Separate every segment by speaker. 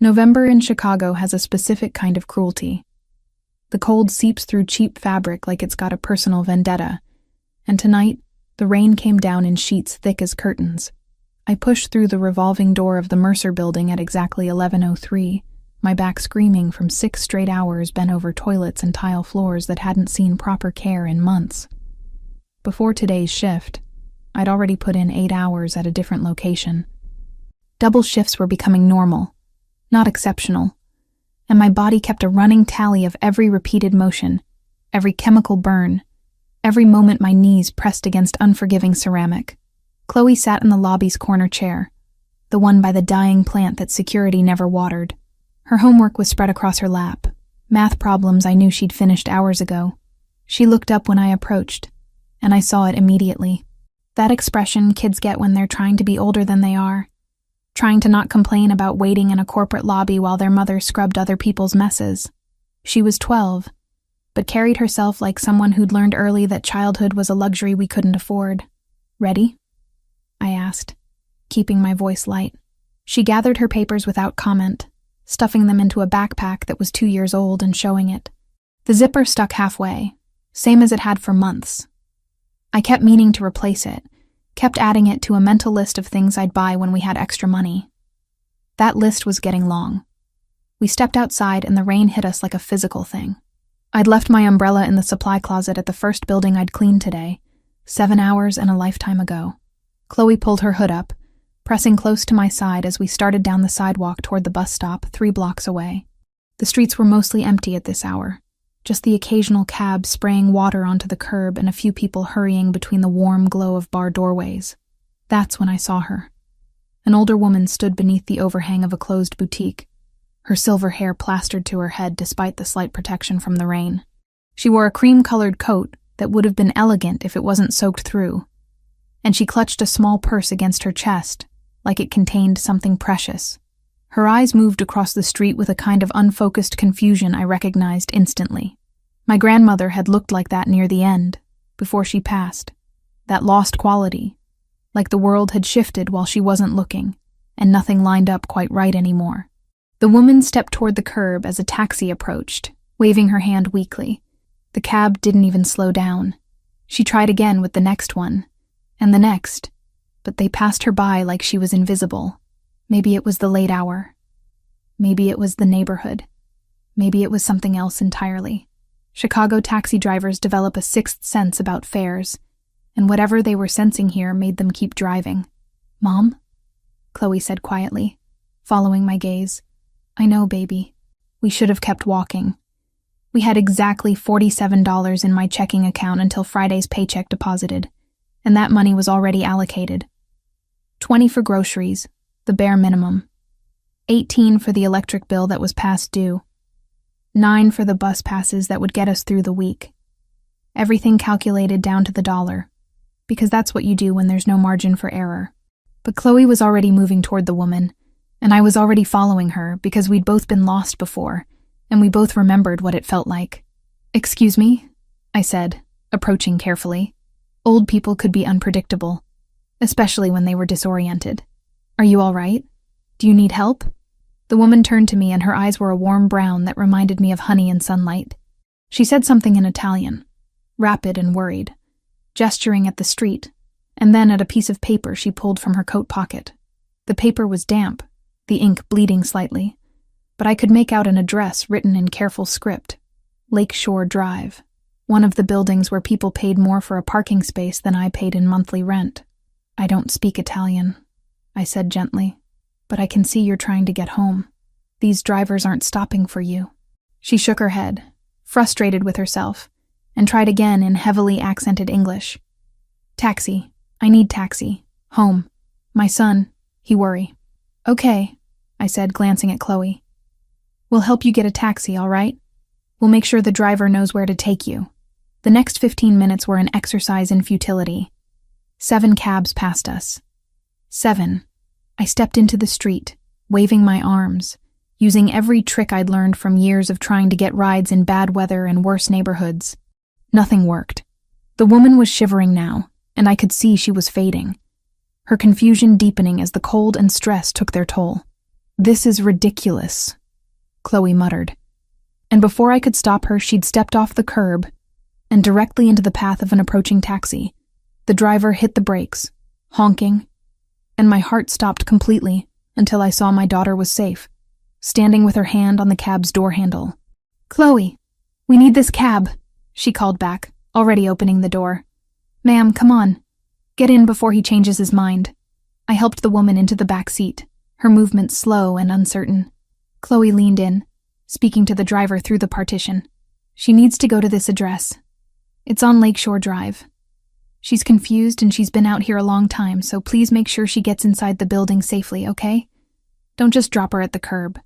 Speaker 1: November in Chicago has a specific kind of cruelty. The cold seeps through cheap fabric like it's got a personal vendetta, and tonight, the rain came down in sheets thick as curtains. I pushed through the revolving door of the Mercer building at exactly 11:03, my back screaming from 6 straight hours bent over toilets and tile floors that hadn't seen proper care in months. Before today's shift, I'd already put in 8 hours at a different location. Double shifts were becoming normal, not exceptional, and my body kept a running tally of every repeated motion, every chemical burn, every moment my knees pressed against unforgiving ceramic. Chloe sat in the lobby's corner chair, the one by the dying plant that security never watered. Her homework was spread across her lap, math problems I knew she'd finished hours ago. She looked up when I approached, and I saw it immediately. That expression kids get when they're trying to be older than they are, trying to not complain about waiting in a corporate lobby while their mother scrubbed other people's messes. She was 12, but carried herself like someone who'd learned early that childhood was a luxury we couldn't afford. "Ready?" I asked, keeping my voice light. She gathered her papers without comment, stuffing them into a backpack that was 2 years old and showing it. The zipper stuck halfway, same as it had for months. I kept meaning to replace it, kept adding it to a mental list of things I'd buy when we had extra money. That list was getting long. We stepped outside and the rain hit us like a physical thing. I'd left my umbrella in the supply closet at the first building I'd cleaned today, 7 hours and a lifetime ago. Chloe pulled her hood up, pressing close to my side as we started down the sidewalk toward the bus stop 3 blocks away. The streets were mostly empty at this hour, just the occasional cab spraying water onto the curb and a few people hurrying between the warm glow of bar doorways. That's when I saw her. An older woman stood beneath the overhang of a closed boutique, her silver hair plastered to her head despite the slight protection from the rain. She wore a cream-colored coat that would have been elegant if it wasn't soaked through, and she clutched a small purse against her chest, like it contained something precious. Her eyes moved across the street with a kind of unfocused confusion I recognized instantly. My grandmother had looked like that near the end, before she passed. That lost quality, like the world had shifted while she wasn't looking, and nothing lined up quite right anymore. The woman stepped toward the curb as a taxi approached, waving her hand weakly. The cab didn't even slow down. She tried again with the next one, and the next, but they passed her by like she was invisible. Maybe it was the late hour. Maybe it was the neighborhood. Maybe it was something else entirely. Chicago taxi drivers develop a sixth sense about fares, and whatever they were sensing here made them keep driving. "Mom?" Chloe said quietly, following my gaze. "I know, baby. We should have kept walking. We had exactly $47 in my checking account until Friday's paycheck deposited, and that money was already allocated. 20 for groceries, the bare minimum. 18 for the electric bill that was past due. 9 for the bus passes that would get us through the week. Everything calculated down to the dollar, because that's what you do when there's no margin for error." But Chloe was already moving toward the woman, and I was already following her because we'd both been lost before, and we both remembered what it felt like. "Excuse me," I said, approaching carefully. Old people could be unpredictable, especially when they were disoriented. "Are you all right? Do you need help?" The woman turned to me and her eyes were a warm brown that reminded me of honey and sunlight. She said something in Italian, rapid and worried, gesturing at the street, and then at a piece of paper she pulled from her coat pocket. The paper was damp, the ink bleeding slightly, but I could make out an address written in careful script. Lakeshore Drive, one of the buildings where people paid more for a parking space than I paid in monthly rent. "I don't speak Italian," I said gently, "but I can see you're trying to get home. These drivers aren't stopping for you." She shook her head, frustrated with herself, and tried again in heavily accented English. "Taxi. I need taxi. Home. My son. He worry." "Okay," I said, glancing at Chloe. "We'll help you get a taxi, all right? We'll make sure the driver knows where to take you." The next 15 minutes were an exercise in futility. 7 cabs passed us. 7. I stepped into the street, waving my arms, using every trick I'd learned from years of trying to get rides in bad weather and worse neighborhoods. Nothing worked. The woman was shivering now, and I could see she was fading, her confusion deepening as the cold and stress took their toll. "This is ridiculous," Chloe muttered. And before I could stop her, she'd stepped off the curb and directly into the path of an approaching taxi. The driver hit the brakes, honking, and my heart stopped completely until I saw my daughter was safe, standing with her hand on the cab's door handle. "Chloe, we need this cab," she called back, already opening the door. "Ma'am, come on. Get in before he changes his mind." I helped the woman into the back seat, her movements slow and uncertain. Chloe leaned in, speaking to the driver through the partition. "She needs to go to this address. It's on Lakeshore Drive. She's confused and she's been out here a long time, so please make sure she gets inside the building safely, okay? Don't just drop her at the curb."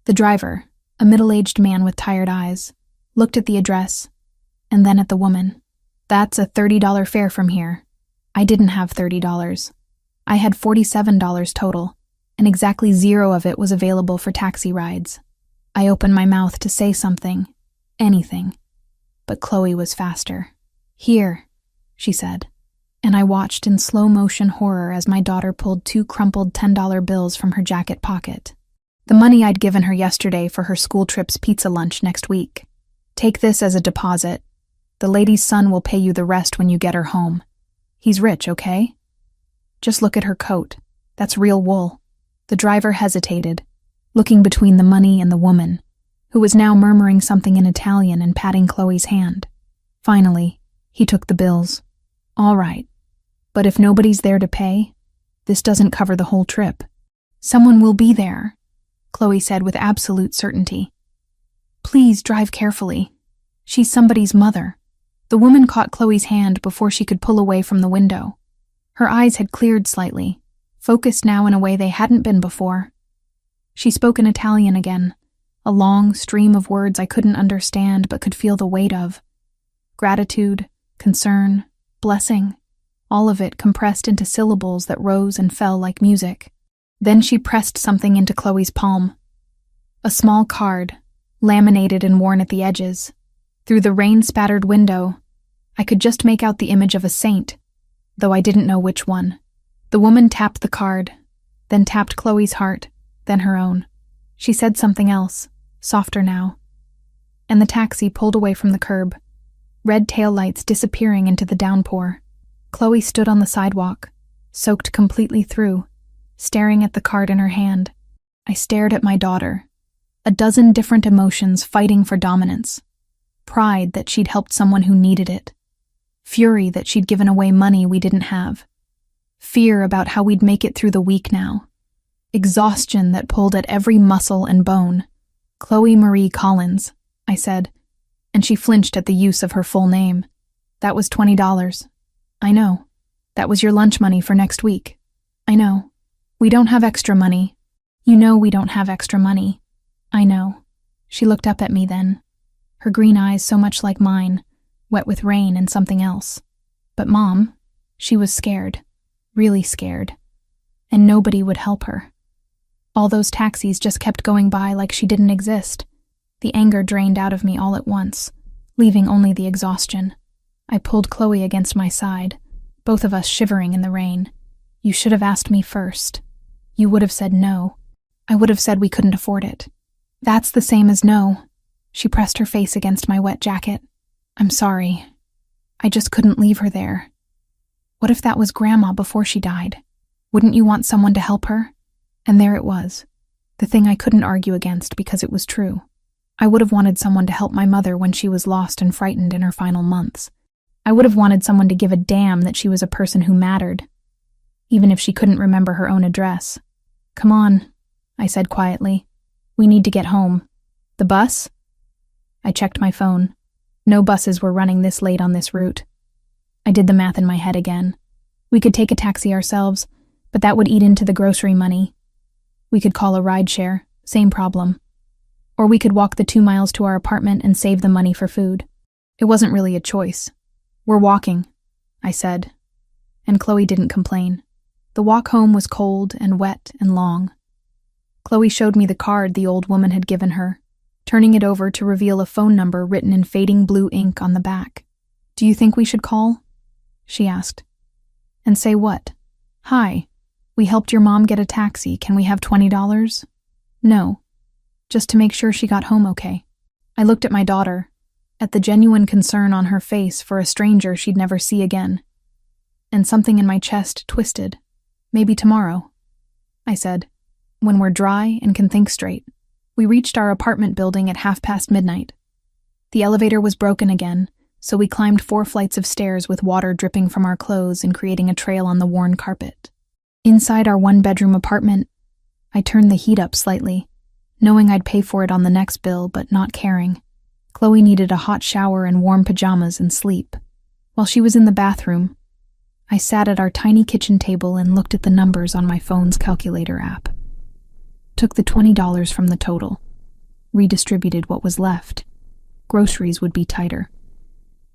Speaker 1: The driver, a middle-aged man with tired eyes, looked at the address and then at the woman. "That's a $30 fare from here." I didn't have $30. I had $47 total, and exactly 0 of it was available for taxi rides. I opened my mouth to say something, anything, but Chloe was faster. "Here," she said, and I watched in slow-motion horror as my daughter pulled 2 crumpled $10 bills from her jacket pocket. The money I'd given her yesterday for her school trip's pizza lunch next week. "Take this as a deposit. The lady's son will pay you the rest when you get her home. He's rich, okay? Just look at her coat. That's real wool." The driver hesitated, looking between the money and the woman, who was now murmuring something in Italian and patting Chloe's hand. Finally, he took the bills. "All right, but if nobody's there to pay, this doesn't cover the whole trip." "Someone will be there," Chloe said with absolute certainty. "Please drive carefully. She's somebody's mother." The woman caught Chloe's hand before she could pull away from the window. Her eyes had cleared slightly, focused now in a way they hadn't been before. She spoke in Italian again, a long stream of words I couldn't understand but could feel the weight of. Gratitude, concern, blessing, all of it compressed into syllables that rose and fell like music. Then she pressed something into Chloe's palm. A small card, laminated and worn at the edges. Through the rain-spattered window, I could just make out the image of a saint, though I didn't know which one. The woman tapped the card, then tapped Chloe's heart, then her own. She said something else, softer now. And the taxi pulled away from the curb, red taillights disappearing into the downpour. Chloe stood on the sidewalk, soaked completely through, staring at the card in her hand. I stared at my daughter, a dozen different emotions fighting for dominance. Pride that she'd helped someone who needed it. Fury that she'd given away money we didn't have. Fear about how we'd make it through the week now. Exhaustion that pulled at every muscle and bone. "Chloe Marie Collins," I said, and she flinched at the use of her full name. "That was $20. "I know. That was your lunch money for next week." "I know. We don't have extra money." "You know we don't have extra money." "I know." She looked up at me then, her green eyes so much like mine, wet with rain and something else. But Mom, she was scared, really scared, and nobody would help her. All those taxis just kept going by like she didn't exist. The anger drained out of me all at once, leaving only the exhaustion. I pulled Chloe against my side, both of us shivering in the rain. "You should have asked me first. You would have said no. I would have said we couldn't afford it." "That's the same as no." She pressed her face against my wet jacket. "I'm sorry. I just couldn't leave her there. What if that was Grandma before she died? Wouldn't you want someone to help her?" And there it was, the thing I couldn't argue against because it was true. I would have wanted someone to help my mother when she was lost and frightened in her final months. I would have wanted someone to give a damn that she was a person who mattered, even if she couldn't remember her own address. "Come on," I said quietly. "We need to get home." "The bus?" I checked my phone. No buses were running this late on this route. I did the math in my head again. We could take a taxi ourselves, but that would eat into the grocery money. We could call a rideshare, same problem. Or we could walk the 2 miles to our apartment and save the money for food. It wasn't really a choice. "We're walking," I said, and Chloe didn't complain. The walk home was cold and wet and long. Chloe showed me the card the old woman had given her, turning it over to reveal a phone number written in fading blue ink on the back. "Do you think we should call?" she asked. "And say what?" "Hi, we helped your mom get a taxi. Can we have $20? No, just to make sure she got home okay. I looked at my daughter, at the genuine concern on her face for a stranger she'd never see again. And something in my chest twisted. Maybe tomorrow, I said, when we're dry and can think straight. We reached our apartment building at midnight. The elevator was broken again, so we climbed 4 flights of stairs with water dripping from our clothes and creating a trail on the worn carpet. Inside our 1-bedroom apartment, I turned the heat up slightly, knowing I'd pay for it on the next bill, but not caring. Chloe needed a hot shower and warm pajamas and sleep. While she was in the bathroom, I sat at our tiny kitchen table and looked at the numbers on my phone's calculator app. Took the $20 from the total, redistributed what was left. Groceries would be tighter.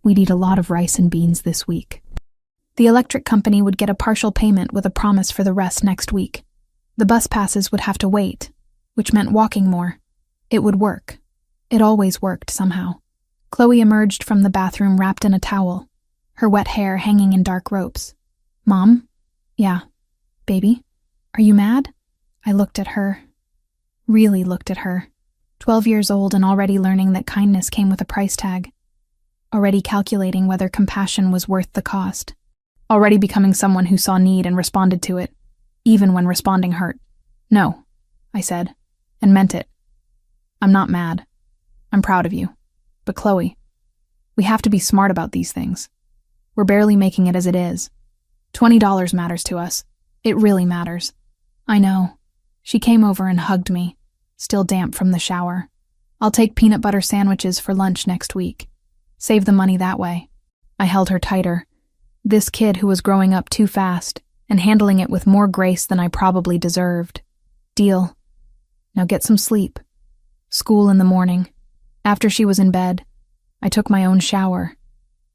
Speaker 1: We'd eat a lot of rice and beans this week. The electric company would get a partial payment with a promise for the rest next week. The bus passes would have to wait, which meant walking more. It would work. It always worked somehow. Chloe emerged from the bathroom wrapped in a towel, her wet hair hanging in dark ropes. Mom? Yeah. Baby? Are you mad? I looked at her. Really looked at her. 12 years old and already learning that kindness came with a price tag. Already calculating whether compassion was worth the cost. Already becoming someone who saw need and responded to it, even when responding hurt. No, I said, and meant it. I'm not mad. I'm proud of you. But Chloe, we have to be smart about these things. We're barely making it as it is. $20 matters to us. It really matters. I know. She came over and hugged me, still damp from the shower. I'll take peanut butter sandwiches for lunch next week. Save the money that way. I held her tighter. This kid who was growing up too fast and handling it with more grace than I probably deserved. Deal. Now get some sleep. School in the morning. After she was in bed, I took my own shower,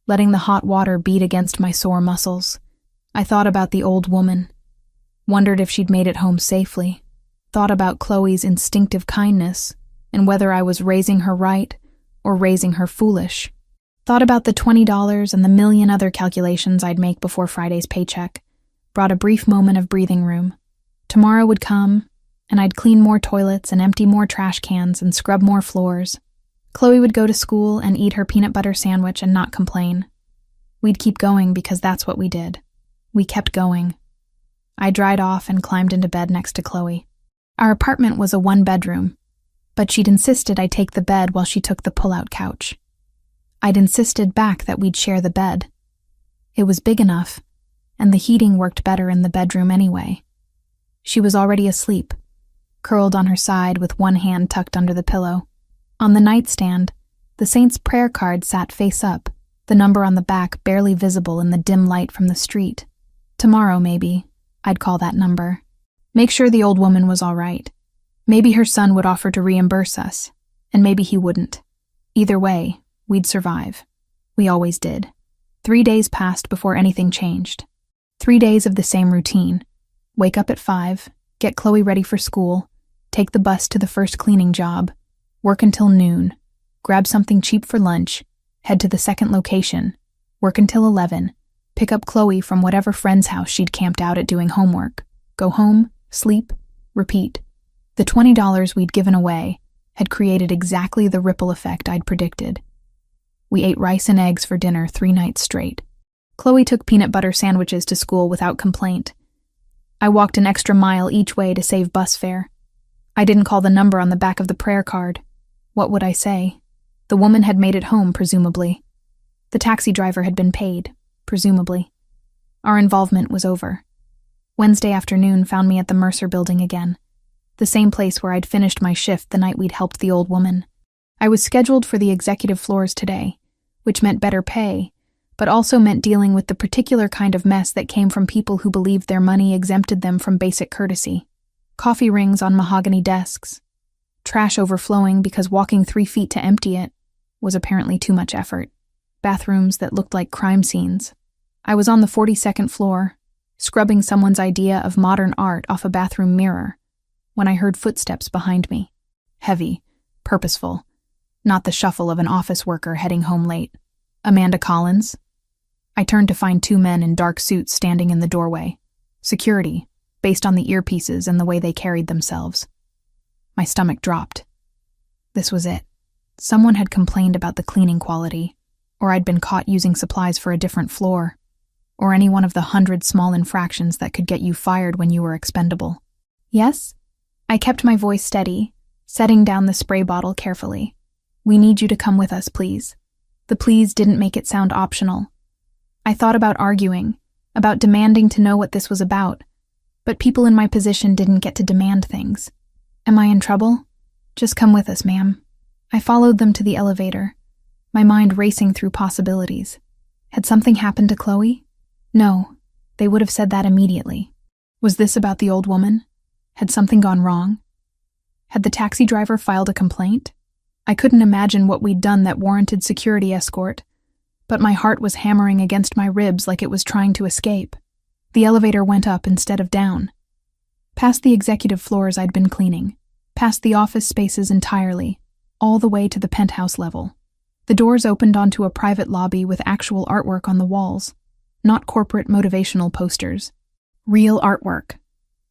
Speaker 1: letting the hot water beat against my sore muscles. I thought about the old woman. Wondered if she'd made it home safely. Thought about Chloe's instinctive kindness and whether I was raising her right or raising her foolish. Thought about the $20 and the million other calculations I'd make before Friday's paycheck. Brought a brief moment of breathing room. Tomorrow would come, and I'd clean more toilets and empty more trash cans and scrub more floors. Chloe would go to school and eat her peanut butter sandwich and not complain. We'd keep going because that's what we did. We kept going. I dried off and climbed into bed next to Chloe. Our apartment was a 1-bedroom, but she'd insisted I take the bed while she took the pull-out couch. I'd insisted back that we'd share the bed. It was big enough, and the heating worked better in the bedroom anyway. She was already asleep, curled on her side with one hand tucked under the pillow. On the nightstand, the saint's prayer card sat face up, the number on the back barely visible in the dim light from the street. Tomorrow, maybe, I'd call that number. Make sure the old woman was all right. Maybe her son would offer to reimburse us, and maybe he wouldn't. Either way, we'd survive. We always did. 3 days passed before anything changed. 3 days of the same routine. Wake up at 5, get Chloe ready for school, take the bus to the first cleaning job, work until noon, grab something cheap for lunch, head to the second location, work until 11, pick up Chloe from whatever friend's house she'd camped out at doing homework, go home, sleep, repeat. The $20 we'd given away had created exactly the ripple effect I'd predicted. We ate rice and eggs for dinner 3 nights straight. Chloe took peanut butter sandwiches to school without complaint. I walked an extra mile each way to save bus fare. I didn't call the number on the back of the prayer card. What would I say? The woman had made it home, presumably. The taxi driver had been paid, presumably. Our involvement was over. Wednesday afternoon found me at the Mercer building again, the same place where I'd finished my shift the night we'd helped the old woman. I was scheduled for the executive floors today, which meant better pay, but also meant dealing with the particular kind of mess that came from people who believed their money exempted them from basic courtesy. Coffee rings on mahogany desks. Trash overflowing because walking 3 feet to empty it was apparently too much effort. Bathrooms that looked like crime scenes. I was on the 42nd floor, scrubbing someone's idea of modern art off a bathroom mirror, when I heard footsteps behind me. Heavy, purposeful, not the shuffle of an office worker heading home late. Amanda Collins? I turned to find 2 men in dark suits standing in the doorway. Security, based on the earpieces and the way they carried themselves. My stomach dropped. This was it. Someone had complained about the cleaning quality, or I'd been caught using supplies for a different floor, or any one of the 100 small infractions that could get you fired when you were expendable. Yes? I kept my voice steady, setting down the spray bottle carefully. We need you to come with us, please. The please didn't make it sound optional. I thought about arguing, about demanding to know what this was about, but people in my position didn't get to demand things. Am I in trouble? Just come with us, ma'am. I followed them to the elevator, my mind racing through possibilities. Had something happened to Chloe? No, they would have said that immediately. Was this about the old woman? Had something gone wrong? Had the taxi driver filed a complaint? I couldn't imagine what we'd done that warranted security escort, but my heart was hammering against my ribs like it was trying to escape. The elevator went up instead of down. Past the executive floors I'd been cleaning, past the office spaces entirely, all the way to the penthouse level. The doors opened onto a private lobby with actual artwork on the walls, not corporate motivational posters. Real artwork.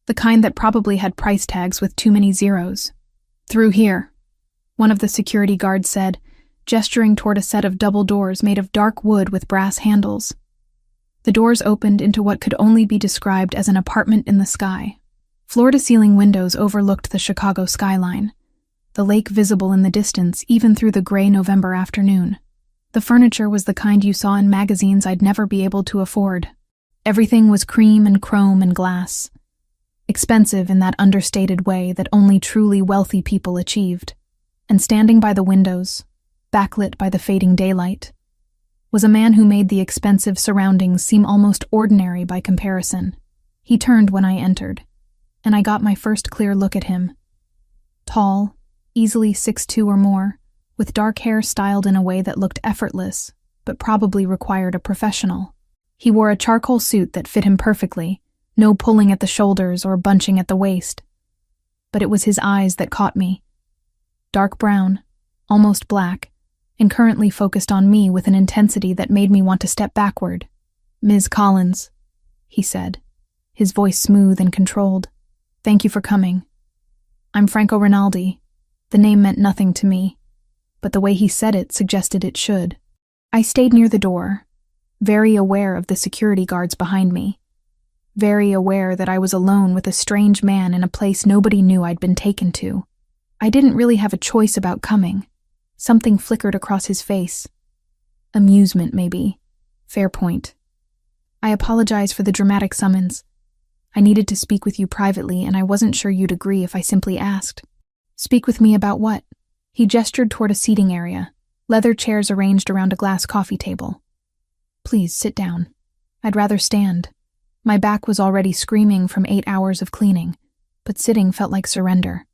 Speaker 1: The kind that probably had price tags with too many zeros. Through here, one of the security guards said, gesturing toward a set of double doors made of dark wood with brass handles. The doors opened into what could only be described as an apartment in the sky. Floor-to-ceiling windows overlooked the Chicago skyline, the lake visible in the distance even through the gray November afternoon. The furniture was the kind you saw in magazines I'd never be able to afford. Everything was cream and chrome and glass. Expensive in that understated way that only truly wealthy people achieved. And standing by the windows, backlit by the fading daylight, was a man who made the expensive surroundings seem almost ordinary by comparison. He turned when I entered, and I got my first clear look at him. Tall, easily 6'2" or more, with dark hair styled in a way that looked effortless, but probably required a professional. He wore a charcoal suit that fit him perfectly, no pulling at the shoulders or bunching at the waist. But it was his eyes that caught me. Dark brown, almost black, and currently focused on me with an intensity that made me want to step backward. "Ms. Collins," he said, his voice smooth and controlled. "Thank you for coming. I'm Franco Rinaldi." The name meant nothing to me, but the way he said it suggested it should. I stayed near the door, very aware of the security guards behind me, very aware that I was alone with a strange man in a place nobody knew I'd been taken to. I didn't really have a choice about coming. Something flickered across his face. Amusement, maybe. Fair point. "I apologize for the dramatic summons. I needed to speak with you privately, and I wasn't sure you'd agree if I simply asked." "Speak with me about what?" He gestured toward a seating area, leather chairs arranged around a glass coffee table. "Please, sit down. I'd rather stand." My back was already screaming from 8 hours of cleaning, but sitting felt like surrender.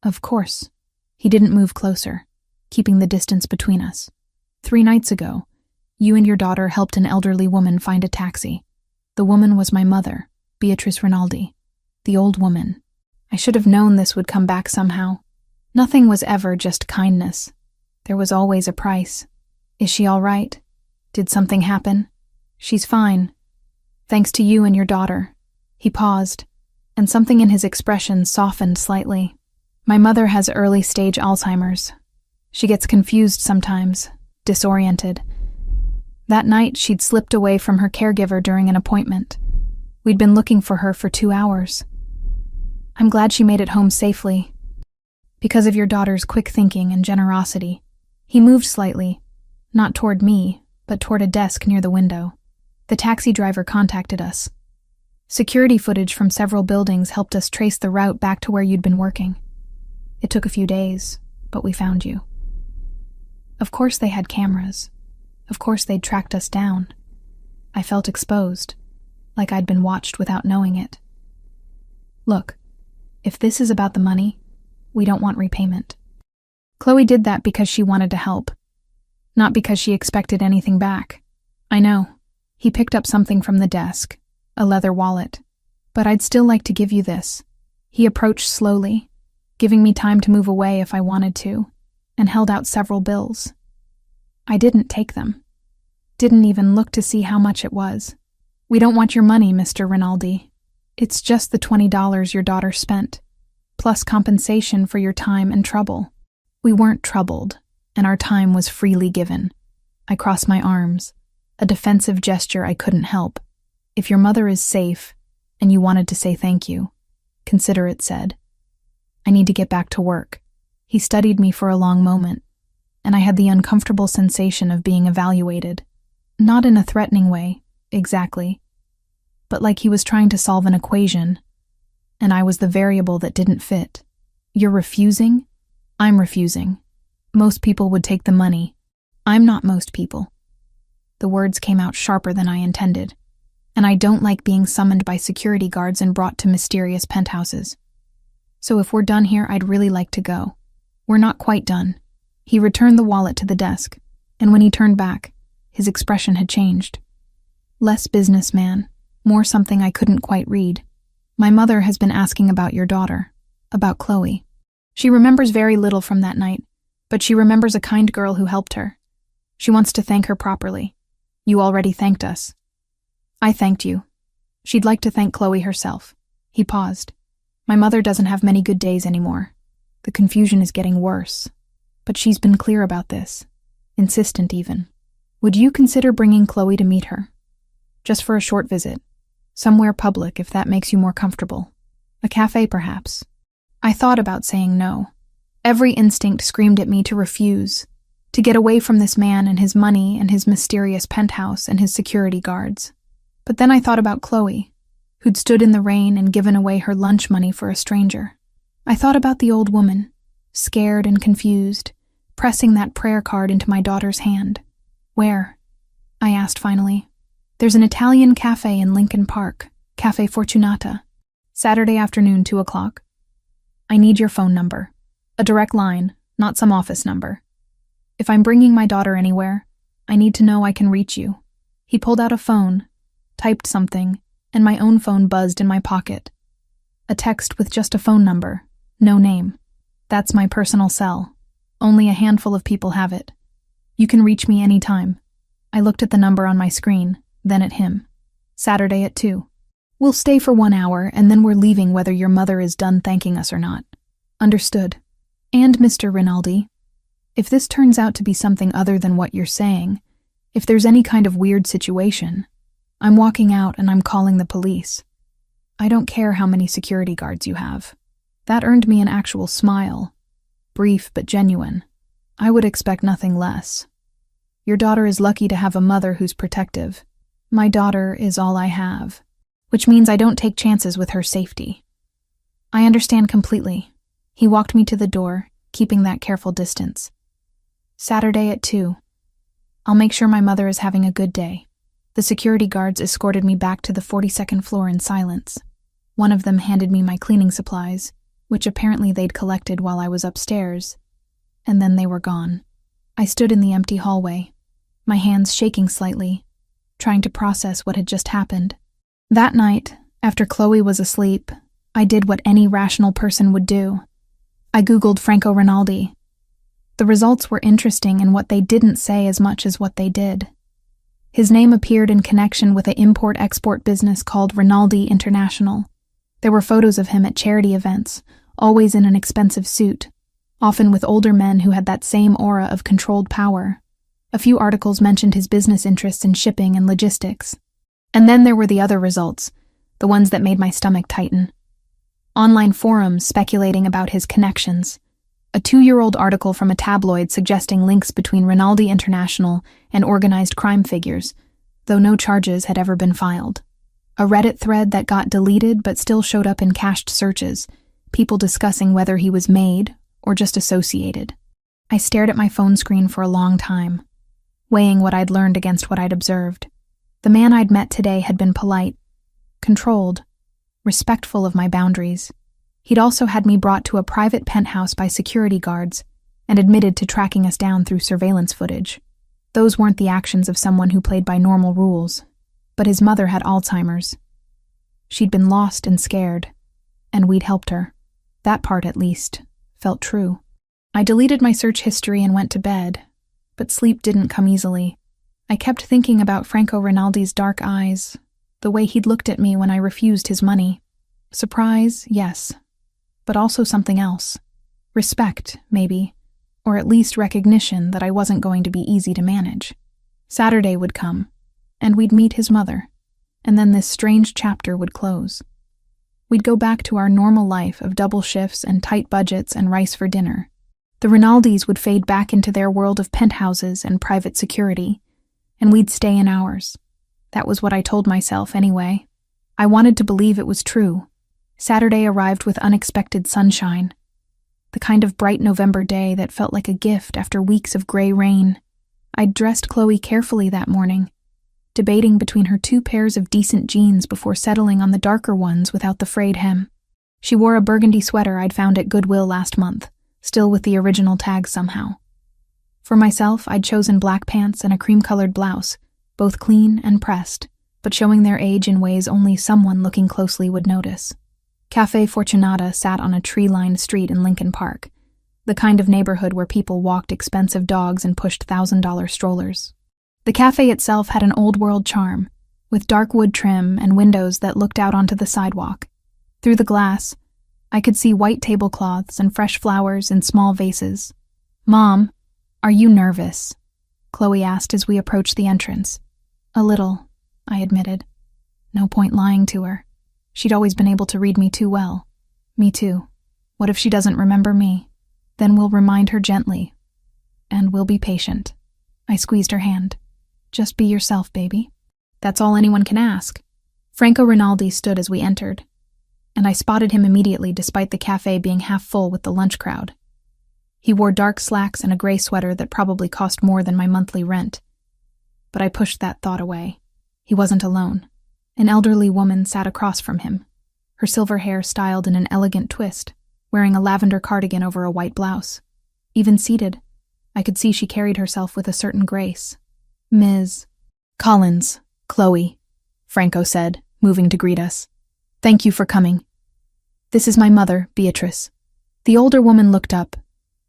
Speaker 1: "Of course." He didn't move closer, keeping the distance between us. 3 nights ago, you and your daughter helped an elderly woman find a taxi. The woman was my mother, Beatrice Rinaldi. The old woman. I should have known this would come back somehow. Nothing was ever just kindness. There was always a price. "Is she all right? Did something happen?" "She's fine. Thanks to you and your daughter." He paused, and something in his expression softened slightly. "My mother has early-stage Alzheimer's. She gets confused sometimes, disoriented. That night, she'd slipped away from her caregiver during an appointment. We'd been looking for her for 2 hours. I'm glad she made it home safely. Because of your daughter's quick thinking and generosity." He moved slightly, not toward me, but toward a desk near the window. "The taxi driver contacted us. Security footage from several buildings helped us trace the route back to where you'd been working. It took a few days, but we found you. Of course they had cameras. Of course they'd tracked us down. I felt exposed, like I'd been watched without knowing it. Look, if this is about the money, we don't want repayment. Chloe did that because she wanted to help, not because she expected anything back. I know." He picked up something from the desk, a leather wallet. "But I'd still like to give you this." He approached slowly, giving me time to move away if I wanted to, and held out several bills. I didn't take them. Didn't even look to see how much it was. "We don't want your money, Mr. Rinaldi. It's just the $20 your daughter spent. plus compensation for your time and trouble. We weren't troubled, and our time was freely given. I crossed my arms, a defensive gesture I couldn't help. If your mother is safe, and you wanted to say thank you, consider it said. I need to get back to work. He studied me for a long moment, and I had the uncomfortable sensation of being evaluated. Not in a threatening way, exactly, but like he was trying to solve an equation, and I was the variable that didn't fit. You're refusing? I'm refusing. Most people would take the money. I'm not most people. The words came out sharper than I intended, and I don't like being summoned by security guards and brought to mysterious penthouses. So if we're done here, I'd really like to go. We're not quite done. He returned the wallet to the desk, and when he turned back, his expression had changed. Less businessman, more something I couldn't quite read. My mother has been asking about your daughter, about Chloe. She remembers very little from that night, but she remembers a kind girl who helped her. She wants to thank her properly. You already thanked us. I thanked you. She'd like to thank Chloe herself. He paused. My mother doesn't have many good days anymore. The confusion is getting worse. But she's been clear about this. Insistent even. Would you consider bringing Chloe to meet her? Just for a short visit. Somewhere public if that makes you more comfortable. A cafe perhaps. I thought about saying no. Every instinct screamed at me to refuse. To get away from this man and his money and his mysterious penthouse and his security guards. But then I thought about Chloe, who'd stood in the rain and given away her lunch money for a stranger. I thought about the old woman, scared and confused, pressing that prayer card into my daughter's hand. Where? I asked finally. There's an Italian cafe in Lincoln Park, Cafe Fortunata. Saturday afternoon, 2 o'clock. I need your phone number. A direct line, not some office number. If I'm bringing my daughter anywhere, I need to know I can reach you. He pulled out a phone, typed something, and my own phone buzzed in my pocket. A text with just a phone number, no name. That's my personal cell. Only a handful of people have it. You can reach me anytime. I looked at the number on my screen, then at him. Saturday at 2. We'll stay for 1 hour, and then we're leaving whether your mother is done thanking us or not. Understood. And Mr. Rinaldi, if this turns out to be something other than what you're saying, if there's any kind of weird situation, I'm walking out and I'm calling the police. I don't care how many security guards you have. That earned me an actual smile. Brief but genuine. I would expect nothing less. Your daughter is lucky to have a mother who's protective. My daughter is all I have, which means I don't take chances with her safety. I understand completely. He walked me to the door, keeping that careful distance. Saturday at 2. I'll make sure my mother is having a good day. The security guards escorted me back to the 42nd floor in silence. One of them handed me my cleaning supplies, which apparently they'd collected while I was upstairs, and then they were gone. I stood in the empty hallway, my hands shaking slightly, trying to process what had just happened. That night, after Chloe was asleep, I did what any rational person would do. I Googled Franco Rinaldi. The results were interesting in what they didn't say as much as what they did. His name appeared in connection with an import-export business called Rinaldi International. There were photos of him at charity events, always in an expensive suit, often with older men who had that same aura of controlled power. A few articles mentioned his business interests in shipping and logistics. And then there were the other results, the ones that made my stomach tighten. Online forums speculating about his connections. A 2-year-old article from a tabloid suggesting links between Rinaldi International and organized crime figures, though no charges had ever been filed. A Reddit thread that got deleted but still showed up in cached searches, people discussing whether he was Maid or just associated. I stared at my phone screen for a long time, weighing what I'd learned against what I'd observed. The man I'd met today had been polite, controlled, respectful of my boundaries. He'd also had me brought to a private penthouse by security guards and admitted to tracking us down through surveillance footage. Those weren't the actions of someone who played by normal rules, but his mother had Alzheimer's. She'd been lost and scared, and we'd helped her. That part, at least, felt true. I deleted my search history and went to bed, but sleep didn't come easily. I kept thinking about Franco Rinaldi's dark eyes, the way he'd looked at me when I refused his money. Surprise, yes. but also something else. Respect, maybe, or at least recognition that I wasn't going to be easy to manage. Saturday would come, and we'd meet his mother, and then this strange chapter would close. We'd go back to our normal life of double shifts and tight budgets and rice for dinner. The Rinaldis would fade back into their world of penthouses and private security, and we'd stay in ours. That was what I told myself anyway. I wanted to believe it was true. Saturday arrived with unexpected sunshine, the kind of bright November day that felt like a gift after weeks of gray rain. I'd dressed Chloe carefully that morning, debating between her 2 pairs of decent jeans before settling on the darker ones without the frayed hem. She wore a burgundy sweater I'd found at Goodwill last month, still with the original tags somehow. For myself, I'd chosen black pants and a cream-colored blouse, both clean and pressed, but showing their age in ways only someone looking closely would notice. Cafe Fortunata sat on a tree-lined street in Lincoln Park, the kind of neighborhood where people walked expensive dogs and pushed $1,000 strollers. The cafe itself had an old-world charm, with dark wood trim and windows that looked out onto the sidewalk. Through the glass, I could see white tablecloths and fresh flowers in small vases. "Mom, are you nervous?" Chloe asked as we approached the entrance. "A little," I admitted. No point lying to her. She'd always been able to read me too well. Me too. What if she doesn't remember me? Then we'll remind her gently. And we'll be patient. I squeezed her hand. "Just be yourself, baby." That's all anyone can ask. Franco Rinaldi stood as we entered, and I spotted him immediately despite the cafe being half full with the lunch crowd. He wore dark slacks and a gray sweater that probably cost more than my monthly rent. But I pushed that thought away. He wasn't alone. An elderly woman sat across from him, her silver hair styled in an elegant twist, wearing a lavender cardigan over a white blouse. Even seated, I could see she carried herself with a certain grace. "Ms. Collins, Chloe," Franco said, moving to greet us. "Thank you for coming. This is my mother, Beatrice." The older woman looked up,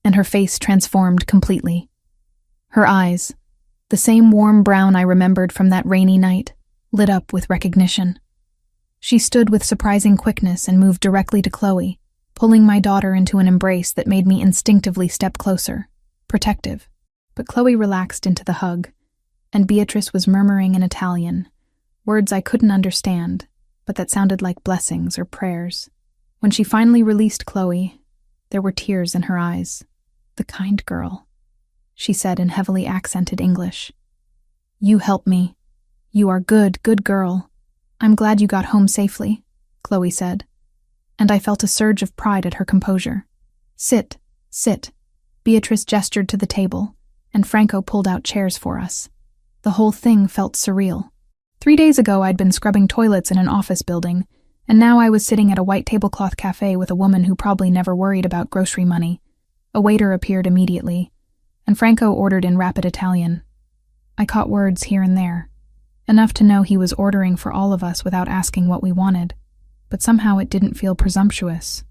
Speaker 1: and her face transformed completely. Her eyes, the same warm brown I remembered from that rainy night, lit up with recognition. She stood with surprising quickness and moved directly to Chloe, pulling my daughter into an embrace that made me instinctively step closer, protective. But Chloe relaxed into the hug, and Beatrice was murmuring in Italian, words I couldn't understand, but that sounded like blessings or prayers. When she finally released Chloe, there were tears in her eyes. "The kind girl," she said in heavily accented English. "You help me. You are good girl. I'm glad you got home safely," Chloe said, and I felt a surge of pride at her composure. Sit. Beatrice gestured to the table, and Franco pulled out chairs for us. The whole thing felt surreal. 3 days ago I'd been scrubbing toilets in an office building, and now I was sitting at a white tablecloth cafe with a woman who probably never worried about grocery money. A waiter appeared immediately, and Franco ordered in rapid Italian. I caught words here and there, enough to know he was ordering for all of us without asking what we wanted, but somehow it didn't feel presumptuous.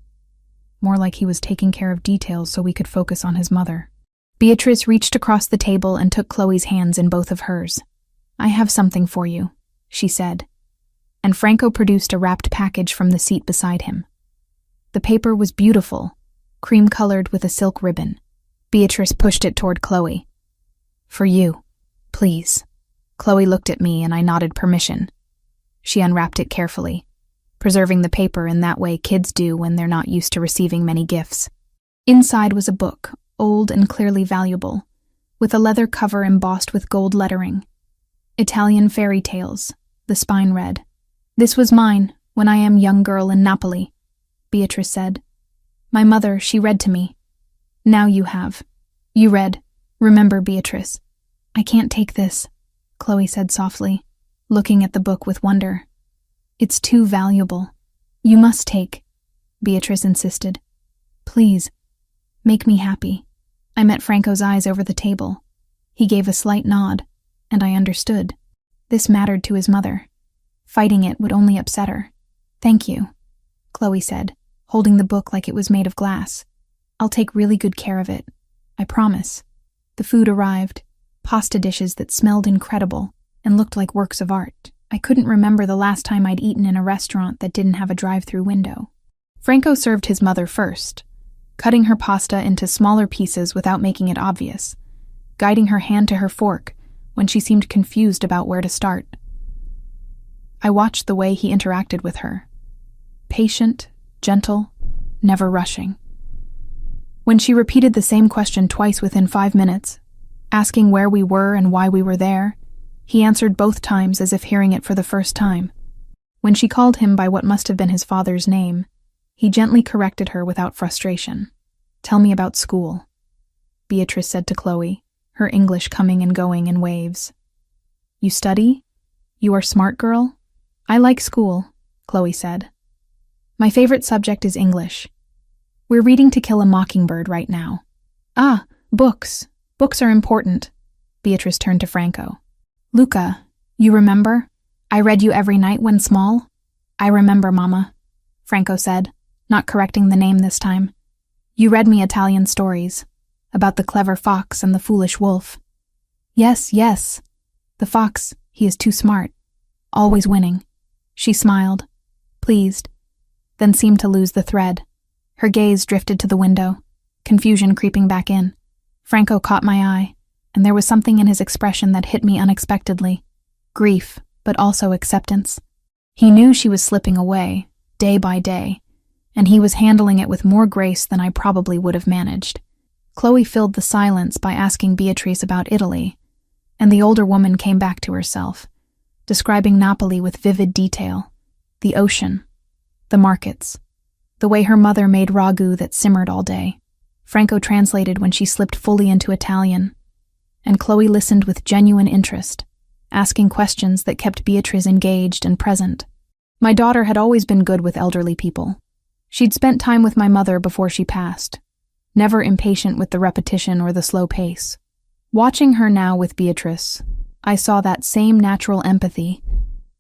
Speaker 1: More like he was taking care of details so we could focus on his mother. Beatrice reached across the table and took Chloe's hands in both of hers. "I have something for you," she said, and Franco produced a wrapped package from the seat beside him. The paper was beautiful, cream-colored with a silk ribbon. Beatrice pushed it toward Chloe. "For you, please." Chloe looked at me and I nodded permission. She unwrapped it carefully, preserving the paper in that way kids do when they're not used to receiving many gifts. Inside was a book, old and clearly valuable, with a leather cover embossed with gold lettering. "Italian Fairy Tales," the spine read. "This was mine when I am young girl in Napoli," Beatrice said. "My mother, she read to me. Now you have. You read. Remember, Beatrice." "I can't take this," Chloe said softly, looking at the book with wonder. "It's too valuable." "You must take," Beatrice insisted. "Please, make me happy." I met Franco's eyes over the table. He gave a slight nod, and I understood. This mattered to his mother. Fighting it would only upset her. "Thank you," Chloe said, holding the book like it was made of glass. "I'll take really good care of it. I promise." The food arrived, pasta dishes that smelled incredible and looked like works of art. I couldn't remember the last time I'd eaten in a restaurant that didn't have a drive-through window. Franco served his mother first, cutting her pasta into smaller pieces without making it obvious, guiding her hand to her fork when she seemed confused about where to start. I watched the way he interacted with her. Patient, gentle, never rushing. When she repeated the same question twice within 5 minutes, asking where we were and why we were there, he answered both times as if hearing it for the first time. When she called him by what must have been his father's name, he gently corrected her without frustration. "Tell me about school," Beatrice said to Chloe, her English coming and going in waves. "You study? You are smart, girl?" "I like school," Chloe said. "My favorite subject is English. We're reading To Kill a Mockingbird right now." "Ah, books. Books are important." Beatrice turned to Franco. "Luca, you remember? I read you every night when small?" "I remember, Mama," Franco said, not correcting the name this time. "You read me Italian stories, about the clever fox and the foolish wolf." Yes. The fox, he is too smart. Always winning." She smiled, pleased, then seemed to lose the thread. Her gaze drifted to the window, confusion creeping back in. Franco caught my eye, and there was something in his expression that hit me unexpectedly. Grief, but also acceptance. He knew she was slipping away, day by day, and he was handling it with more grace than I probably would have managed. Chloe filled the silence by asking Beatrice about Italy, and the older woman came back to herself, describing Napoli with vivid detail. The ocean, the markets, the way her mother made ragu that simmered all day. Franco translated when she slipped fully into Italian, and Chloe listened with genuine interest, asking questions that kept Beatrice engaged and present. My daughter had always been good with elderly people. She'd spent time with my mother before she passed, never impatient with the repetition or the slow pace. Watching her now with Beatrice, I saw that same natural empathy,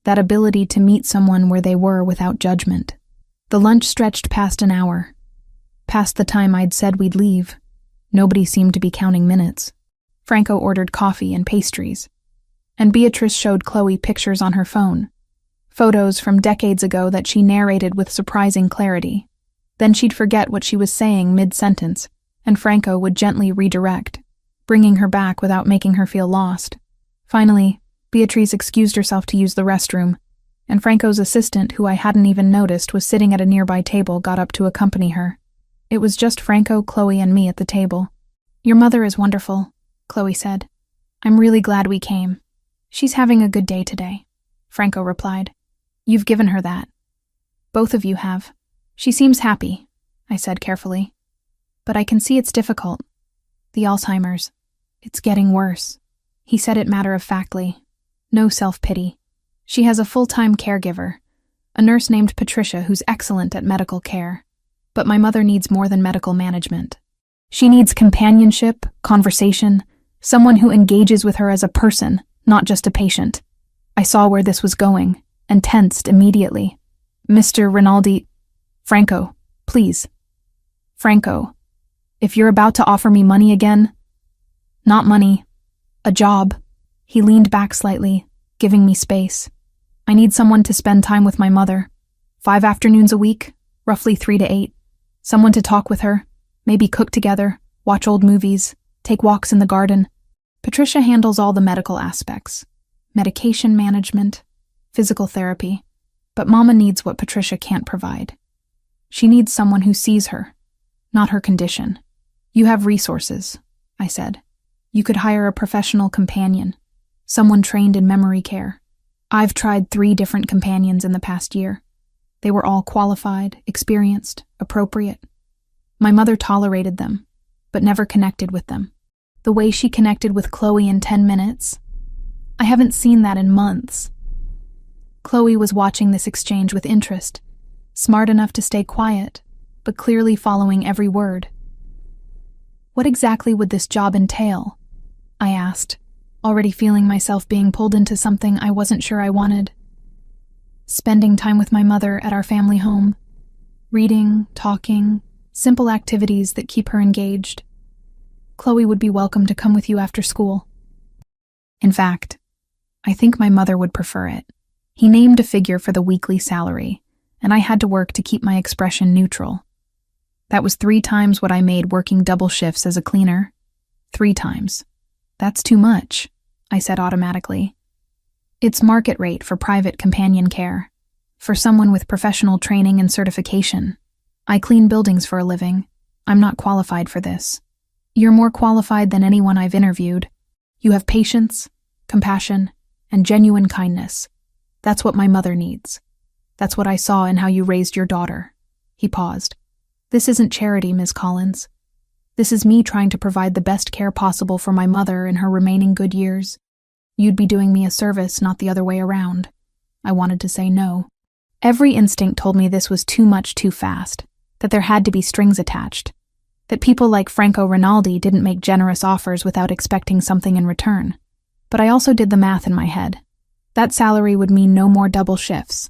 Speaker 1: that ability to meet someone where they were without judgment. The lunch stretched past an hour, past the time I'd said we'd leave. Nobody seemed to be counting minutes. Franco ordered coffee and pastries, and Beatrice showed Chloe pictures on her phone, photos from decades ago that she narrated with surprising clarity. Then she'd forget what she was saying mid-sentence, and Franco would gently redirect, bringing her back without making her feel lost. Finally, Beatrice excused herself to use the restroom, and Franco's assistant, who I hadn't even noticed was sitting at a nearby table, got up to accompany her. It was just Franco, Chloe, and me at the table. "Your mother is wonderful," Chloe said. "I'm really glad we came. She's having a good day today," Franco replied. "You've given her that. Both of you have." "She seems happy," I said carefully. "But I can see it's difficult. The Alzheimer's. It's getting worse." He said it matter-of-factly. No self-pity. "She has a full-time caregiver, a nurse named Patricia who's excellent at medical care. But my mother needs more than medical management. She needs companionship, conversation, someone who engages with her as a person, not just a patient." I saw where this was going, and tensed immediately. "Mr. Rinaldi—" "Franco, please." "Franco, if you're about to offer me money again—" "Not money. A job." He leaned back slightly, giving me space. "I need someone to spend time with my mother. 5 afternoons a week, roughly 3 to 8. Someone to talk with her, maybe cook together, watch old movies, take walks in the garden. Patricia handles all the medical aspects, medication management, physical therapy, but Mama needs what Patricia can't provide. She needs someone who sees her, not her condition." "You have resources," I said. "You could hire a professional companion, someone trained in memory care. I've tried 3 different companions in the past year. They were all qualified, experienced, appropriate. My mother tolerated them, but never connected with them. The way she connected with Chloe in 10 minutes, I haven't seen that in months." Chloe was watching this exchange with interest, smart enough to stay quiet, but clearly following every word. "What exactly would this job entail?" I asked, already feeling myself being pulled into something I wasn't sure I wanted. "Spending time with my mother at our family home. Reading, talking, simple activities that keep her engaged. Chloe would be welcome to come with you after school. In fact, I think my mother would prefer it." He named a figure for the weekly salary, and I had to work to keep my expression neutral. That was 3 times what I made working double shifts as a cleaner. 3 times. That's too much, I said automatically. It's market rate for private companion care. For someone with professional training and certification. I clean buildings for a living. I'm not qualified for this. You're more qualified than anyone I've interviewed. You have patience, compassion, and genuine kindness. That's what my mother needs. That's what I saw in how you raised your daughter. He paused. This isn't charity, Ms. Collins. This is me trying to provide the best care possible for my mother in her remaining good years. You'd be doing me a service, not the other way around. I wanted to say no. Every instinct told me this was too much too fast, that there had to be strings attached, that people like Franco Rinaldi didn't make generous offers without expecting something in return. But I also did the math in my head. That salary would mean no more double shifts.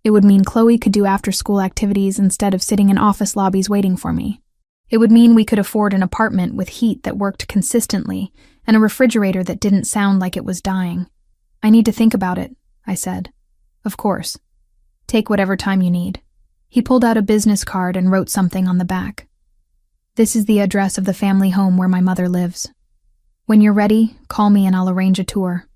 Speaker 1: It would mean Chloe could do after-school activities instead of sitting in office lobbies waiting for me. It would mean we could afford an apartment with heat that worked consistently and a refrigerator that didn't sound like it was dying. I need to think about it, I said. Of course. Take whatever time you need. He pulled out a business card and wrote something on the back. This is the address of the family home where my mother lives. When you're ready, call me and I'll arrange a tour.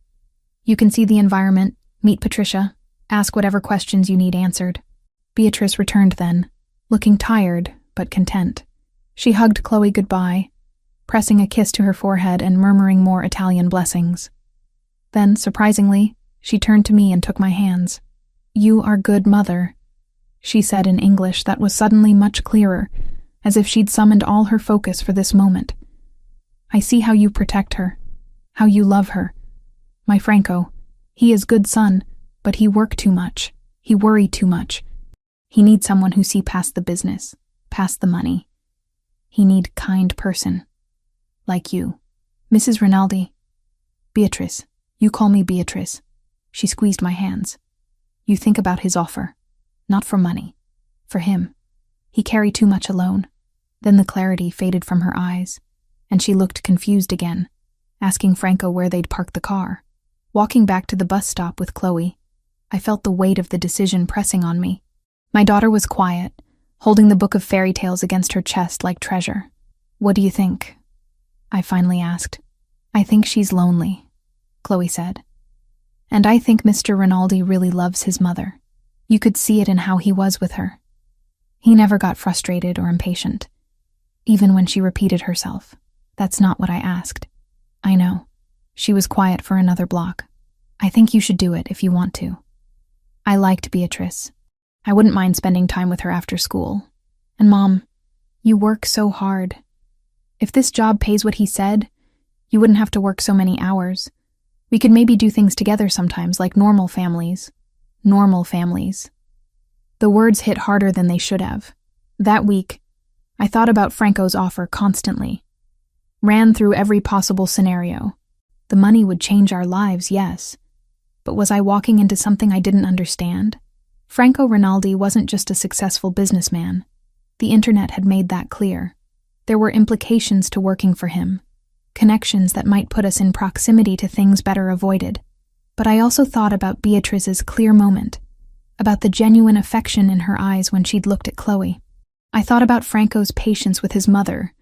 Speaker 1: You can see the environment, meet Patricia, ask whatever questions you need answered. Beatrice returned then, looking tired but content. She hugged Chloe goodbye, pressing a kiss to her forehead and murmuring more Italian blessings. Then, surprisingly, she turned to me and took my hands. You are good, mother, she said in English that was suddenly much clearer, as if she'd summoned all her focus for this moment. I see how you protect her, how you love her. My Franco, he is good son, but he work too much. He worry too much. He need someone who see past the business, past the money. He need kind person. Like you. Mrs. Rinaldi. Beatrice. You call me Beatrice. She squeezed my hands. You think about his offer. Not for money. For him. He carry too much alone. Then the clarity faded from her eyes, and she looked confused again, asking Franco where they'd park the car. Walking back to the bus stop with Chloe, I felt the weight of the decision pressing on me. My daughter was quiet, holding the book of fairy tales against her chest like treasure. What do you think? I finally asked. I think she's lonely, Chloe said. And I think Mr. Rinaldi really loves his mother. You could see it in how he was with her. He never got frustrated or impatient, even when she repeated herself. That's not what I asked. I know. She was quiet for another block. I think you should do it if you want to. I liked Beatrice. I wouldn't mind spending time with her after school. And Mom, you work so hard. If this job pays what he said, you wouldn't have to work so many hours. We could maybe do things together sometimes like normal families. Normal families. The words hit harder than they should have. That week, I thought about Franco's offer constantly. Ran through every possible scenario. The money would change our lives, yes. But was I walking into something I didn't understand? Franco Rinaldi wasn't just a successful businessman. The internet had made that clear. There were implications to working for him. Connections that might put us in proximity to things better avoided. But I also thought about Beatrice's clear moment, about the genuine affection in her eyes when she'd looked at Chloe. I thought about Franco's patience with his mother,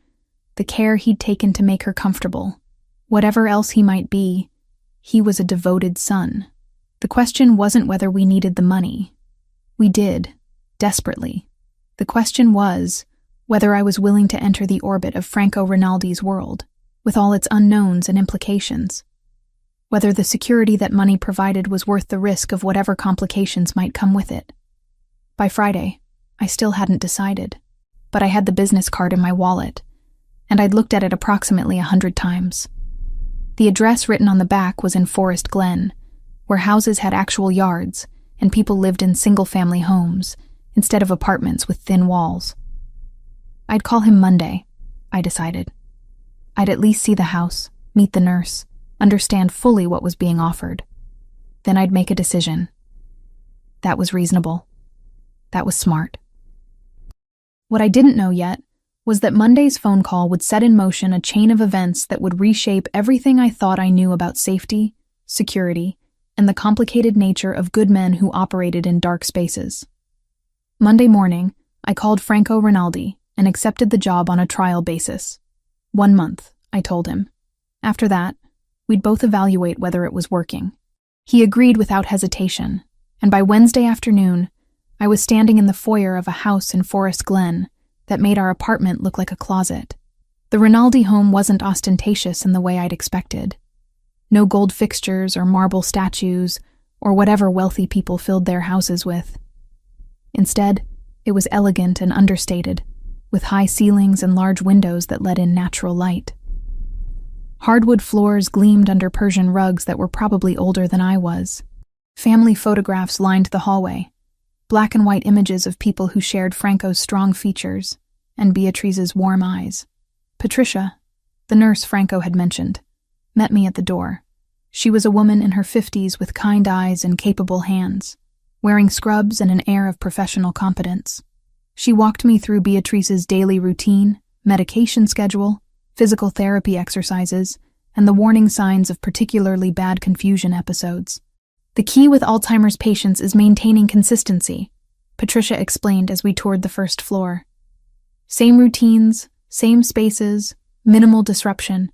Speaker 1: the care he'd taken to make her comfortable. Whatever else he might be, he was a devoted son. The question wasn't whether we needed the money. We did, desperately. The question was whether I was willing to enter the orbit of Franco Rinaldi's world, with all its unknowns and implications. Whether the security that money provided was worth the risk of whatever complications might come with it. By Friday, I still hadn't decided, but I had the business card in my wallet, and I'd looked at it approximately 100 times. The address written on the back was in Forest Glen, where houses had actual yards and people lived in single-family homes instead of apartments with thin walls. I'd call him Monday, I decided. I'd at least see the house, meet the nurse, understand fully what was being offered. Then I'd make a decision. That was reasonable. That was smart. What I didn't know yet was that Monday's phone call would set in motion a chain of events that would reshape everything I thought I knew about safety, security, and the complicated nature of good men who operated in dark spaces. Monday morning, I called Franco Rinaldi and accepted the job on a trial basis. 1 month, I told him. After that, we'd both evaluate whether it was working. He agreed without hesitation, and by Wednesday afternoon, I was standing in the foyer of a house in Forest Glen that made our apartment look like a closet. The Rinaldi home wasn't ostentatious in the way I'd expected. No gold fixtures or marble statues or whatever wealthy people filled their houses with. Instead, it was elegant and understated, with high ceilings and large windows that let in natural light. Hardwood floors gleamed under Persian rugs that were probably older than I was. Family photographs lined the hallway, black and white images of people who shared Franco's strong features and Beatrice's warm eyes. Patricia, the nurse Franco had mentioned, met me at the door. She was a woman in her 50s with kind eyes and capable hands, wearing scrubs and an air of professional competence. She walked me through Beatrice's daily routine, medication schedule, physical therapy exercises, and the warning signs of particularly bad confusion episodes. The key with Alzheimer's patients is maintaining consistency, Patricia explained as we toured the first floor. Same routines, same spaces, minimal disruption.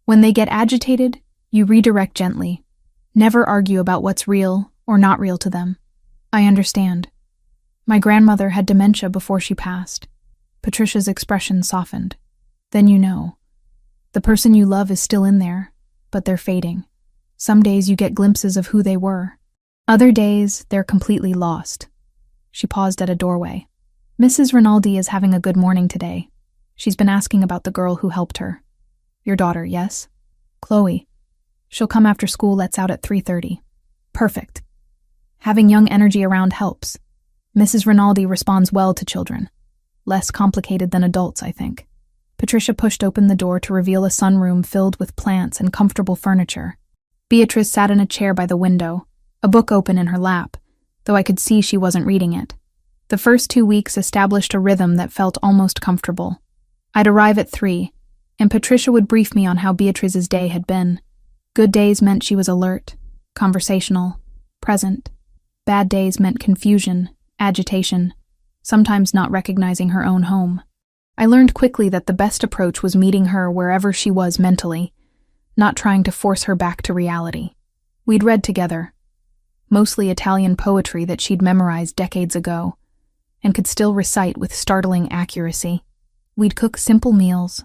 Speaker 1: When they get agitated, you redirect gently. Never argue about what's real or not real to them. I understand. My grandmother had dementia before she passed. Patricia's expression softened. Then you know. The person you love is still in there, but they're fading. Some days you get glimpses of who they were. Other days, they're completely lost. She paused at a doorway. Mrs. Rinaldi is having a good morning today. She's been asking about the girl who helped her. Your daughter, yes? Chloe. She'll come after school lets out at 3:30. Perfect. Having young energy around helps. Mrs. Rinaldi responds well to children. Less complicated than adults, I think. Patricia pushed open the door to reveal a sunroom filled with plants and comfortable furniture. Beatrice sat in a chair by the window, a book open in her lap, though I could see she wasn't reading it. The first 2 weeks established a rhythm that felt almost comfortable. I'd arrive at 3, and Patricia would brief me on how Beatrice's day had been. Good days meant she was alert, conversational, present. Bad days meant confusion, agitation, sometimes not recognizing her own home. I learned quickly that the best approach was meeting her wherever she was mentally, not trying to force her back to reality. We'd read together, mostly Italian poetry that she'd memorized decades ago, and could still recite with startling accuracy. We'd cook simple meals,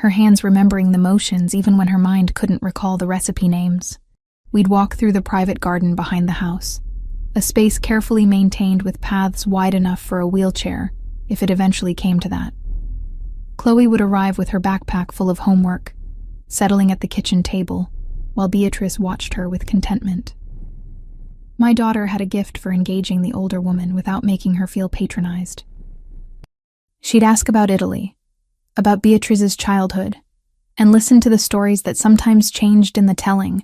Speaker 1: her hands remembering the motions even when her mind couldn't recall the recipe names. We'd walk through the private garden behind the house, a space carefully maintained with paths wide enough for a wheelchair, if it eventually came to that. Chloe would arrive with her backpack full of homework, settling at the kitchen table, while Beatrice watched her with contentment. My daughter had a gift for engaging the older woman without making her feel patronized. She'd ask about Italy, about Beatrice's childhood, and listen to the stories that sometimes changed in the telling,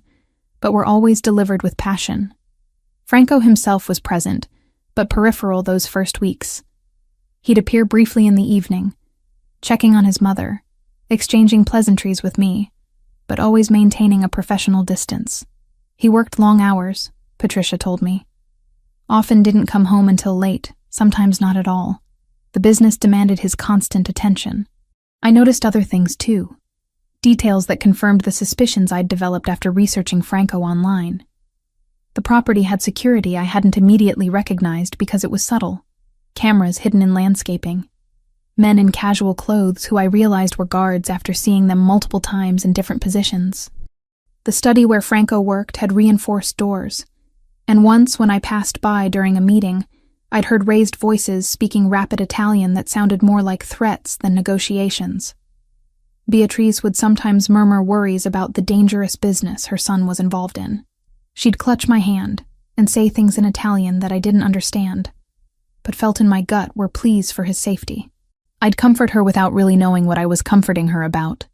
Speaker 1: but were always delivered with passion. Franco himself was present, but peripheral those first weeks. He'd appear briefly in the evening, checking on his mother, exchanging pleasantries with me, but always maintaining a professional distance. He worked long hours, Patricia told me. Often didn't come home until late, sometimes not at all. The business demanded his constant attention. I noticed other things too, details that confirmed the suspicions I'd developed after researching Franco online. The property had security I hadn't immediately recognized because it was subtle. Cameras hidden in landscaping. Men in casual clothes who I realized were guards after seeing them multiple times in different positions. The study where Franco worked had reinforced doors, and once when I passed by during a meeting, I'd heard raised voices speaking rapid Italian that sounded more like threats than negotiations. Beatrice would sometimes murmur worries about the dangerous business her son was involved in. She'd clutch my hand and say things in Italian that I didn't understand, but felt in my gut were pleas for his safety. I'd comfort her without really knowing what I was comforting her about,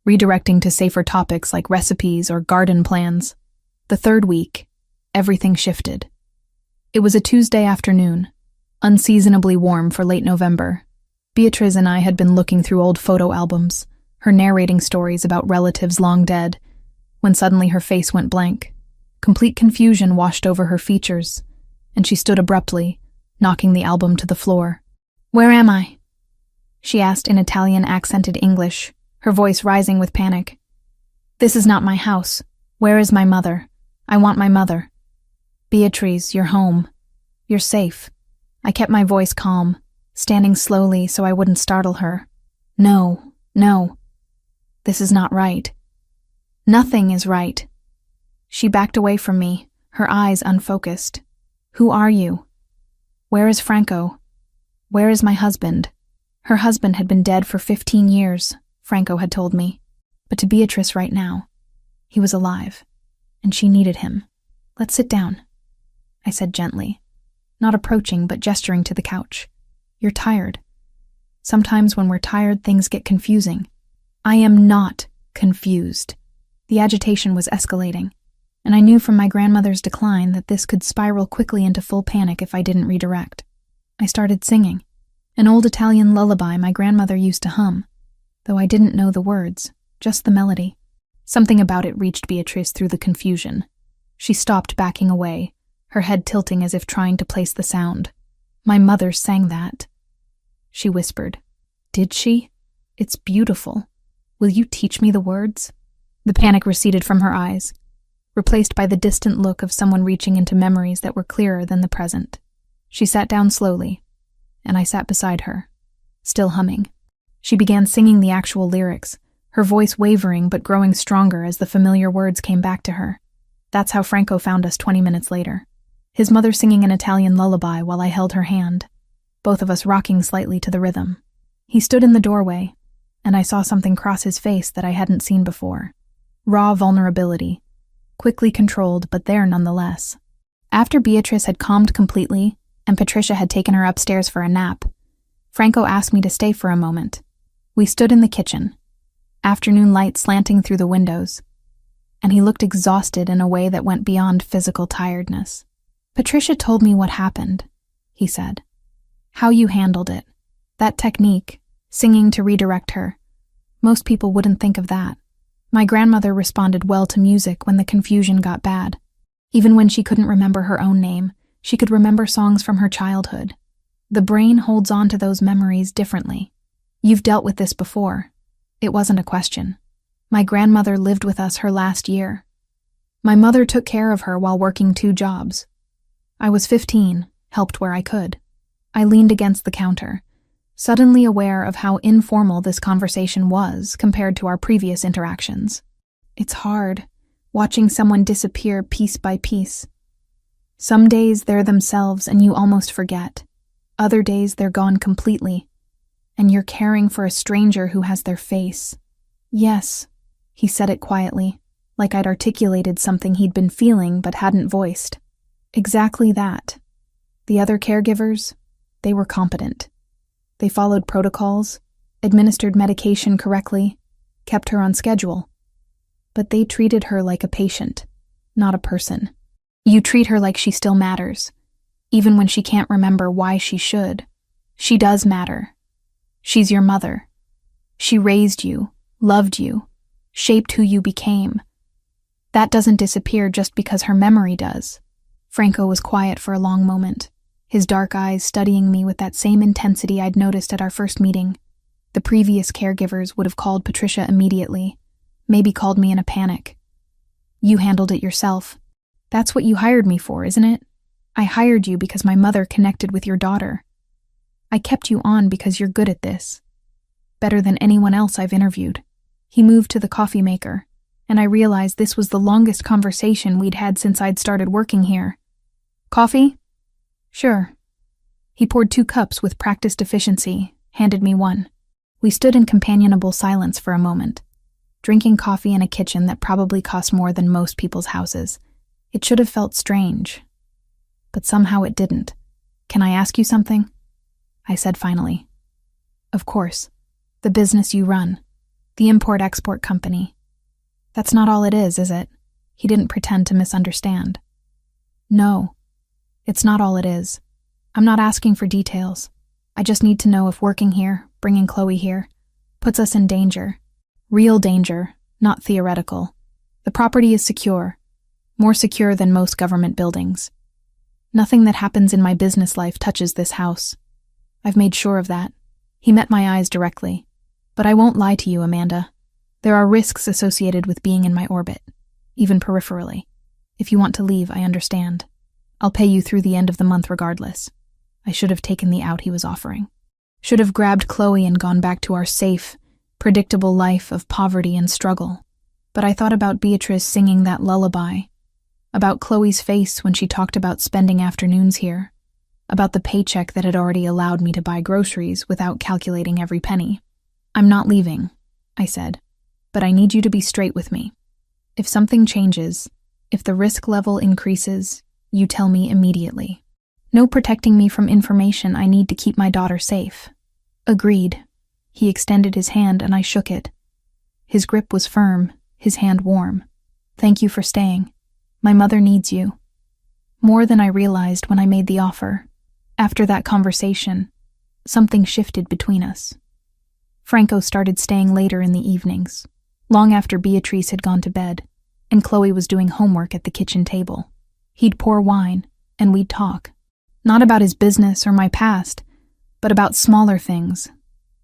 Speaker 1: redirecting to safer topics like recipes or garden plans. The third week, everything shifted. It was a Tuesday afternoon, unseasonably warm for late November. Beatrice and I had been looking through old photo albums, her narrating stories about relatives long dead, when suddenly her face went blank. Complete confusion washed over her features, and she stood abruptly, knocking the album to the floor. "Where am I?" she asked in Italian-accented English, her voice rising with panic. "This is not my house. Where is my mother? I want my mother." "Beatrice, you're home. You're safe." I kept my voice calm, standing slowly so I wouldn't startle her. "No, no. This is not right. Nothing is right." She backed away from me, her eyes unfocused. "Who are you? Where is Franco? Where is my husband?" Her husband had been dead for 15 years, Franco had told me. But to Beatrice right now, he was alive, and she needed him. "Let's sit down," I said gently, not approaching but gesturing to the couch. "You're tired. Sometimes when we're tired, things get confusing." "I am not confused." The agitation was escalating, and I knew from my grandmother's decline that this could spiral quickly into full panic if I didn't redirect. I started singing, an old Italian lullaby my grandmother used to hum, though I didn't know the words, just the melody. Something about it reached Beatrice through the confusion. She stopped, backing away, her head tilting as if trying to place the sound. "My mother sang that," she whispered. "Did she? It's beautiful. Will you teach me the words?" The panic receded from her eyes, replaced by the distant look of someone reaching into memories that were clearer than the present. She sat down slowly, and I sat beside her, still humming. She began singing the actual lyrics, her voice wavering but growing stronger as the familiar words came back to her. That's how Franco found us 20 minutes later. His mother singing an Italian lullaby while I held her hand, both of us rocking slightly to the rhythm. He stood in the doorway, and I saw something cross his face that I hadn't seen before. Raw vulnerability, quickly controlled, but there nonetheless. After Beatrice had calmed completely, and Patricia had taken her upstairs for a nap, Franco asked me to stay for a moment. We stood in the kitchen, afternoon light slanting through the windows, and he looked exhausted in a way that went beyond physical tiredness. "Patricia told me what happened," he said. "How you handled it. That technique, singing to redirect her. Most people wouldn't think of that. My grandmother responded well to music when the confusion got bad. Even when she couldn't remember her own name, she could remember songs from her childhood. The brain holds on to those memories differently. You've dealt with this before. It wasn't a question. My grandmother lived with us her last year. My mother took care of her while working 2 jobs. I was 15, helped where I could." I leaned against the counter, suddenly aware of how informal this conversation was compared to our previous interactions. It's hard, watching someone disappear piece by piece. Some days they're themselves and you almost forget. Other days they're gone completely, and you're caring for a stranger who has their face. "Yes," he said it quietly, like I'd articulated something he'd been feeling but hadn't voiced. "Exactly that. The other caregivers, they were competent. They followed protocols, administered medication correctly, kept her on schedule. But they treated her like a patient, not a person. You treat her like she still matters, even when she can't remember why she should. She does matter. She's your mother. She raised you, loved you, shaped who you became. That doesn't disappear just because her memory does." Franco was quiet for a long moment, his dark eyes studying me with that same intensity I'd noticed at our first meeting. The previous caregivers would have called Patricia immediately, maybe called me in a panic. "You handled it yourself. That's what you hired me for, isn't it? I hired you because my mother connected with your daughter. I kept you on because you're good at this. Better than anyone else I've interviewed." He moved to the coffee maker, and I realized this was the longest conversation we'd had since I'd started working here. "Coffee?" "Sure." He poured 2 cups with practiced efficiency, handed me one. We stood in companionable silence for a moment, drinking coffee in a kitchen that probably cost more than most people's houses. It should have felt strange, but somehow it didn't. "Can I ask you something?" I said finally. "Of course. The business you run. The import-export company. That's not all it is it?" He didn't pretend to misunderstand. "No, it's not all it is. I'm not asking for details. I just need to know if working here, bringing Chloe here, puts us in danger. Real danger, not theoretical. The property is secure. More secure than most government buildings." Nothing that happens in my business life touches this house. I've made sure of that. He met my eyes directly. But I won't lie to you, Amanda. There are risks associated with being in my orbit, even peripherally. If you want to leave, I understand. I'll pay you through the end of the month regardless. I should have taken the out he was offering. Should have grabbed Chloe and gone back to our safe, predictable life of poverty and struggle. But I thought about Beatrice singing that lullaby, about Chloe's face when she talked about spending afternoons here, about the paycheck that had already allowed me to buy groceries without calculating every penny. I'm not leaving, I said, but I need you to be straight with me. If something changes, if the risk level increases, you tell me immediately. No protecting me from information I need to keep my daughter safe. Agreed. He extended his hand and I shook it. His grip was firm, his hand warm. Thank you for staying. My mother needs you. More than I realized when I made the offer. After that conversation, something shifted between us. Franco started staying later in the evenings, long after Beatrice had gone to bed, and Chloe was doing homework at the kitchen table. He'd pour wine, and we'd talk. Not about his business or my past, but about smaller things.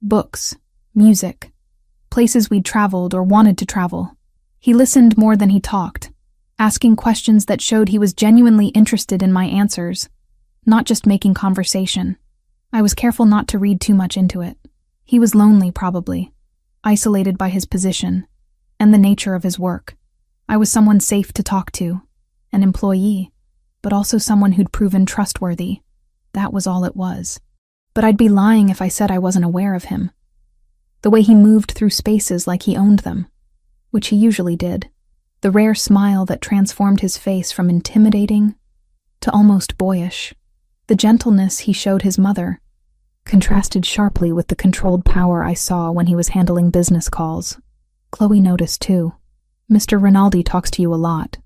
Speaker 1: Books, music, places we'd traveled or wanted to travel. He listened more than he talked, asking questions that showed he was genuinely interested in my answers, not just making conversation. I was careful not to read too much into it. He was lonely, probably, isolated by his position and the nature of his work. I was someone safe to talk to, an employee, but also someone who'd proven trustworthy. That was all it was. But I'd be lying if I said I wasn't aware of him. The way he moved through spaces like he owned them, which he usually did. The rare smile that transformed his face from intimidating to almost boyish. The gentleness he showed his mother contrasted sharply with the controlled power I saw when he was handling business calls. Chloe noticed too. Mr. Rinaldi talks to you a lot,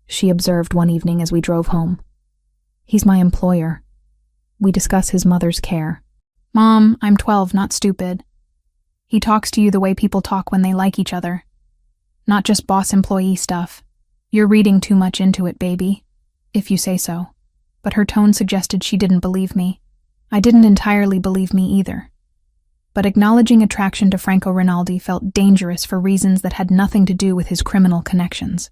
Speaker 1: she observed one evening as we drove home. He's my employer. We discuss his mother's care. Mom, I'm 12, not stupid. He talks to you the way people talk when they like each other. Not just boss-employee stuff. You're reading too much into it, baby, if you say so. But her tone suggested she didn't believe me. I didn't entirely believe me either. But acknowledging attraction to Franco Rinaldi felt dangerous for reasons that had nothing to do with his criminal connections.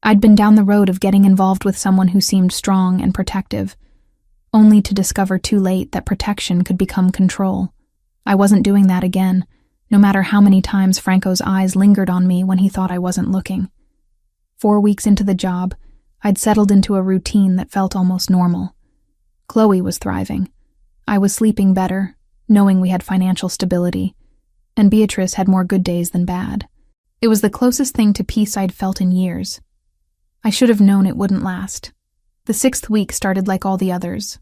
Speaker 1: I'd been down the road of getting involved with someone who seemed strong and protective, only to discover too late that protection could become control. I wasn't doing that again, no matter how many times Franco's eyes lingered on me when he thought I wasn't looking. 4 weeks into the job, I'd settled into a routine that felt almost normal. Chloe was thriving. I was sleeping better, knowing we had financial stability, and Beatrice had more good days than bad. It was the closest thing to peace I'd felt in years. I should have known it wouldn't last. The 6th week started like all the others.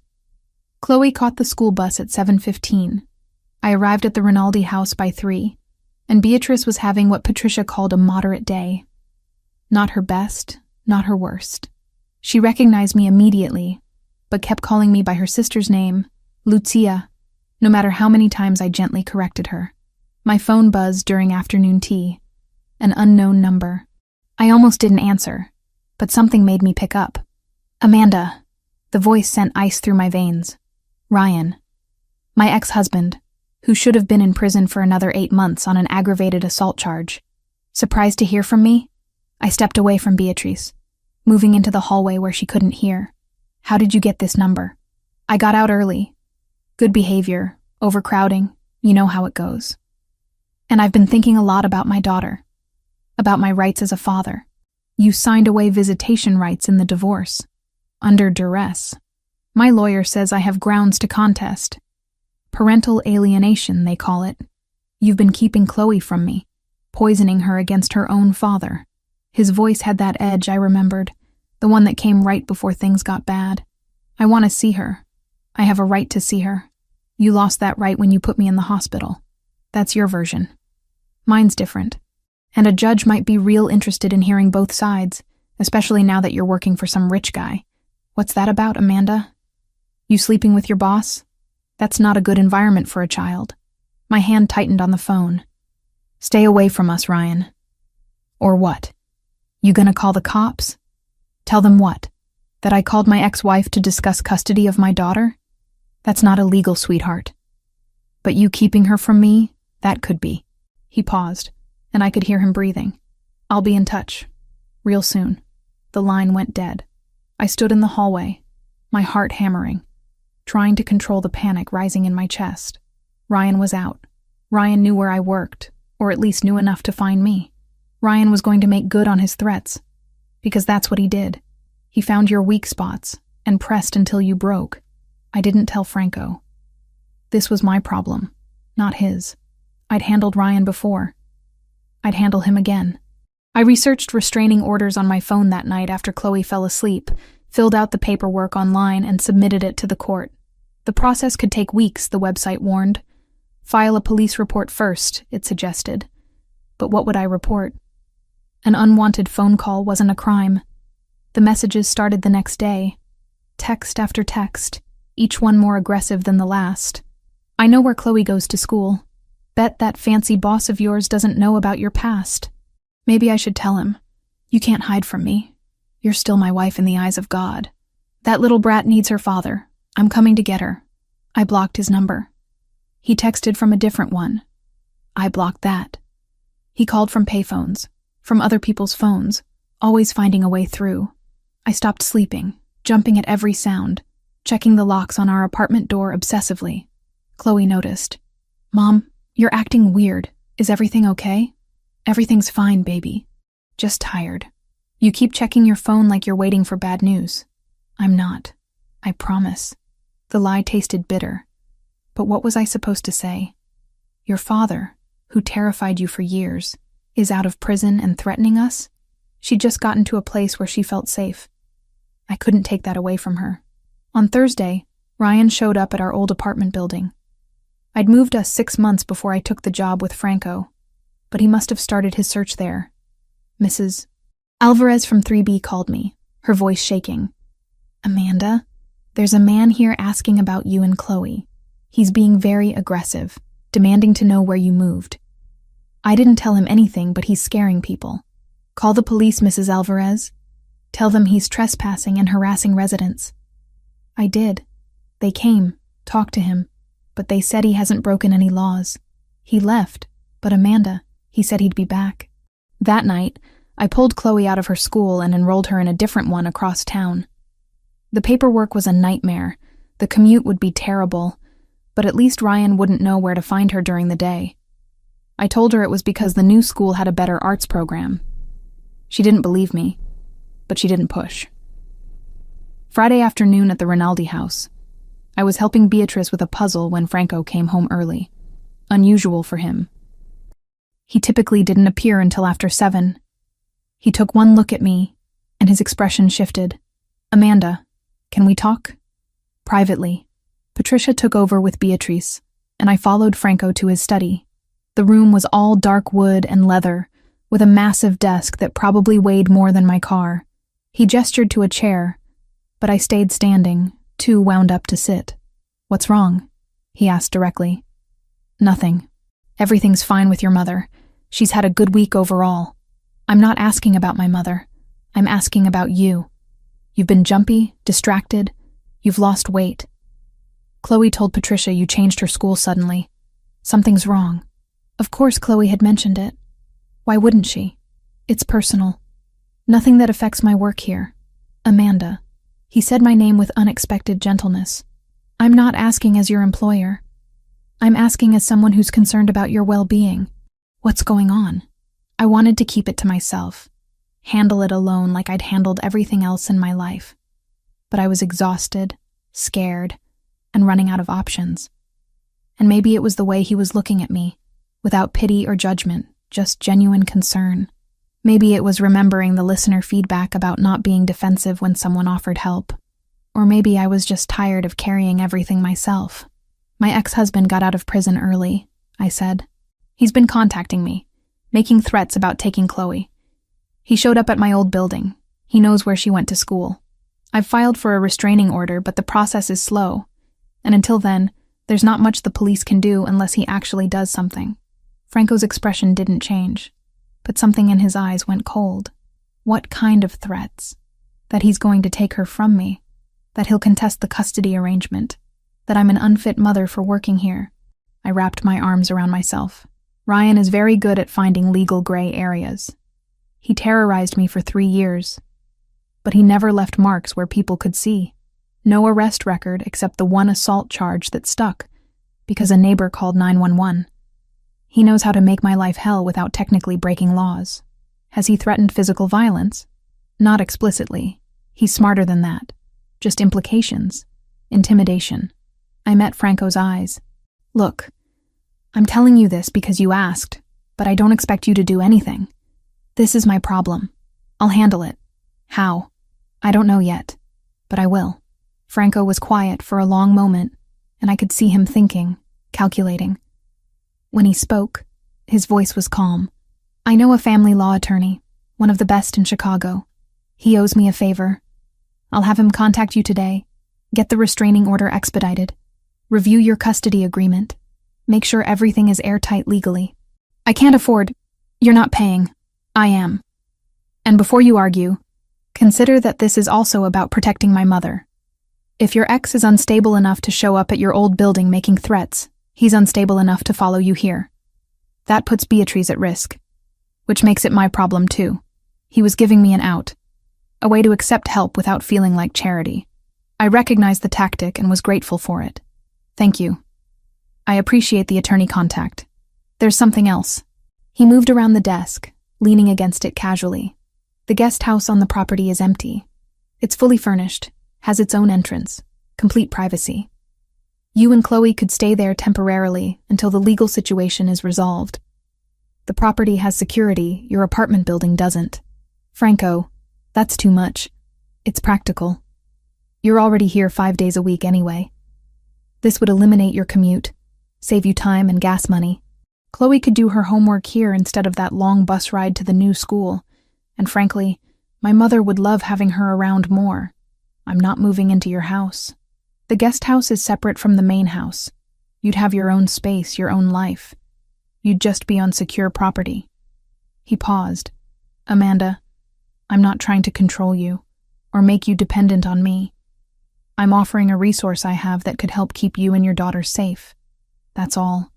Speaker 1: Chloe caught the school bus at 7:15. I arrived at the Rinaldi house by 3, and Beatrice was having what Patricia called a moderate day. Not her best, not her worst. She recognized me immediately, but kept calling me by her sister's name, Lucia, no matter how many times I gently corrected her. My phone buzzed during afternoon tea. An unknown number. I almost didn't answer, but something made me pick up. Amanda. The voice sent ice through my veins. Ryan. My ex-husband, who should have been in prison for another 8 months on an aggravated assault charge. Surprised to hear from me? I stepped away from Beatrice, moving into the hallway where she couldn't hear. How did you get this number? I got out early. Good behavior, overcrowding, you know how it goes. And I've been thinking a lot about my daughter, about my rights as a father. You signed away visitation rights in the divorce, under duress. My lawyer says I have grounds to contest. Parental alienation, they call it. You've been keeping Chloe from me, poisoning her against her own father. His voice had that edge I remembered, the one that came right before things got bad. I want to see her. I have a right to see her. You lost that right when you put me in the hospital. That's your version. Mine's different. And a judge might be real interested in hearing both sides, especially now that you're working for some rich guy. What's that about, Amanda? You sleeping with your boss? That's not a good environment for a child. My hand tightened on the phone. Stay away from us, Ryan. Or what? You gonna call the cops? Tell them what? That I called my ex-wife to discuss custody of my daughter? That's not illegal, sweetheart. But you keeping her from me, that could be. He paused, and I could hear him breathing. I'll be in touch. Real soon. The line went dead. I stood in the hallway, my heart hammering, trying to control the panic rising in my chest. Ryan was out. Ryan knew where I worked, or at least knew enough to find me. Ryan was going to make good on his threats, because that's what he did. He found your weak spots and pressed until you broke. I didn't tell Franco. This was my problem, not his. I'd handled Ryan before. I'd handle him again. I researched restraining orders on my phone that night after Chloe fell asleep, filled out the paperwork online, and submitted it to the court. The process could take weeks, the website warned. File a police report first, it suggested. But what would I report? An unwanted phone call wasn't a crime. The messages started the next day. Text after text, each one more aggressive than the last. I know where Chloe goes to school. Bet that fancy boss of yours doesn't know about your past. Maybe I should tell him. You can't hide from me. You're still my wife in the eyes of God. That little brat needs her father. I'm coming to get her. I blocked his number. He texted from a different one. I blocked that. He called from payphones, from other people's phones, always finding a way through. I stopped sleeping, jumping at every sound, checking the locks on our apartment door obsessively. Chloe noticed. Mom, you're acting weird. Is everything okay? Everything's fine, baby. Just tired. You keep checking your phone like you're waiting for bad news. I'm not. I promise. The lie tasted bitter. But what was I supposed to say? Your father, who terrified you for years, is out of prison and threatening us? She'd just gotten to a place where she felt safe. I couldn't take that away from her. On Thursday, Ryan showed up at our old apartment building. I'd moved us 6 months before I took the job with Franco, but he must have started his search there. Mrs. Alvarez from 3B called me, her voice shaking. Amanda, there's a man here asking about you and Chloe. He's being very aggressive, demanding to know where you moved. I didn't tell him anything, but he's scaring people. Call the police, Mrs. Alvarez. Tell them he's trespassing and harassing residents. I did. They came, talked to him, but they said he hasn't broken any laws. He left, but Amanda, he said he'd be back. That night, I pulled Chloe out of her school and enrolled her in a different one across town. The paperwork was a nightmare. The commute would be terrible, but at least Ryan wouldn't know where to find her during the day. I told her it was because the new school had a better arts program. She didn't believe me, but she didn't push. Friday afternoon at the Rinaldi house. I was helping Beatrice with a puzzle when Franco came home early. Unusual for him. He typically didn't appear until after 7. He took one look at me, and his expression shifted. Amanda, can we talk? Privately. Patricia took over with Beatrice, and I followed Franco to his study. The room was all dark wood and leather, with a massive desk that probably weighed more than my car. He gestured to a chair, but I stayed standing, too wound up to sit. What's wrong? He asked directly. Nothing. Everything's fine with your mother. She's had a good week overall. I'm not asking about my mother. I'm asking about you. You've been jumpy, distracted. You've lost weight. Chloe told Patricia you changed her school suddenly. Something's wrong. Of course Chloe had mentioned it. Why wouldn't she? It's personal. Nothing that affects my work here. Amanda. He said my name with unexpected gentleness. I'm not asking as your employer. I'm asking as someone who's concerned about your well-being. What's going on? I wanted to keep it to myself, handle it alone like I'd handled everything else in my life. But I was exhausted, scared, and running out of options. And maybe it was the way he was looking at me, without pity or judgment, just genuine concern. Maybe it was remembering the listener feedback about not being defensive when someone offered help. Or maybe I was just tired of carrying everything myself. My ex-husband got out of prison early, I said. He's been contacting me, making threats about taking Chloe. He showed up at my old building. He knows where she went to school. I've filed for a restraining order, but the process is slow. And until then, there's not much the police can do unless he actually does something. Franco's expression didn't change, but something in his eyes went cold. What kind of threats? that he's going to take her from me, that he'll contest the custody arrangement, that I'm an unfit mother for working here. I wrapped my arms around myself. Ryan is very good at finding legal gray areas. He terrorized me for 3 years, but he never left marks where people could see. No arrest record except the one assault charge that stuck, because a neighbor called 911. He knows how to make my life hell without technically breaking laws. Has he threatened physical violence? Not explicitly. He's smarter than that. Just implications. Intimidation. I met Franco's eyes. Look, I'm telling you this because you asked, but I don't expect you to do anything. This is my problem. I'll handle it. How? I don't know yet, but I will. Franco was quiet for a long moment, and I could see him thinking, calculating. When he spoke, his voice was calm. I know a family law attorney, one of the best in Chicago. He owes me a favor. I'll have him contact you today. Get the restraining order expedited. Review your custody agreement. Make sure everything is airtight legally. I can't afford. You're not paying. I am. And before you argue, consider that this is also about protecting my mother. If your ex is unstable enough to show up at your old building making threats, he's unstable enough to follow you here. That puts Beatrice at risk, which makes it my problem too. He was giving me an out, a way to accept help without feeling like charity. I recognized the tactic and was grateful for it. Thank you. I appreciate the attorney contact. There's something else. He moved around the desk, leaning against it casually. The guest house on the property is empty. It's fully furnished, has its own entrance, complete privacy. You and Chloe could stay there temporarily until the legal situation is resolved. The property has security, your apartment building doesn't. Franco, that's too much. It's practical. You're already here 5 days a week anyway. This would eliminate your commute, save you time and gas money. Chloe could do her homework here instead of that long bus ride to the new school, and frankly, my mother would love having her around more. I'm not moving into your house. The guest house is separate from the main house. You'd have your own space, your own life. You'd just be on secure property. He paused. Amanda, I'm not trying to control you or make you dependent on me. I'm offering a resource I have that could help keep you and your daughter safe. That's all.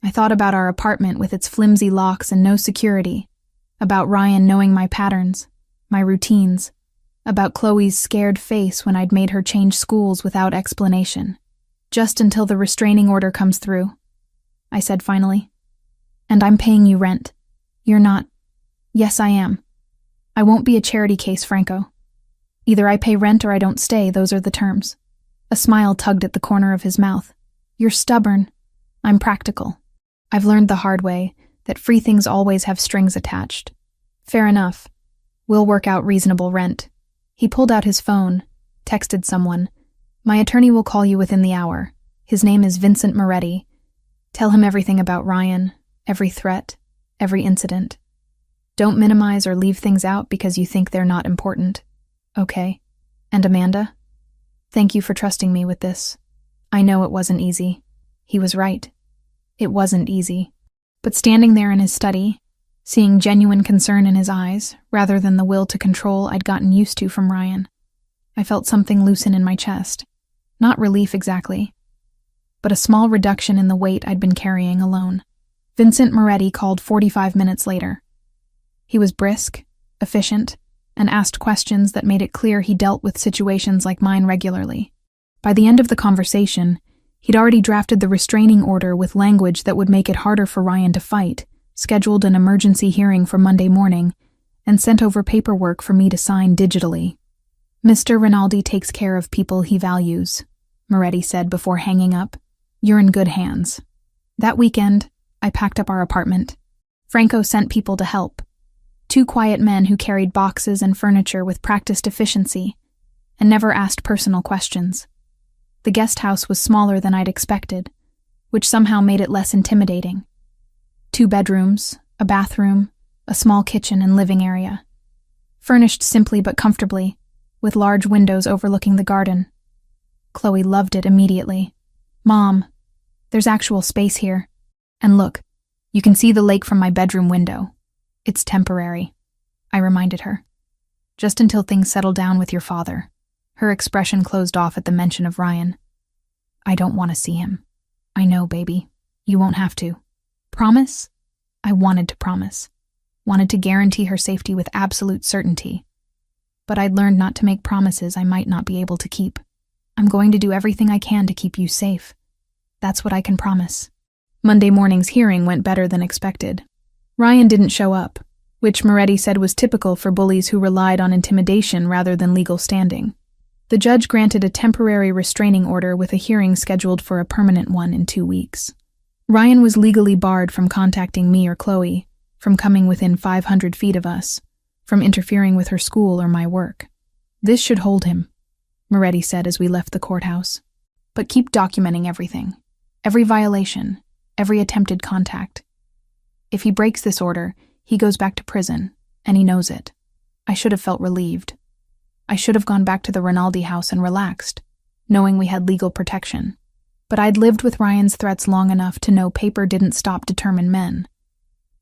Speaker 1: I thought about our apartment with its flimsy locks and no security, about Ryan knowing my patterns, my routines, about Chloe's scared face when I'd made her change schools without explanation. Just until the restraining order comes through, I said finally. And I'm paying you rent. You're not. Yes, I am. I won't be a charity case, Franco. Either I pay rent or I don't stay, those are the terms. A smile tugged at the corner of his mouth. You're stubborn. I'm practical. I've learned the hard way that free things always have strings attached. Fair enough. We'll work out reasonable rent. He pulled out his phone, texted someone. My attorney will call you within the hour. His name is Vincent Moretti. Tell him everything about Ryan, every threat, every incident. Don't minimize or leave things out because you think they're not important. Okay. And Amanda? Thank you for trusting me with this. I know it wasn't easy. He was right. It wasn't easy. But standing there in his study, seeing genuine concern in his eyes, rather than the will to control I'd gotten used to from Ryan, I felt something loosen in my chest. Not relief exactly, but a small reduction in the weight I'd been carrying alone. Vincent Moretti called 45 minutes later. He was brisk, efficient, and asked questions that made it clear he dealt with situations like mine regularly. By the end of the conversation, he'd already drafted the restraining order with language that would make it harder for Ryan to fight, scheduled an emergency hearing for Monday morning, and sent over paperwork for me to sign digitally. Mr. Rinaldi takes care of people he values, Moretti said before hanging up. You're in good hands. That weekend, I packed up our apartment. Franco sent people to help. 2 quiet men who carried boxes and furniture with practiced efficiency and never asked personal questions. The guest house was smaller than I'd expected, which somehow made it less intimidating. 2 bedrooms, a bathroom, a small kitchen and living area. Furnished simply but comfortably, with large windows overlooking the garden. Chloe loved it immediately. Mom, there's actual space here. And look, you can see the lake from my bedroom window. It's temporary, I reminded her. Just until things settle down with your father. Her expression closed off at the mention of Ryan. I don't want to see him. I know, baby. You won't have to. Promise? I wanted to promise. Wanted to guarantee her safety with absolute certainty. But I'd learned not to make promises I might not be able to keep. I'm going to do everything I can to keep you safe. That's what I can promise. Monday morning's hearing went better than expected. Ryan didn't show up, which Moretti said was typical for bullies who relied on intimidation rather than legal standing. The judge granted a temporary restraining order with a hearing scheduled for a permanent one in 2 weeks. Ryan was legally barred from contacting me or Chloe, from coming within 500 feet of us, from interfering with her school or my work. This should hold him, Moretti said as we left the courthouse. But keep documenting everything. Every violation, every attempted contact. If he breaks this order, he goes back to prison, and he knows it. I should have felt relieved. I should have gone back to the Rinaldi house and relaxed, knowing we had legal protection. But I'd lived with Ryan's threats long enough to know paper didn't stop determined men.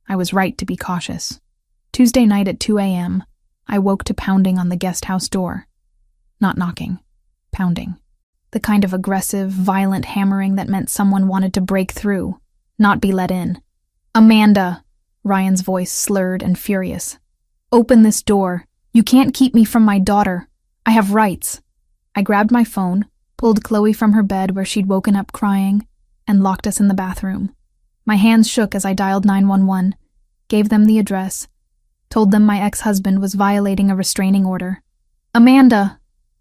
Speaker 1: I was right to be cautious. Tuesday night at 2 a.m., I woke to pounding on the guest house door. Not knocking, pounding. The kind of aggressive, violent hammering that meant someone wanted to break through, not be let in. Amanda, Ryan's voice slurred and furious. Open this door. You can't keep me from my daughter. I have rights. I grabbed my phone, pulled Chloe from her bed where she'd woken up crying, and locked us in the bathroom. My hands shook as I dialed 911, gave them the address, told them my ex-husband was violating a restraining order. Amanda!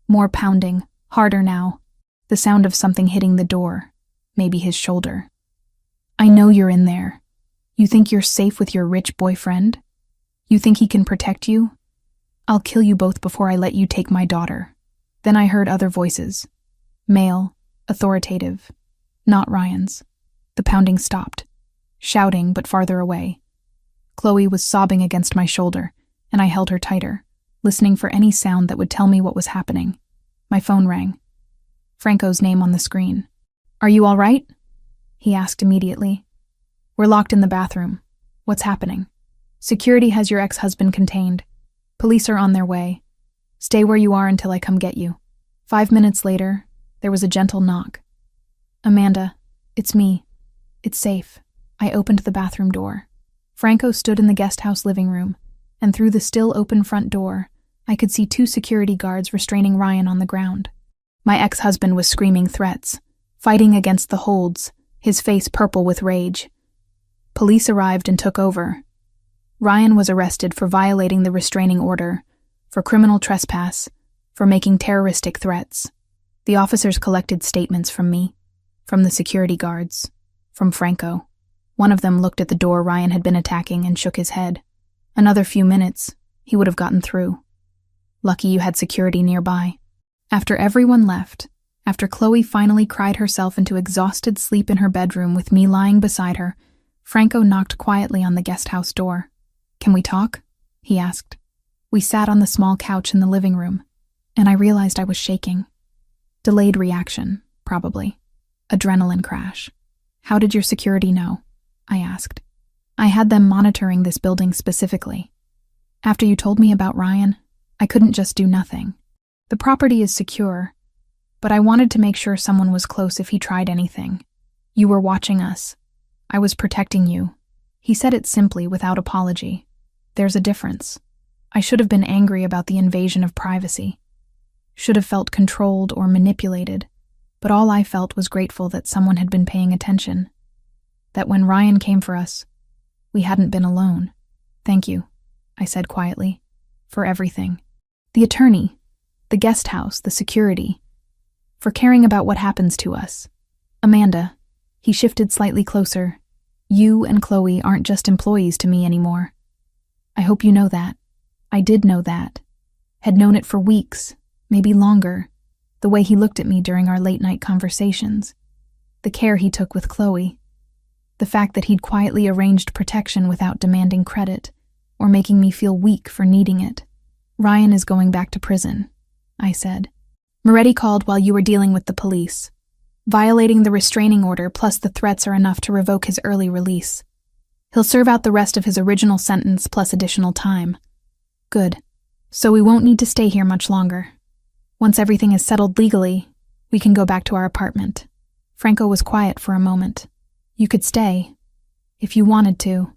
Speaker 1: More pounding, harder now. The sound of something hitting the door, maybe his shoulder. I know you're in there. You think you're safe with your rich boyfriend? You think he can protect you? I'll kill you both before I let you take my daughter. Then I heard other voices. Male, authoritative, not Ryan's. The pounding stopped, shouting but farther away. Chloe was sobbing against my shoulder, and I held her tighter, listening for any sound that would tell me what was happening. My phone rang. Franco's name on the screen. Are you all right? He asked immediately. We're locked in the bathroom. What's happening? Security has your ex-husband contained. Police are on their way. Stay where you are until I come get you. 5 minutes later, there was a gentle knock. Amanda, it's me. It's safe. I opened the bathroom door. Franco stood in the guest house living room, and through the still open front door, I could see 2 security guards restraining Ryan on the ground. My ex-husband was screaming threats, fighting against the holds, his face purple with rage. Police arrived and took over. Ryan was arrested for violating the restraining order, for criminal trespass, for making terroristic threats. The officers collected statements from me, from the security guards, from Franco. One of them looked at the door Ryan had been attacking and shook his head. Another few minutes, he would have gotten through. Lucky you had security nearby. After everyone left, after Chloe finally cried herself into exhausted sleep in her bedroom with me lying beside her, Franco knocked quietly on the guest house door. Can we talk? He asked. We sat on the small couch in the living room, and I realized I was shaking. Delayed reaction, probably. Adrenaline crash. How did your security know? I asked. I had them monitoring this building specifically. After you told me about Ryan, I couldn't just do nothing. The property is secure, but I wanted to make sure someone was close if he tried anything. You were watching us. I was protecting you. He said it simply, without apology. There's a difference. I should have been angry about the invasion of privacy. Should have felt controlled or manipulated, but all I felt was grateful that someone had been paying attention. That when Ryan came for us, we hadn't been alone. Thank you, I said quietly, for everything. The attorney, the guest house, the security, for caring about what happens to us. Amanda, he shifted slightly closer. You and Chloe aren't just employees to me anymore. I hope you know that. I did know that. Had known it for weeks, maybe longer, the way he looked at me during our late-night conversations, the care he took with Chloe, the fact that he'd quietly arranged protection without demanding credit or making me feel weak for needing it. Ryan is going back to prison, I said. Moretti called while you were dealing with the police. Violating the restraining order plus the threats are enough to revoke his early release. He'll serve out the rest of his original sentence plus additional time. Good. So we won't need to stay here much longer. Once everything is settled legally, we can go back to our apartment." Franco was quiet for a moment. "You could stay, if you wanted to.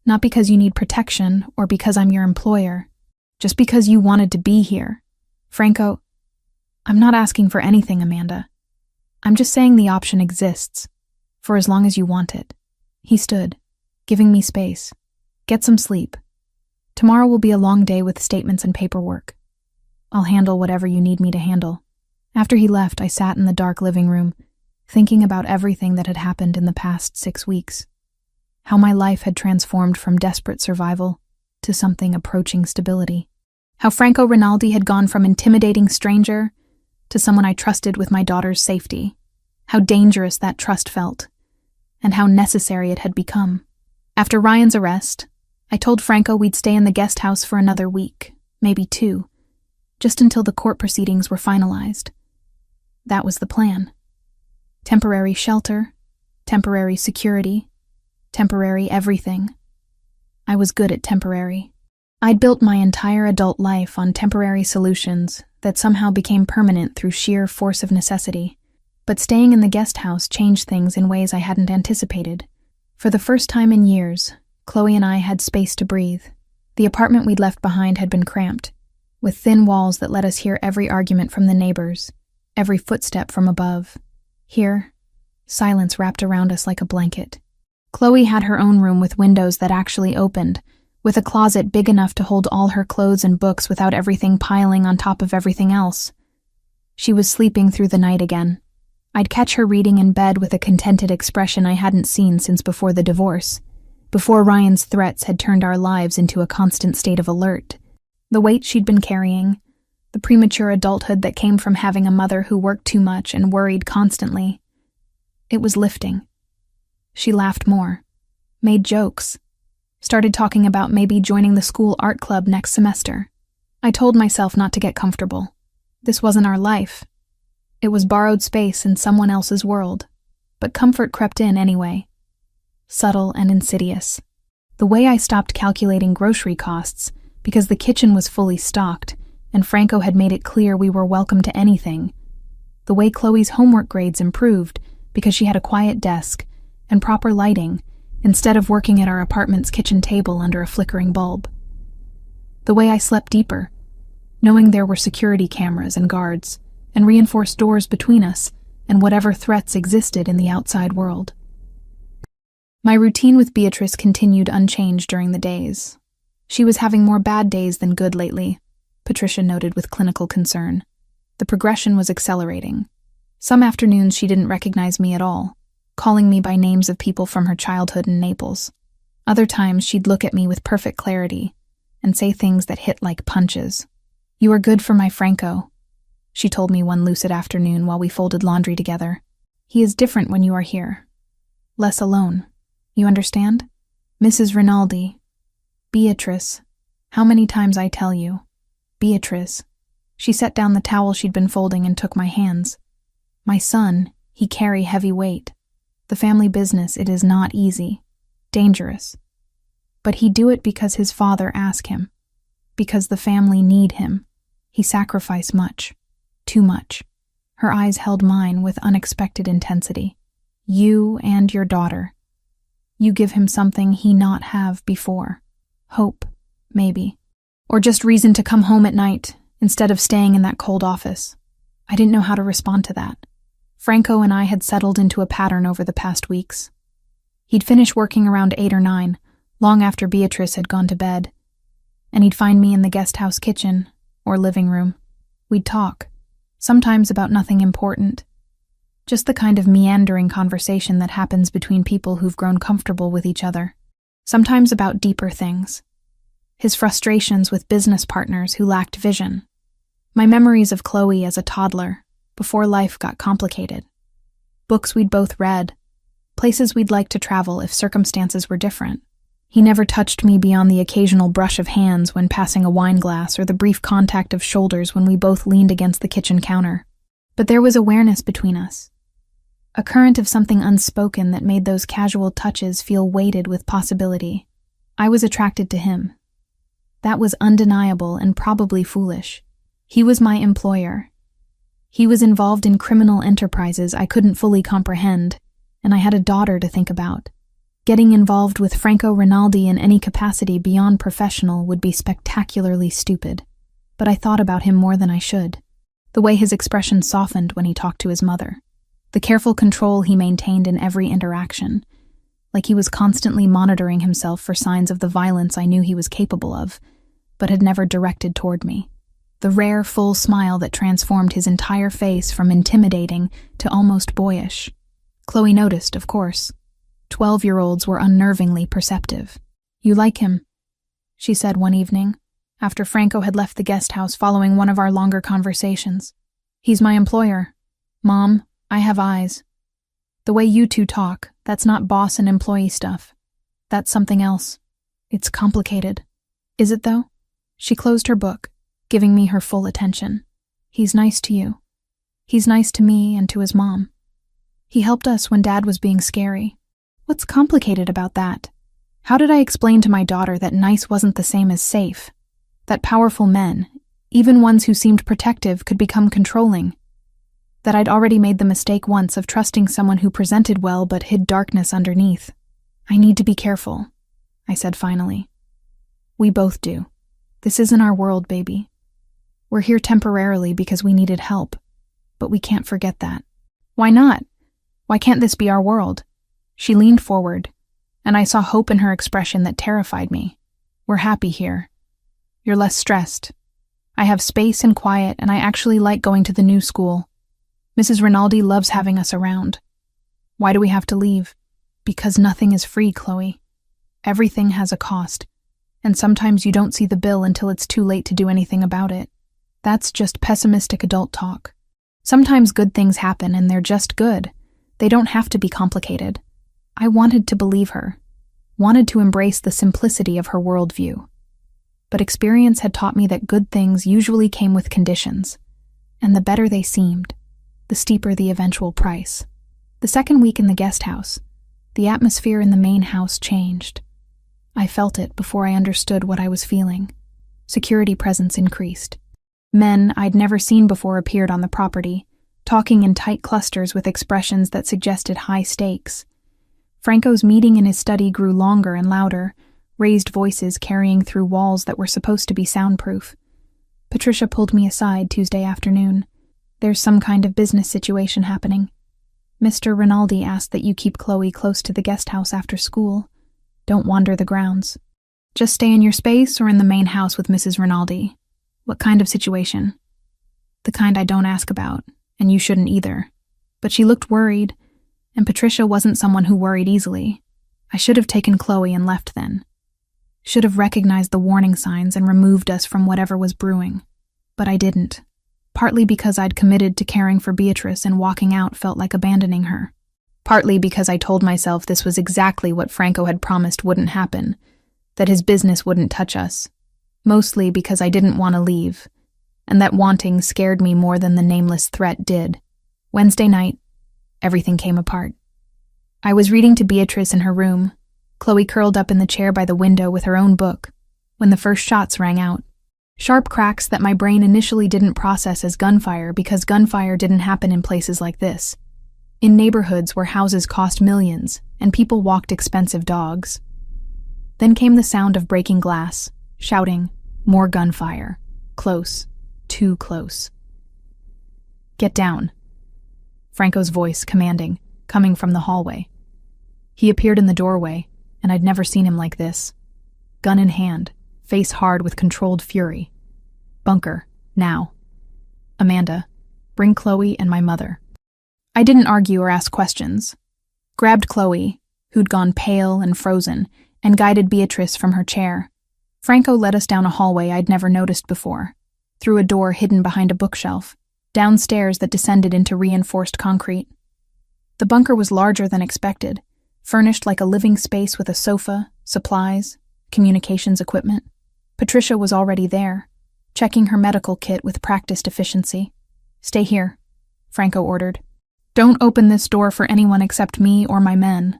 Speaker 1: Not because you need protection or because I'm your employer. Just because you wanted to be here." "Franco, I'm not asking for anything, Amanda. I'm just saying the option exists, for as long as you want it." He stood, giving me space. "Get some sleep. Tomorrow will be a long day with statements and paperwork. I'll handle whatever you need me to handle." After he left, I sat in the dark living room, thinking about everything that had happened in the past 6 weeks. How my life had transformed from desperate survival to something approaching stability. How Franco Rinaldi had gone from intimidating stranger to someone I trusted with my daughter's safety. How dangerous that trust felt, and how necessary it had become. After Ryan's arrest, I told Franco we'd stay in the guest house for another week, maybe 2, just until the court proceedings were finalized. That was the plan. Temporary shelter, temporary security, temporary everything. I was good at temporary. I'd built my entire adult life on temporary solutions that somehow became permanent through sheer force of necessity. But staying in the guest house changed things in ways I hadn't anticipated. For the first time in years, Chloe and I had space to breathe. The apartment we'd left behind had been cramped, with thin walls that let us hear every argument from the neighbors, every footstep from above. Here, silence wrapped around us like a blanket. Chloe had her own room with windows that actually opened, with a closet big enough to hold all her clothes and books without everything piling on top of everything else. She was sleeping through the night again. I'd catch her reading in bed with a contented expression I hadn't seen since before the divorce, before Ryan's threats had turned our lives into a constant state of alert. The weight she'd been carrying, the premature adulthood that came from having a mother who worked too much and worried constantly. It was lifting. She laughed more, made jokes, started talking about maybe joining the school art club next semester. I told myself not to get comfortable. This wasn't our life. It was borrowed space in someone else's world. But comfort crept in anyway. Subtle and insidious. The way I stopped calculating grocery costs because the kitchen was fully stocked and Franco had made it clear we were welcome to anything. The way Chloe's homework grades improved because she had a quiet desk and proper lighting instead of working at our apartment's kitchen table under a flickering bulb. The way I slept deeper, knowing there were security cameras and guards and reinforced doors between us and whatever threats existed in the outside world. My routine with Beatrice continued unchanged during the days. She was having more bad days than good lately, Patricia noted with clinical concern. The progression was accelerating. Some afternoons she didn't recognize me at all, calling me by names of people from her childhood in Naples. Other times she'd look at me with perfect clarity and say things that hit like punches. "You are good for my Franco," she told me one lucid afternoon while we folded laundry together. "He is different when you are here. Less alone. You understand? Mrs. Rinaldi. Beatrice. How many times I tell you. Beatrice." She set down the towel she'd been folding and took my hands. "My son, he carry heavy weight. The family business, it is not easy. Dangerous. But he do it because his father ask him. Because the family need him. He sacrifice much. Too much." Her eyes held mine with unexpected intensity. "You and your daughter. You give him something he not have before. Hope, maybe. Or just reason to come home at night, instead of staying in that cold office." I didn't know how to respond to that. Franco and I had settled into a pattern over the past weeks. He'd finish working around 8 or 9, long after Beatrice had gone to bed, and he'd find me in the guest house kitchen or living room. We'd talk, sometimes about nothing important. Just the kind of meandering conversation that happens between people who've grown comfortable with each other. Sometimes about deeper things. His frustrations with business partners who lacked vision. My memories of Chloe as a toddler, before life got complicated. Books we'd both read. Places we'd like to travel if circumstances were different. He never touched me beyond the occasional brush of hands when passing a wine glass or the brief contact of shoulders when we both leaned against the kitchen counter. But there was awareness between us. A current of something unspoken that made those casual touches feel weighted with possibility. I was attracted to him. That was undeniable and probably foolish. He was my employer. He was involved in criminal enterprises I couldn't fully comprehend, and I had a daughter to think about. Getting involved with Franco Rinaldi in any capacity beyond professional would be spectacularly stupid. But I thought about him more than I should. The way his expression softened when he talked to his mother. The careful control he maintained in every interaction. Like he was constantly monitoring himself for signs of the violence I knew he was capable of, but had never directed toward me. The rare, full smile that transformed his entire face from intimidating to almost boyish. Chloe noticed, of course. 12-year-olds were unnervingly perceptive. "You like him," she said one evening, after Franco had left the guest house following one of our longer conversations. "He's my employer. Mom, I have eyes. The way you two talk, that's not boss and employee stuff. That's something else. It's complicated." "Is it, though?" She closed her book, giving me her full attention. "He's nice to you. He's nice to me and to his mom. He helped us when Dad was being scary. What's complicated about that? How did I explain to my daughter that nice wasn't the same as safe? That powerful men, even ones who seemed protective, could become controlling? That I'd already made the mistake once of trusting someone who presented well but hid darkness underneath? "I need to be careful," I said finally. "We both do. This isn't our world, baby. We're here temporarily because we needed help, but we can't forget that." "Why not? Why can't this be our world?" She leaned forward, and I saw hope in her expression that terrified me. "We're happy here. You're less stressed. I have space and quiet, and I actually like going to the new school. Mrs. Rinaldi loves having us around. Why do we have to leave? Because nothing is free, Chloe. Everything has a cost, and sometimes you don't see the bill until it's too late to do anything about it. That's just pessimistic adult talk. Sometimes good things happen and they're just good. They don't have to be complicated." I wanted to believe her, wanted to embrace the simplicity of her worldview. But experience had taught me that good things usually came with conditions, and the better they seemed, the steeper the eventual price. The second week in the guest house, the atmosphere in the main house changed. I felt it before I understood what I was feeling. Security presence increased. Men I'd never seen before appeared on the property, talking in tight clusters with expressions that suggested high stakes. Franco's meeting in his study grew longer and louder, raised voices carrying through walls that were supposed to be soundproof. Patricia pulled me aside Tuesday afternoon. "There's some kind of business situation happening. Mr. Rinaldi asked that you keep Chloe close to the guest house after school. Don't wander the grounds. Just stay in your space or in the main house with Mrs. Rinaldi." "What kind of situation?" "The kind I don't ask about, and you shouldn't either." But she looked worried, and Patricia wasn't someone who worried easily. I should have taken Chloe and left then. Should have recognized the warning signs and removed us from whatever was brewing. But I didn't. Partly because I'd committed to caring for Beatrice and walking out felt like abandoning her. Partly because I told myself this was exactly what Franco had promised wouldn't happen, that his business wouldn't touch us. Mostly because I didn't want to leave, and that wanting scared me more than the nameless threat did. Wednesday night, everything came apart. I was reading to Beatrice in her room, Chloe curled up in the chair by the window with her own book, when the first shots rang out. Sharp cracks that my brain initially didn't process as gunfire because gunfire didn't happen in places like this. In neighborhoods where houses cost millions and people walked expensive dogs. Then came the sound of breaking glass, shouting, more gunfire. Close. Too close. "Get down." Franco's voice commanding, coming from the hallway. He appeared in the doorway, and I'd never seen him like this. Gun in hand, face hard with controlled fury. "Bunker, now. Amanda, bring Chloe and my mother." I didn't argue or ask questions. Grabbed Chloe, who'd gone pale and frozen, and guided Beatrice from her chair. Franco led us down a hallway I'd never noticed before, through a door hidden behind a bookshelf, downstairs that descended into reinforced concrete. The bunker was larger than expected, furnished like a living space with a sofa, supplies, communications equipment. Patricia was already there, checking her medical kit with practiced efficiency. "Stay here," Franco ordered. "Don't open this door for anyone except me or my men.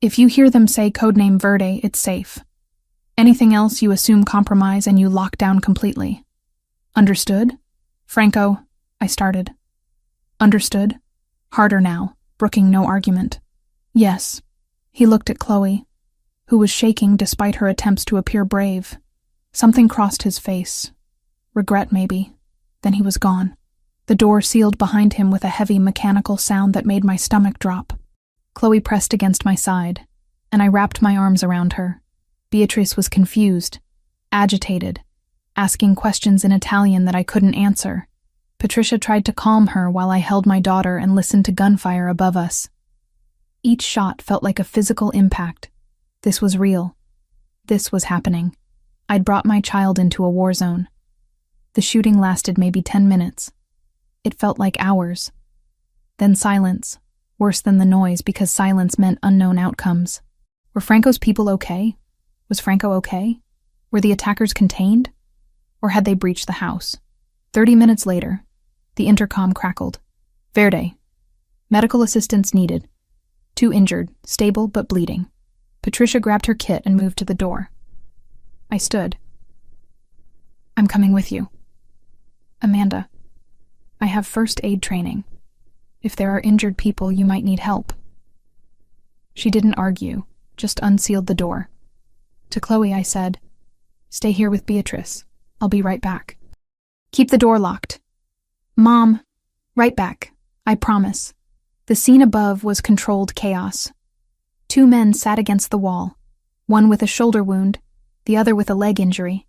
Speaker 1: If you hear them say codename Verde, it's safe." Anything else, you assume compromise and you lock down completely. Understood? Franco, I started. Understood? Harder now, brooking no argument. Yes. He looked at Chloe, who was shaking despite her attempts to appear brave. Something crossed his face. Regret, maybe. Then he was gone. The door sealed behind him with a heavy mechanical sound that made my stomach drop. Chloe pressed against my side, and I wrapped my arms around her. Beatrice was confused, agitated, asking questions in Italian that I couldn't answer. Patricia tried to calm her while I held my daughter and listened to gunfire above us. Each shot felt like a physical impact. This was real. This was happening. I'd brought my child into a war zone. The shooting lasted maybe 10 minutes. It felt like hours. Then silence, worse than the noise because silence meant unknown outcomes. Were Franco's people okay? Was Franco okay? Were the attackers contained? Or had they breached the house? 30 minutes later, the intercom crackled. Verde. Medical assistance needed. 2 injured, stable but bleeding. Patricia grabbed her kit and moved to the door. I stood. I'm coming with you. Amanda, I have first aid training. If there are injured people, you might need help. She didn't argue, just unsealed the door. To Chloe, I said, stay here with Beatrice. I'll be right back. Keep the door locked. Mom, right back. I promise. The scene above was controlled chaos. 2 men sat against the wall, one with a shoulder wound, the other with a leg injury.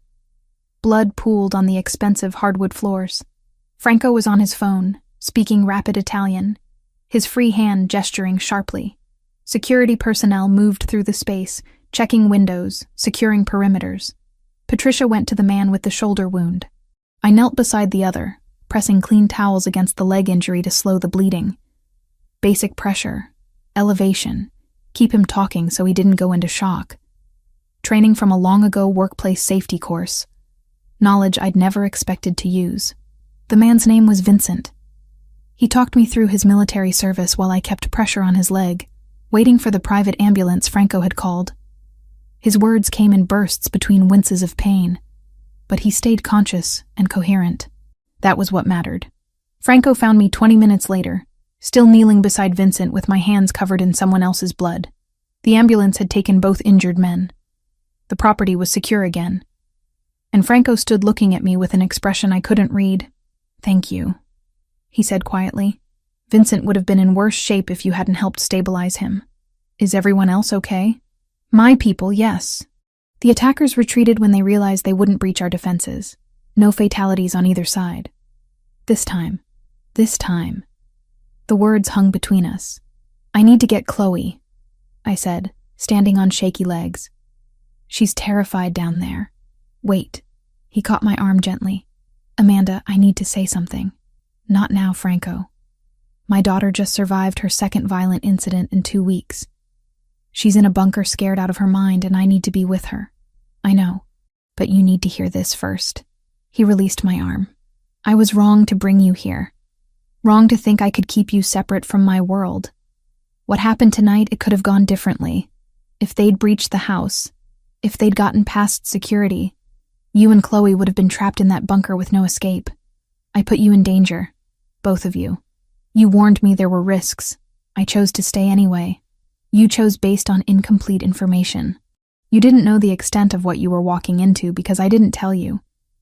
Speaker 1: Blood pooled on the expensive hardwood floors. Franco was on his phone, speaking rapid Italian, his free hand gesturing sharply. Security personnel moved through the space, checking windows, securing perimeters. Patricia went to the man with the shoulder wound. I knelt beside the other, pressing clean towels against the leg injury to slow the bleeding. Basic pressure, elevation, keep him talking so he didn't go into shock. Training from a long-ago workplace safety course. Knowledge I'd never expected to use. The man's name was Vincent. He talked me through his military service while I kept pressure on his leg, waiting for the private ambulance Franco had called. His words came in bursts between winces of pain, but he stayed conscious and coherent. That was what mattered. Franco found me 20 minutes later, still kneeling beside Vincent with my hands covered in someone else's blood. The ambulance had taken both injured men. The property was secure again. And Franco stood looking at me with an expression I couldn't read. Thank you, he said quietly. Vincent would have been in worse shape if you hadn't helped stabilize him. Is everyone else okay? My people, yes. The attackers retreated when they realized they wouldn't breach our defenses. No fatalities on either side. This time. The words hung between us. I need to get Chloe, I said, standing on shaky legs. She's terrified down there. Wait. He caught my arm gently. Amanda, I need to say something. Not now, Franco. My daughter just survived her second violent incident in 2 weeks. She's in a bunker scared out of her mind and I need to be with her. I know, but you need to hear this first. He released my arm. I was wrong to bring you here. Wrong to think I could keep you separate from my world. What happened tonight, it could have gone differently. If they'd breached the house, if they'd gotten past security, you and Chloe would have been trapped in that bunker with no escape. I put you in danger, both of you. You warned me there were risks. I chose to stay anyway. You chose based on incomplete information. You didn't know the extent of what you were walking into because I didn't tell you.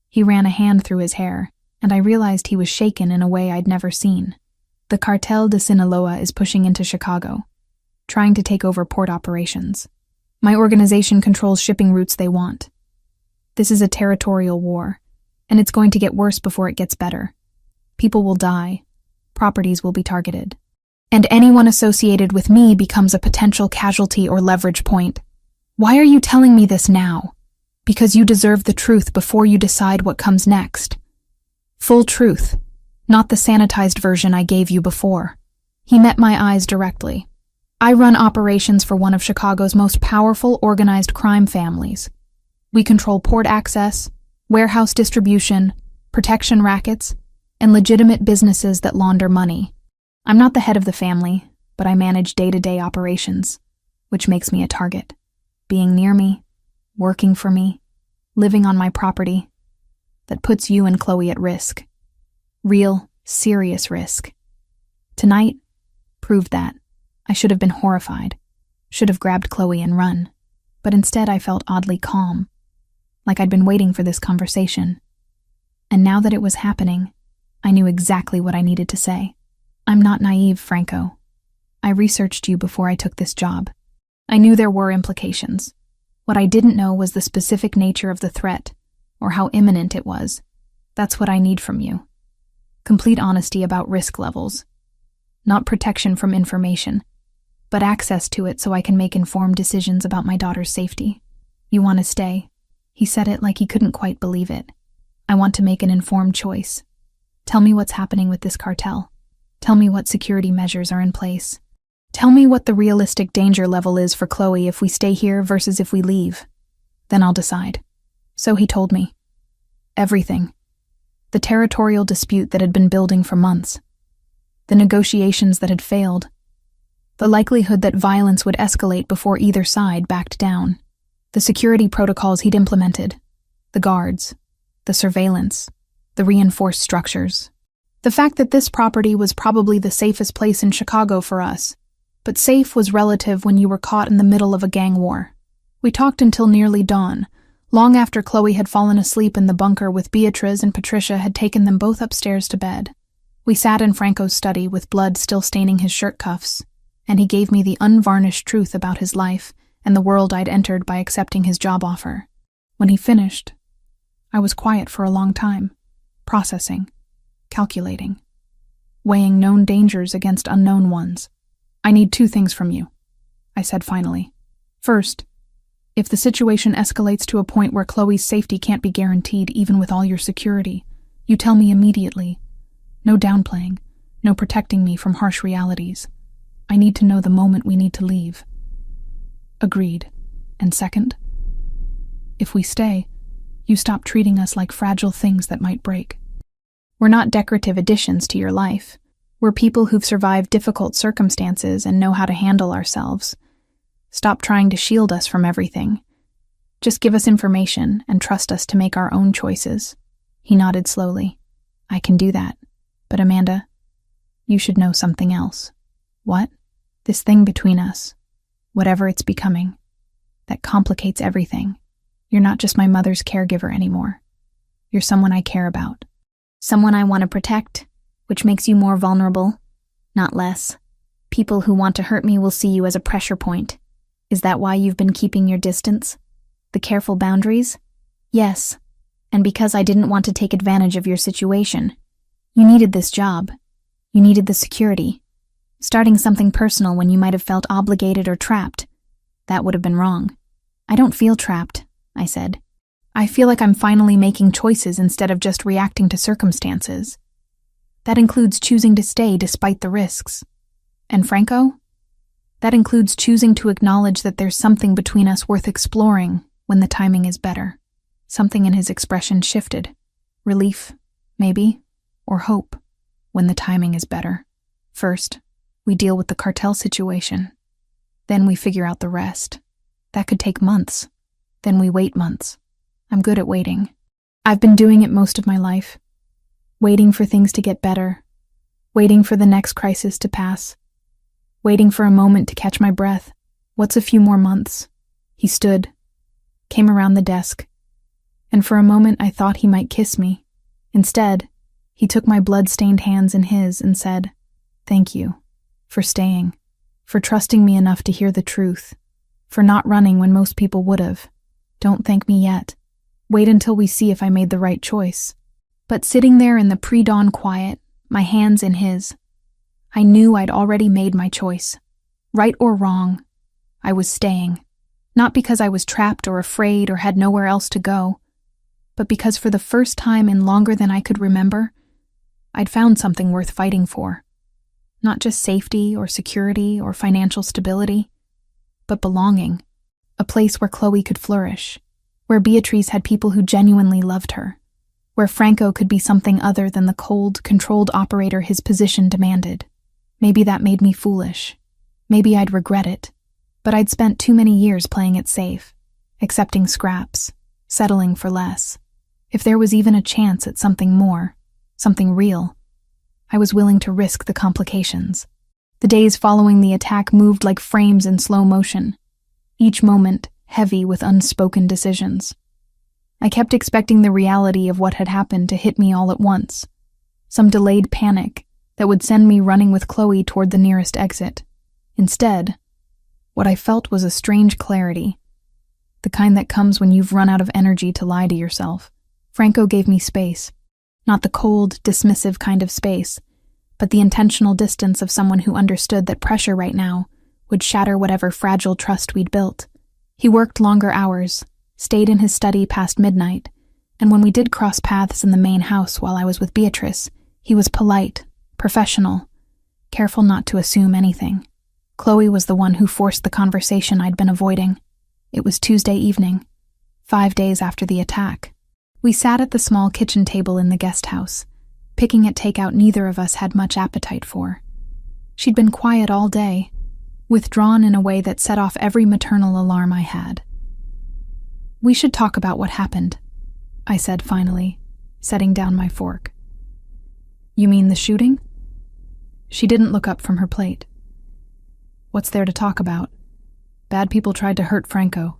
Speaker 1: He ran a hand through his hair, and I realized he was shaken in a way I'd never seen. The Cartel de Sinaloa is pushing into Chicago, trying to take over port operations. My organization controls shipping routes they want. This is a territorial war, and it's going to get worse before it gets better. People will die. Properties will be targeted. And anyone associated with me becomes a potential casualty or leverage point. Why are you telling me this now? Because you deserve the truth before you decide what comes next. Full truth, not the sanitized version I gave you before. He met my eyes directly. I run operations for one of Chicago's most powerful organized crime families. We control port access, warehouse distribution, protection rackets, and legitimate businesses that launder money. I'm not the head of the family, but I manage day-to-day operations, which makes me a target. Being near me, working for me, living on my property, that puts you and Chloe at risk. Real, serious risk. Tonight proved that. I should have been horrified, should have grabbed Chloe and run, but instead I felt oddly calm, like I'd been waiting for this conversation. And now that it was happening, I knew exactly what I needed to say. I'm not naive, Franco. I researched you before I took this job. I knew there were implications. What I didn't know was the specific nature of the threat, or how imminent it was. That's what I need from you. Complete honesty about risk levels. Not protection from information, but access to it so I can make informed decisions about my daughter's safety. You want to stay? He said it like he couldn't quite believe it. I want to make an informed choice. Tell me what's happening with this cartel. Tell me what security measures are in place. Tell me what the realistic danger level is for Chloe if we stay here versus if we leave. Then I'll decide. So he told me. Everything. The territorial dispute that had been building for months. The negotiations that had failed. The likelihood that violence would escalate before either side backed down. The security protocols he'd implemented. The guards. The surveillance. The reinforced structures. The fact that this property was probably the safest place in Chicago for us. But safe was relative when you were caught in the middle of a gang war. We talked until nearly dawn, long after Chloe had fallen asleep in the bunker with Beatrice and Patricia had taken them both upstairs to bed. We sat in Franco's study with blood still staining his shirt cuffs, and he gave me the unvarnished truth about his life and the world I'd entered by accepting his job offer. When he finished, I was quiet for a long time, processing, calculating, weighing known dangers against unknown ones. I need 2 things from you, I said finally. First, if the situation escalates to a point where Chloe's safety can't be guaranteed even with all your security, you tell me immediately. No downplaying, no protecting me from harsh realities. I need to know the moment we need to leave. Agreed. And second, if we stay, you stop treating us like fragile things that might break. We're not decorative additions to your life. We're people who've survived difficult circumstances and know how to handle ourselves. Stop trying to shield us from everything. Just give us information and trust us to make our own choices. He nodded slowly. I can do that. But Amanda, you should know something else. What? This thing between us. Whatever it's becoming. That complicates everything. You're not just my mother's caregiver anymore. You're someone I care about. Someone I want to protect, which makes you more vulnerable, not less. People who want to hurt me will see you as a pressure point. Is that why you've been keeping your distance? The careful boundaries? Yes. And because I didn't want to take advantage of your situation. You needed this job. You needed the security. Starting something personal when you might have felt obligated or trapped. That would have been wrong. I don't feel trapped, I said. I feel like I'm finally making choices instead of just reacting to circumstances. That includes choosing to stay despite the risks. And Franco? That includes choosing to acknowledge that there's something between us worth exploring when the timing is better. Something in his expression shifted. Relief, maybe, or hope, when the timing is better. First, we deal with the cartel situation. Then we figure out the rest. That could take months. Then we wait months. I'm good at waiting. I've been doing it most of my life. Waiting for things to get better. Waiting for the next crisis to pass. Waiting for a moment to catch my breath. What's a few more months? He stood, came around the desk, and for a moment I thought he might kiss me. Instead, he took my blood-stained hands in his and said, "Thank you, for staying, for trusting me enough to hear the truth, for not running when most people would have. Don't thank me yet. Wait until we see if I made the right choice." But sitting there in the pre-dawn quiet, my hands in his, I knew I'd already made my choice. Right or wrong, I was staying. Not because I was trapped or afraid or had nowhere else to go, but because for the first time in longer than I could remember, I'd found something worth fighting for. Not just safety or security or financial stability, but belonging. A place where Chloe could flourish, where Beatrice had people who genuinely loved her, where Franco could be something other than the cold, controlled operator his position demanded. Maybe that made me foolish. Maybe I'd regret it. But I'd spent too many years playing it safe. accepting scraps, settling for less. If there was even a chance at something more, something real, I was willing to risk the complications. The days following the attack moved like frames in slow motion, each moment heavy with unspoken decisions. I kept expecting the reality of what had happened to hit me all at once, some delayed panic that would send me running with Chloe toward the nearest exit. Instead, what I felt was a strange clarity, the kind that comes when you've run out of energy to lie to yourself. Franco gave me space, not the cold, dismissive kind of space, but the intentional distance of someone who understood that pressure right now would shatter whatever fragile trust we'd built. He worked longer hours, stayed in his study past midnight, and when we did cross paths in the main house while I was with Beatrice, he was polite, professional, careful not to assume anything. Chloe was the one who forced the conversation I'd been avoiding. It was Tuesday evening, 5 days after the attack. We sat at the small kitchen table in the guest house, picking at takeout neither of us had much appetite for. She'd been quiet all day, withdrawn in a way that set off every maternal alarm I had. "We should talk about what happened," I said finally, setting down my fork. "You mean the shooting?" She didn't look up from her plate. "What's there to talk about? Bad people tried to hurt Franco.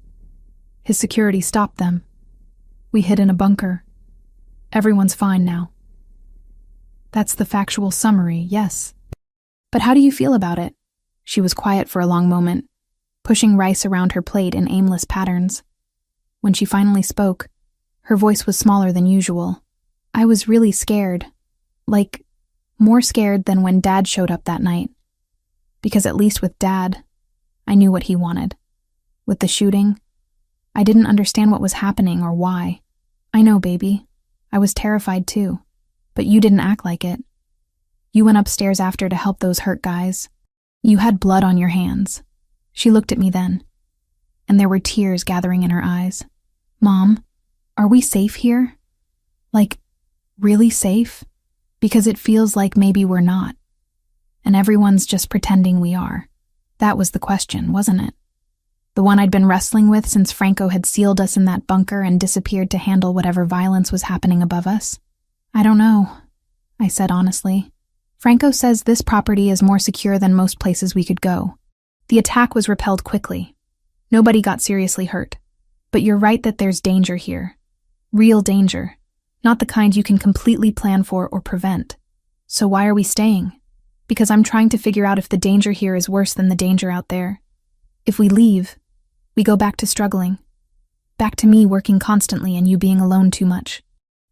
Speaker 1: His security stopped them. We hid in a bunker. Everyone's fine now." "That's the factual summary, yes. But how do you feel about it?" She was quiet for a long moment, pushing rice around her plate in aimless patterns. When she finally spoke, her voice was smaller than usual. "I was really scared. Like, more scared than when Dad showed up that night. Because at least with Dad, I knew what he wanted. With the shooting, I didn't understand what was happening or why. I know, baby. I was terrified too. But you didn't act like it. You went upstairs after to help those hurt guys. You had blood on your hands." She looked at me then, and there were tears gathering in her eyes. "Mom, are we safe here? Like, really safe? Because it feels like maybe we're not. And everyone's just pretending we are." That was the question, wasn't it? The one I'd been wrestling with since Franco had sealed us in that bunker and disappeared to handle whatever violence was happening above us. "I don't know," I said honestly. "Franco says this property is more secure than most places we could go. The attack was repelled quickly. Nobody got seriously hurt. But you're right that there's danger here. Real danger. Not the kind you can completely plan for or prevent. So why are we staying? Because I'm trying to figure out if the danger here is worse than the danger out there. If we leave, we go back to struggling. Back to me working constantly and you being alone too much.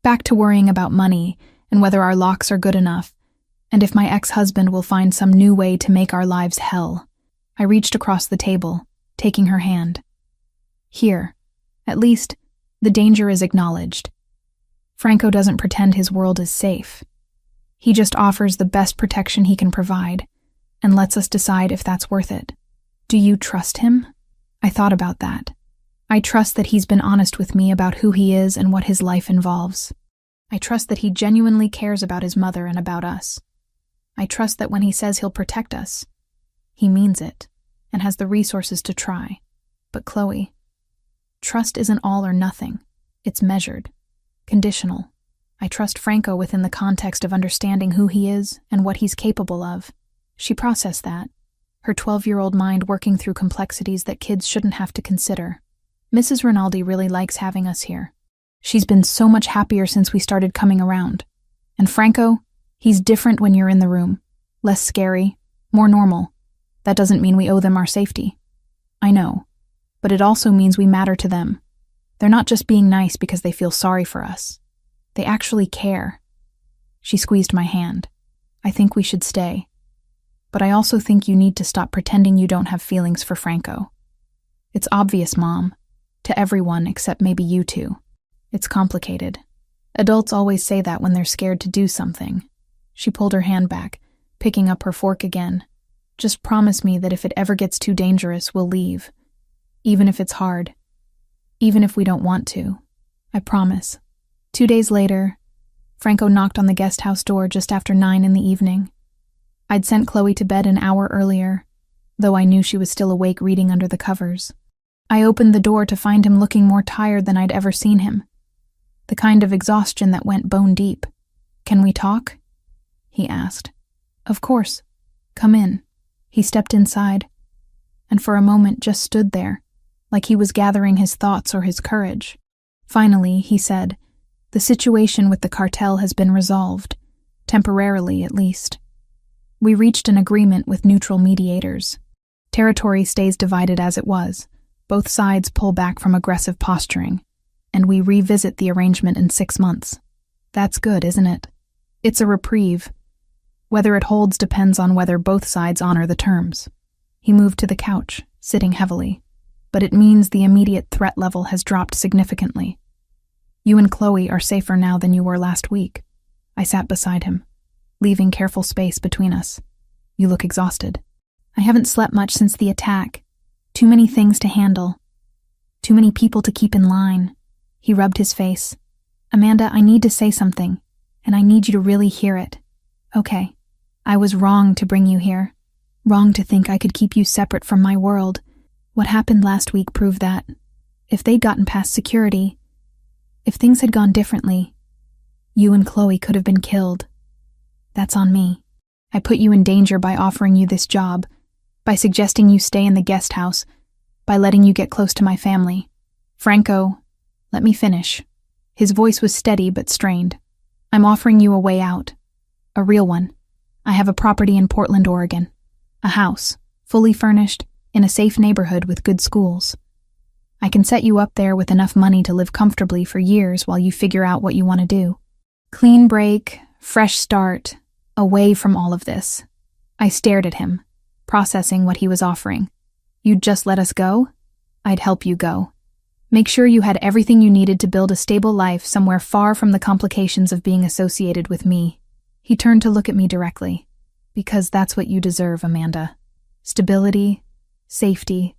Speaker 1: Back to worrying about money and whether our locks are good enough, and if my ex-husband will find some new way to make our lives hell." I reached across the table, taking her hand. "Here, at least, the danger is acknowledged. Franco doesn't pretend his world is safe. He just offers the best protection he can provide, and lets us decide if that's worth it. Do you trust him?" I thought about that. I trust that he's been honest with me about who he is and what his life involves. I trust that he genuinely cares about his mother and about us. I trust that when he says he'll protect us, he means it, and has the resources to try. But Chloe, trust isn't all or nothing. It's measured, conditional. I trust Franco within the context of understanding who he is and what he's capable of. She processed that, her 12-year-old mind working through complexities that kids shouldn't have to consider. "Mrs. Rinaldi really likes having us here. She's been so much happier since we started coming around. And Franco, he's different when you're in the room. Less scary, more normal. That doesn't mean we owe them our safety. I know, but it also means we matter to them. They're not just being nice because they feel sorry for us. They actually care." She squeezed my hand. "I think we should stay. But I also think you need to stop pretending you don't have feelings for Franco. It's obvious, Mom, to everyone except maybe you two. It's complicated. Adults always say that when they're scared to do something." She pulled her hand back, picking up her fork again. "Just promise me that if it ever gets too dangerous, we'll leave. Even if it's hard. Even if we don't want to. I promise." 2 days later, Franco knocked on the guest house door just after 9 in the evening. I'd sent Chloe to bed an hour earlier, though I knew she was still awake reading under the covers. I opened the door to find him looking more tired than I'd ever seen him. The kind of exhaustion that went bone deep. "Can we talk?" he asked. "Of course. Come in." He stepped inside, and for a moment just stood there, like he was gathering his thoughts or his courage. Finally, he said, "The situation with the cartel has been resolved, temporarily at least. We reached an agreement with neutral mediators. Territory stays divided as it was. Both sides pull back from aggressive posturing, and we revisit the arrangement in 6 months. That's good, isn't it? It's a reprieve. Whether it holds depends on whether both sides honor the terms." He moved to the couch, sitting heavily. "But it means the immediate threat level has dropped significantly. You and Chloe are safer now than you were last week." I sat beside him, leaving careful space between us. "You look exhausted." "I haven't slept much since the attack. Too many things to handle. Too many people to keep in line." He rubbed his face. "Amanda, I need to say something, and I need you to really hear it. Okay, I was wrong to bring you here. Wrong to think I could keep you separate from my world. What happened last week proved that. If they'd gotten past security, if things had gone differently, you and Chloe could have been killed. That's on me. I put you in danger by offering you this job, by suggesting you stay in the guest house, by letting you get close to my family. Franco, let me finish." His voice was steady but strained. "I'm offering you a way out. A real one. I have a property in Portland, Oregon. A house, fully furnished, in a safe neighborhood with good schools. I can set you up there with enough money to live comfortably for years while you figure out what you want to do. Clean break, fresh start, away from all of this." I stared at him, processing what he was offering. "You'd just let us go? I'd help you go. Make sure you had everything you needed to build a stable life somewhere far from the complications of being associated with me." He turned to look at me directly. "Because that's what you deserve, Amanda. Stability, safety,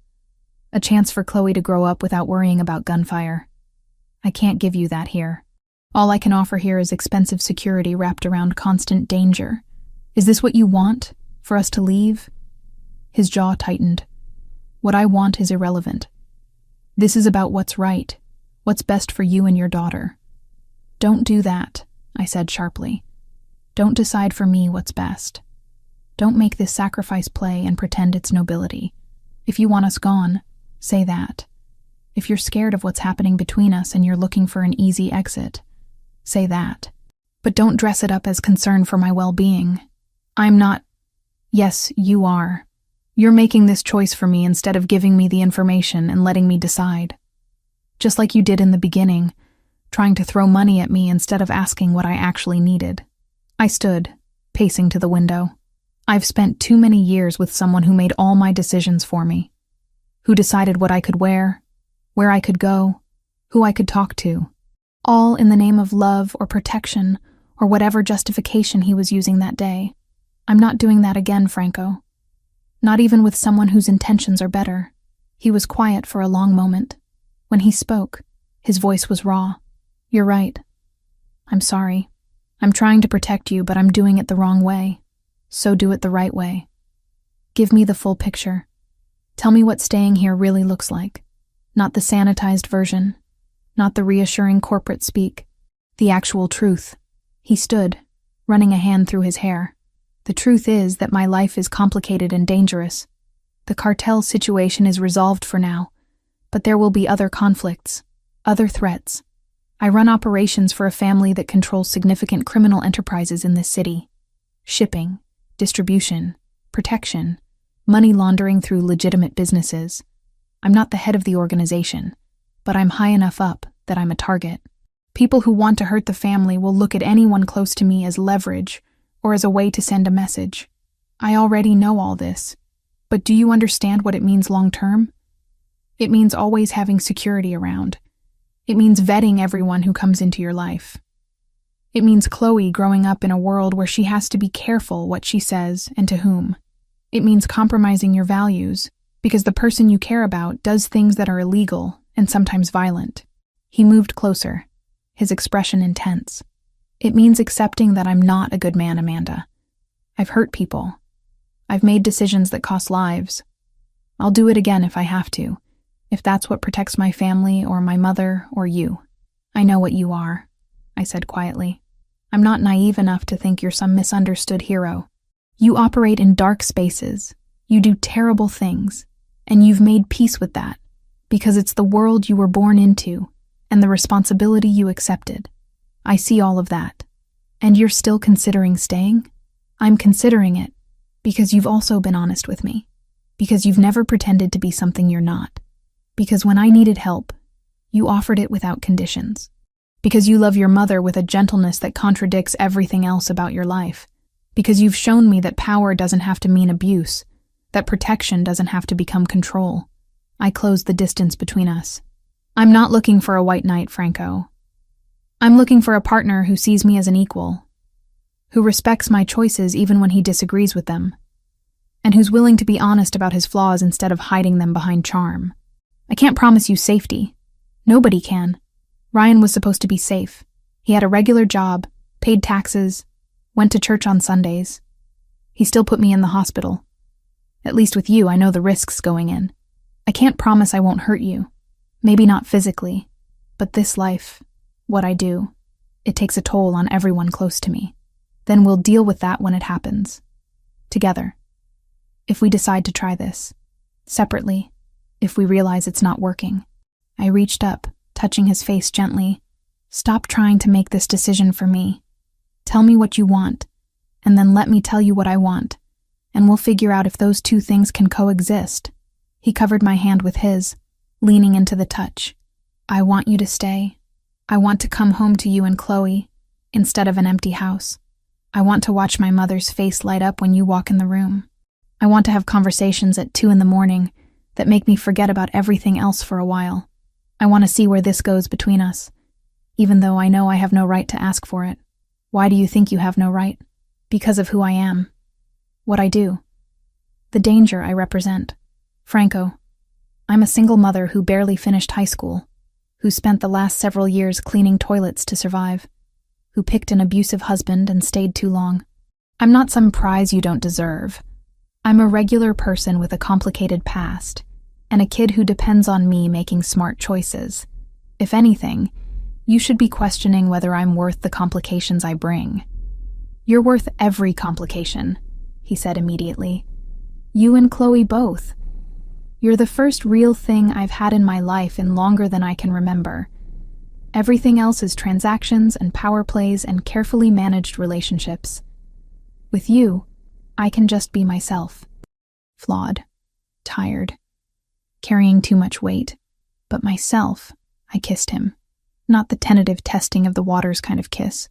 Speaker 1: a chance for Chloe to grow up without worrying about gunfire. I can't give you that here. All I can offer here is expensive security wrapped around constant danger. Is this what you want? For us to leave?" His jaw tightened. "What I want is irrelevant. This is about what's right, what's best for you and your daughter." "Don't do that," I said sharply. "Don't decide for me what's best. Don't make this sacrifice play and pretend it's nobility. If you want us gone, say that. If you're scared of what's happening between us and you're looking for an easy exit, say that. But don't dress it up as concern for my well-being. I'm not—" "Yes, you are. You're making this choice for me instead of giving me the information and letting me decide. Just like you did in the beginning, trying to throw money at me instead of asking what I actually needed." I stood, pacing to the window. I've spent too many years with someone who made all my decisions for me, who decided what I could wear, where I could go, who I could talk to, all in the name of love or protection or whatever justification he was using that day. I'm not doing that again, Franco. Not even with someone whose intentions are better. He was quiet for a long moment. When he spoke, his voice was raw. "You're right. I'm sorry. I'm trying to protect you, but I'm doing it the wrong way. So do it the right way. Give me the full picture. Tell me what staying here really looks like. Not the sanitized version. Not the reassuring corporate speak. The actual truth." He stood, running a hand through his hair. "The truth is that my life is complicated and dangerous. The cartel situation is resolved for now, but there will be other conflicts, other threats. I run operations for a family that controls significant criminal enterprises in this city. Shipping, distribution, protection, money laundering through legitimate businesses. I'm not the head of the organization, but I'm high enough up that I'm a target. People who want to hurt the family will look at anyone close to me as leverage or as a way to send a message. I already know all this, but do you understand what it means long-term? It means always having security around. It means vetting everyone who comes into your life. It means Chloe growing up in a world where she has to be careful what she says and to whom. It means compromising your values, because the person you care about does things that are illegal and sometimes violent." He moved closer, his expression intense. "It means accepting that I'm not a good man, Amanda. I've hurt people. I've made decisions that cost lives. I'll do it again if I have to. if that's what protects my family or my mother or you. I know what you are, I said quietly. I'm not naive enough to think you're some misunderstood hero. You operate in dark spaces, you do terrible things, and you've made peace with that, because it's the world you were born into and the responsibility you accepted. I see all of that. And you're still considering staying? I'm considering it because you've also been honest with me, because you've never pretended to be something you're not, because when I needed help, you offered it without conditions, because you love your mother with a gentleness that contradicts everything else about your life, because you've shown me that power doesn't have to mean abuse, that protection doesn't have to become control. I closed the distance between us. I'm not looking for a white knight, Franco. I'm looking for a partner who sees me as an equal, who respects my choices even when he disagrees with them, and who's willing to be honest about his flaws instead of hiding them behind charm. I can't promise you safety. Nobody can. Ryan was supposed to be safe. He had a regular job, paid taxes, went to church on Sundays. He still put me in the hospital. At least with you, I know the risks going in. I can't promise I won't hurt you. Maybe not physically, but this life, what I do, it takes a toll on everyone close to me. Then we'll deal with that when it happens. Together. If we decide to try this. Separately. If we realize it's not working. I reached up, touching his face gently. Stop trying to make this decision for me. Tell me what you want, and then let me tell you what I want, and we'll figure out if those two things can coexist. He covered my hand with his, leaning into the touch. I want you to stay. I want to come home to you and Chloe, instead of an empty house. I want to watch my mother's face light up when you walk in the room. I want to have conversations at 2 a.m. that make me forget about everything else for a while. I want to see where this goes between us, even though I know I have no right to ask for it. Why do you think you have no right? Because of who I am. What I do. The danger I represent. Franco, I'm a single mother who barely finished high school, who spent the last several years cleaning toilets to survive, who picked an abusive husband and stayed too long. I'm not some prize you don't deserve. I'm a regular person with a complicated past, and a kid who depends on me making smart choices. If anything, you should be questioning whether I'm worth the complications I bring. You're worth every complication, he said immediately. You and Chloe both. You're the first real thing I've had in my life in longer than I can remember. Everything else is transactions and power plays and carefully managed relationships. With you, I can just be myself. Flawed, tired, carrying too much weight. But myself, I kissed him. Not the tentative testing of the waters kind of kiss,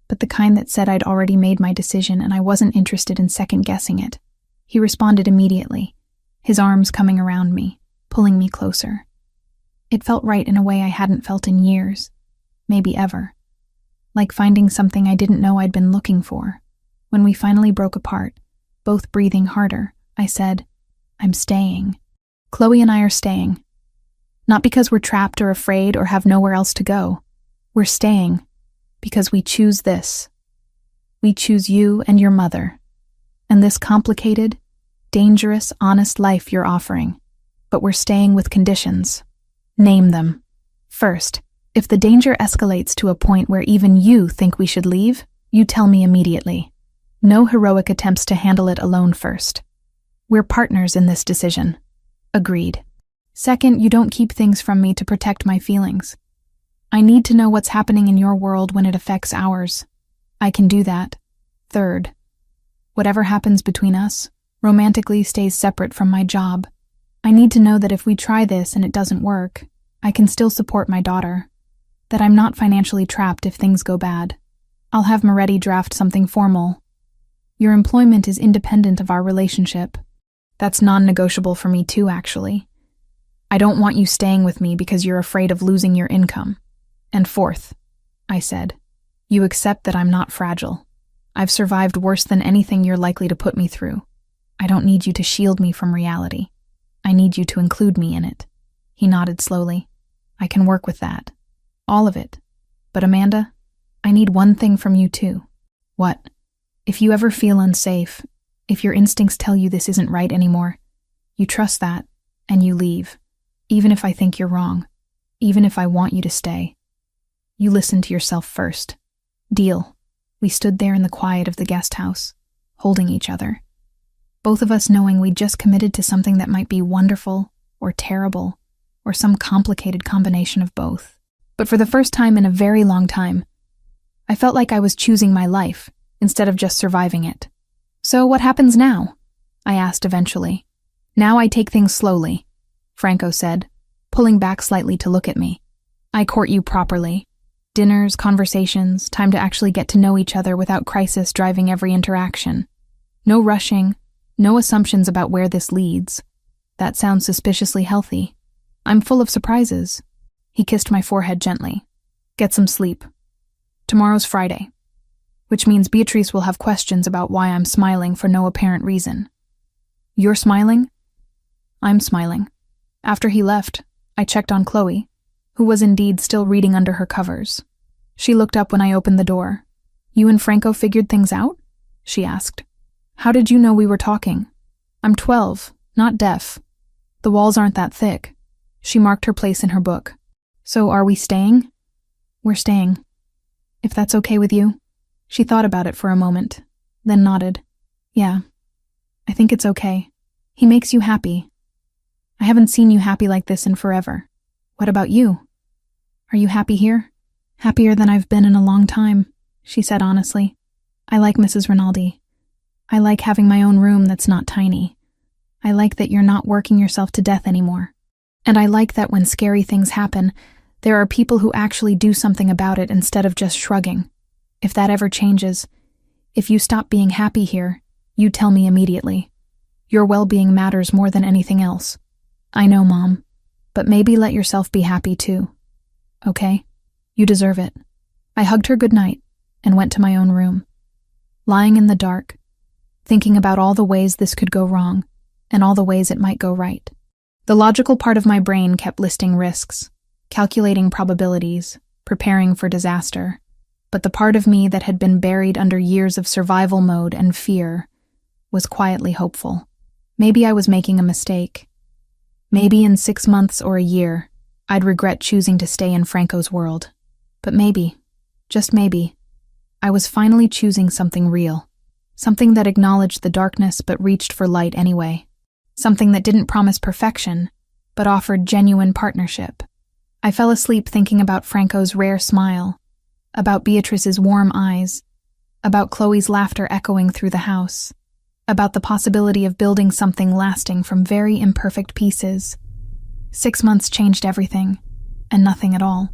Speaker 1: but the kind that said I'd already made my decision and I wasn't interested in second-guessing it. He responded immediately, his arms coming around me, pulling me closer. It felt right in a way I hadn't felt in years, maybe ever. Like finding something I didn't know I'd been looking for. When we finally broke apart, both breathing harder, I said, I'm staying. Chloe and I are staying. Not because we're trapped or afraid or have nowhere else to go. We're staying because we choose this. We choose you and your mother, and this complicated, dangerous, honest life you're offering. But we're staying with conditions. Name them. First, if the danger escalates to a point where even you think we should leave, you tell me immediately. No heroic attempts to handle it alone first. We're partners in this decision. Agreed. Second, you don't keep things from me to protect my feelings. I need to know what's happening in your world when it affects ours. I can do that. Third, whatever happens between us, romantically stays separate from my job. I need to know that if we try this and it doesn't work, I can still support my daughter. That I'm not financially trapped if things go bad. I'll have Moretti draft something formal. Your employment is independent of our relationship. That's non-negotiable for me too, actually. I don't want you staying with me because you're afraid of losing your income. And fourth, I said, you accept that I'm not fragile. I've survived worse than anything you're likely to put me through. I don't need you to shield me from reality. I need you to include me in it. He nodded slowly. I can work with that. All of it. But Amanda, I need one thing from you too. What? If you ever feel unsafe, if your instincts tell you this isn't right anymore, you trust that, and you leave. Even if I think you're wrong, even if I want you to stay, you listen to yourself first. Deal. We stood there in the quiet of the guest house, holding each other. Both of us knowing we'd just committed to something that might be wonderful or terrible or some complicated combination of both. But for the first time in a very long time, I felt like I was choosing my life instead of just surviving it. So what happens now? I asked eventually. Now I take things slowly, Franco said, pulling back slightly to look at me. I court you properly. Dinners, conversations, time to actually get to know each other without crisis driving every interaction. No rushing, no assumptions about where this leads. That sounds suspiciously healthy. I'm full of surprises. He kissed my forehead gently. Get some sleep. Tomorrow's Friday, which means Beatrice will have questions about why I'm smiling for no apparent reason. You're smiling? I'm smiling. After he left, I checked on Chloe, who was indeed still reading under her covers. She looked up when I opened the door. You and Franco figured things out? She asked. How did you know we were talking? I'm 12, not deaf. The walls aren't that thick. She marked her place in her book. So are we staying? We're staying. If that's okay with you? She thought about it for a moment, then nodded. Yeah, I think it's okay. He makes you happy. I haven't seen you happy like this in forever. What about you? Are you happy here? Happier than I've been in a long time, she said honestly. I like Mrs. Rinaldi. I like having my own room that's not tiny. I like that you're not working yourself to death anymore. And I like that when scary things happen, there are people who actually do something about it instead of just shrugging. If that ever changes, if you stop being happy here, you tell me immediately. Your well-being matters more than anything else. I know, Mom, but maybe let yourself be happy too. Okay? You deserve it. I hugged her goodnight and went to my own room. Lying in the dark, thinking about all the ways this could go wrong and all the ways it might go right. The logical part of my brain kept listing risks, calculating probabilities, preparing for disaster. But the part of me that had been buried under years of survival mode and fear was quietly hopeful. Maybe I was making a mistake. Maybe in 6 months or a year, I'd regret choosing to stay in Franco's world. But maybe, just maybe, I was finally choosing something real. Something that acknowledged the darkness but reached for light anyway. Something that didn't promise perfection, but offered genuine partnership. I fell asleep thinking about Franco's rare smile, about Beatrice's warm eyes, about Chloe's laughter echoing through the house, about the possibility of building something lasting from very imperfect pieces. 6 months changed everything, and nothing at all.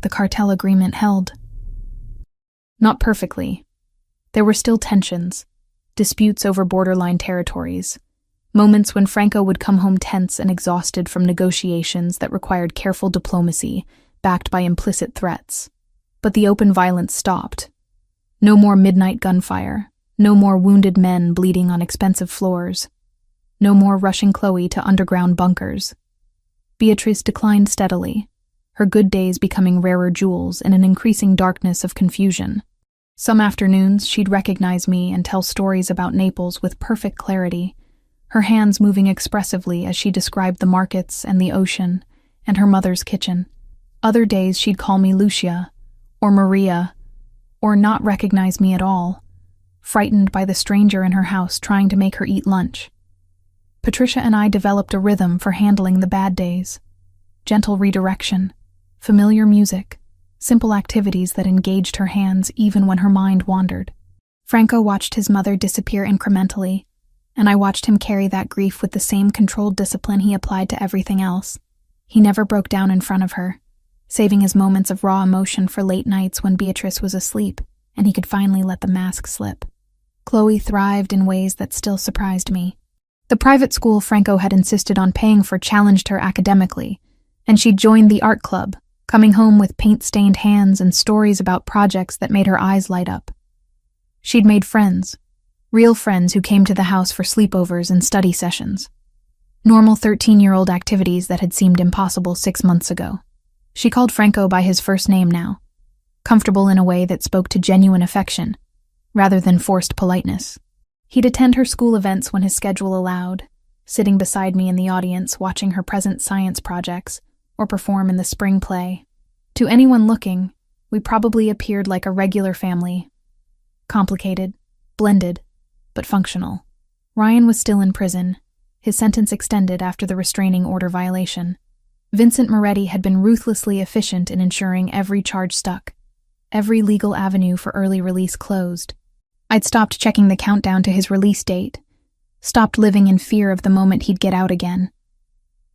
Speaker 1: The cartel agreement held. Not perfectly. There were still tensions, disputes over borderline territories, moments when Franco would come home tense and exhausted from negotiations that required careful diplomacy, backed by implicit threats. But the open violence stopped. No more midnight gunfire, no more wounded men bleeding on expensive floors, no more rushing Chloe to underground bunkers. Beatrice declined steadily, her good days becoming rarer jewels in an increasing darkness of confusion. Some afternoons she'd recognize me and tell stories about Naples with perfect clarity, her hands moving expressively as she described the markets and the ocean and her mother's kitchen. Other days she'd call me Lucia, or Maria, or not recognize me at all, frightened by the stranger in her house trying to make her eat lunch. Patricia and I developed a rhythm for handling the bad days. Gentle redirection, familiar music, simple activities that engaged her hands even when her mind wandered. Franco watched his mother disappear incrementally, and I watched him carry that grief with the same controlled discipline he applied to everything else. He never broke down in front of her, saving his moments of raw emotion for late nights when Beatrice was asleep and he could finally let the mask slip. Chloe thrived in ways that still surprised me. The private school Franco had insisted on paying for challenged her academically, and she joined the art club, coming home with paint-stained hands and stories about projects that made her eyes light up. She'd made friends, real friends who came to the house for sleepovers and study sessions. Normal 13-year-old activities that had seemed impossible 6 months ago. She called Franco by his first name now, comfortable in a way that spoke to genuine affection, rather than forced politeness. He'd attend her school events when his schedule allowed, sitting beside me in the audience watching her present science projects or perform in the spring play. To anyone looking, we probably appeared like a regular family. Complicated, blended, but functional. Ryan was still in prison, his sentence extended after the restraining order violation. Vincent Moretti had been ruthlessly efficient in ensuring every charge stuck, every legal avenue for early release closed. I'd stopped checking the countdown to his release date, stopped living in fear of the moment he'd get out again.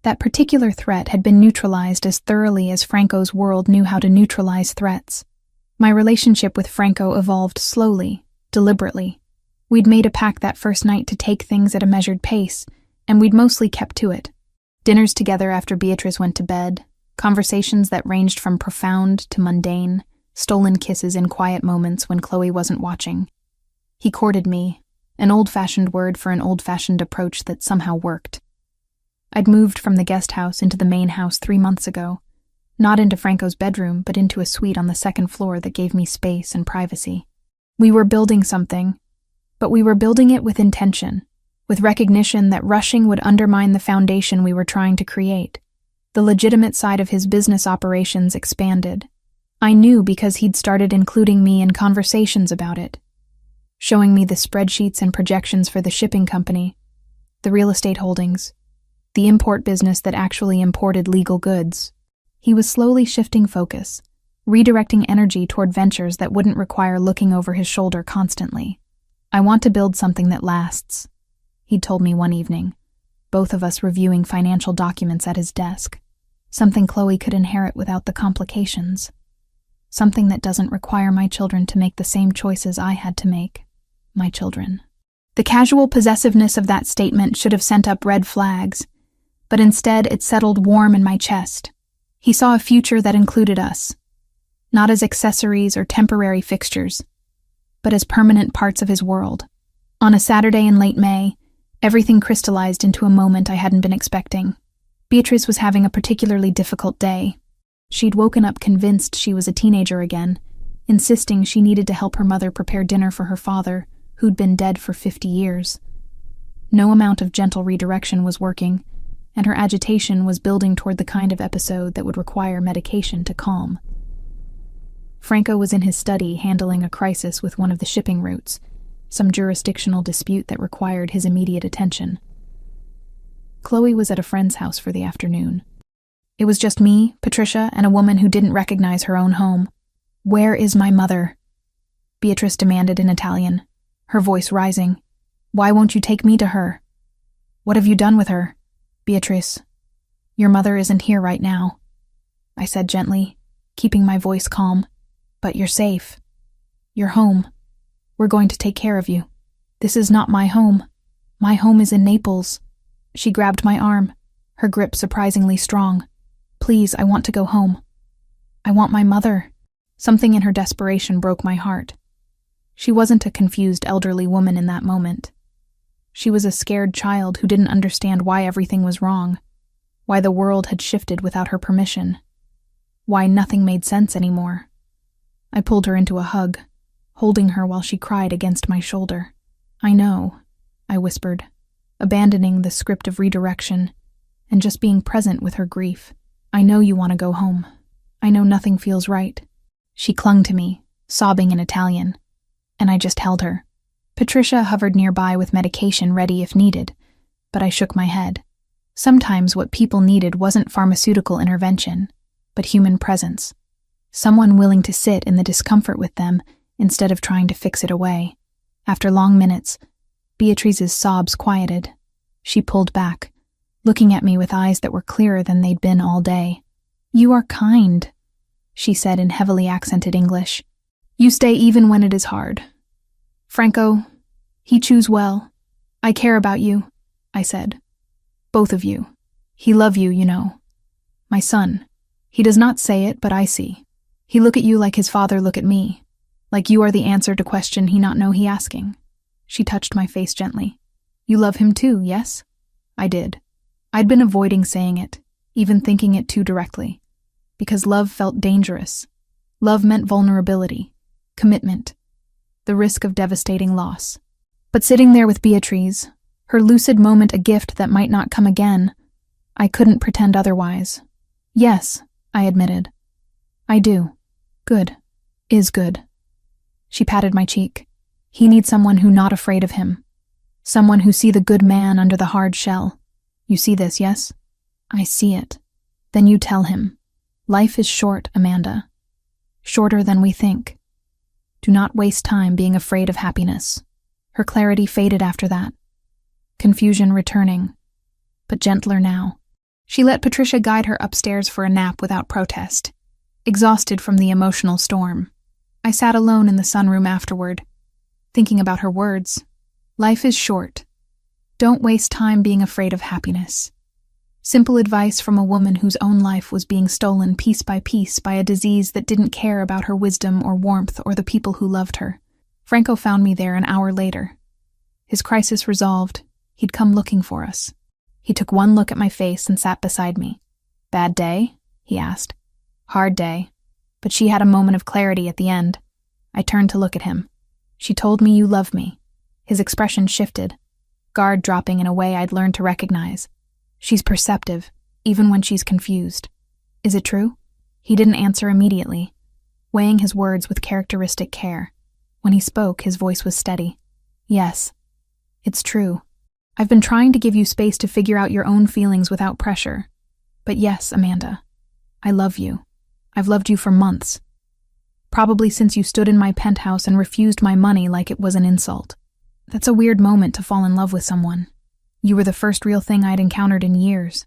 Speaker 1: That particular threat had been neutralized as thoroughly as Franco's world knew how to neutralize threats. My relationship with Franco evolved slowly, deliberately. We'd made a pact that first night to take things at a measured pace, and we'd mostly kept to it. Dinners together after Beatrice went to bed, conversations that ranged from profound to mundane, stolen kisses in quiet moments when Chloe wasn't watching. He courted me, an old-fashioned word for an old-fashioned approach that somehow worked. I'd moved from the guest house into the main house 3 months ago, not into Franco's bedroom, but into a suite on the second floor that gave me space and privacy. We were building something, but we were building it with intention, with recognition that rushing would undermine the foundation we were trying to create. The legitimate side of his business operations expanded. I knew because he'd started including me in conversations about it, showing me the spreadsheets and projections for the shipping company, the real estate holdings, the import business that actually imported legal goods. He was slowly shifting focus, redirecting energy toward ventures that wouldn't require looking over his shoulder constantly. I want to build something that lasts, he'd told me one evening, both of us reviewing financial documents at his desk. Something Chloe could inherit without the complications. Something that doesn't require my children to make the same choices I had to make. My children. The casual possessiveness of that statement should have sent up red flags, but instead it settled warm in my chest. He saw a future that included us, not as accessories or temporary fixtures, but as permanent parts of his world. On a Saturday in late May, everything crystallized into a moment I hadn't been expecting. Beatrice was having a particularly difficult day. She'd woken up convinced she was a teenager again, insisting she needed to help her mother prepare dinner for her father, who'd been dead for 50 years. No amount of gentle redirection was working, and her agitation was building toward the kind of episode that would require medication to calm. Franco was in his study handling a crisis with one of the shipping routes, some jurisdictional dispute that required his immediate attention. Chloe was at a friend's house for the afternoon. It was just me, Patricia, and a woman who didn't recognize her own home. "Where is my mother?" Beatrice demanded in Italian, her voice rising. "Why won't you take me to her? What have you done with her?" "Beatrice, your mother isn't here right now," I said gently, keeping my voice calm. "But you're safe. You're home. We're going to take care of you. This is not my home. My home is in Naples." She grabbed my arm, her grip surprisingly strong. "Please, I want to go home. I want my mother." Something in her desperation broke my heart. She wasn't a confused elderly woman in that moment. She was a scared child who didn't understand why everything was wrong, why the world had shifted without her permission, why nothing made sense anymore. I pulled her into a hug, holding her while she cried against my shoulder. "I know," I whispered, abandoning the script of redirection and just being present with her grief. "I know you want to go home. I know nothing feels right." She clung to me, sobbing in Italian, and I just held her. Patricia hovered nearby with medication ready if needed, but I shook my head. Sometimes what people needed wasn't pharmaceutical intervention, but human presence. Someone willing to sit in the discomfort with them instead of trying to fix it away. After long minutes, Beatrice's sobs quieted. She pulled back, looking at me with eyes that were clearer than they'd been all day. "You are kind," she said in heavily accented English. "You stay even when it is hard. Franco, he choose well. I care about you," I said. "Both of you. He love you, you know. My son. He does not say it, but I see. He look at you like his father look at me, like you are the answer to question he not know he asking." She touched my face gently. "You love him too, yes?" I did. I'd been avoiding saying it, even thinking it too directly, because love felt dangerous. Love meant vulnerability, commitment, the risk of devastating loss. But sitting there with Beatrice, her lucid moment a gift that might not come again. I couldn't pretend otherwise. Yes, I admitted. I do. Good. Is good. She patted my cheek. He needs someone who not afraid of him. Someone who see the good man under the hard shell. You see this, yes? I see it. Then you tell him. Life is short, Amanda. Shorter than we think. Do not waste time being afraid of happiness. Her clarity faded after that. Confusion returning, but gentler now. She let Patricia guide her upstairs for a nap without protest, exhausted from the emotional storm. I sat alone in the sunroom afterward, thinking about her words. Life is short. Don't waste time being afraid of happiness. Simple advice from a woman whose own life was being stolen piece by a disease that didn't care about her wisdom or warmth or the people who loved her. Franco found me there an hour later. His crisis resolved, he'd come looking for us. He took one look at my face and sat beside me. Bad day? He asked. Hard day. But she had a moment of clarity at the end. I turned to look at him. She told me you love me. His expression shifted, guard dropping in a way I'd learned to recognize. She's perceptive, even when she's confused. Is it true? He didn't answer immediately, weighing his words with characteristic care. When he spoke, his voice was steady. Yes, it's true. I've been trying to give you space to figure out your own feelings without pressure. But yes, Amanda, I love you. I've loved you for months. Probably since you stood in my penthouse and refused my money like it was an insult. That's a weird moment to fall in love with someone. You were the first real thing I'd encountered in years.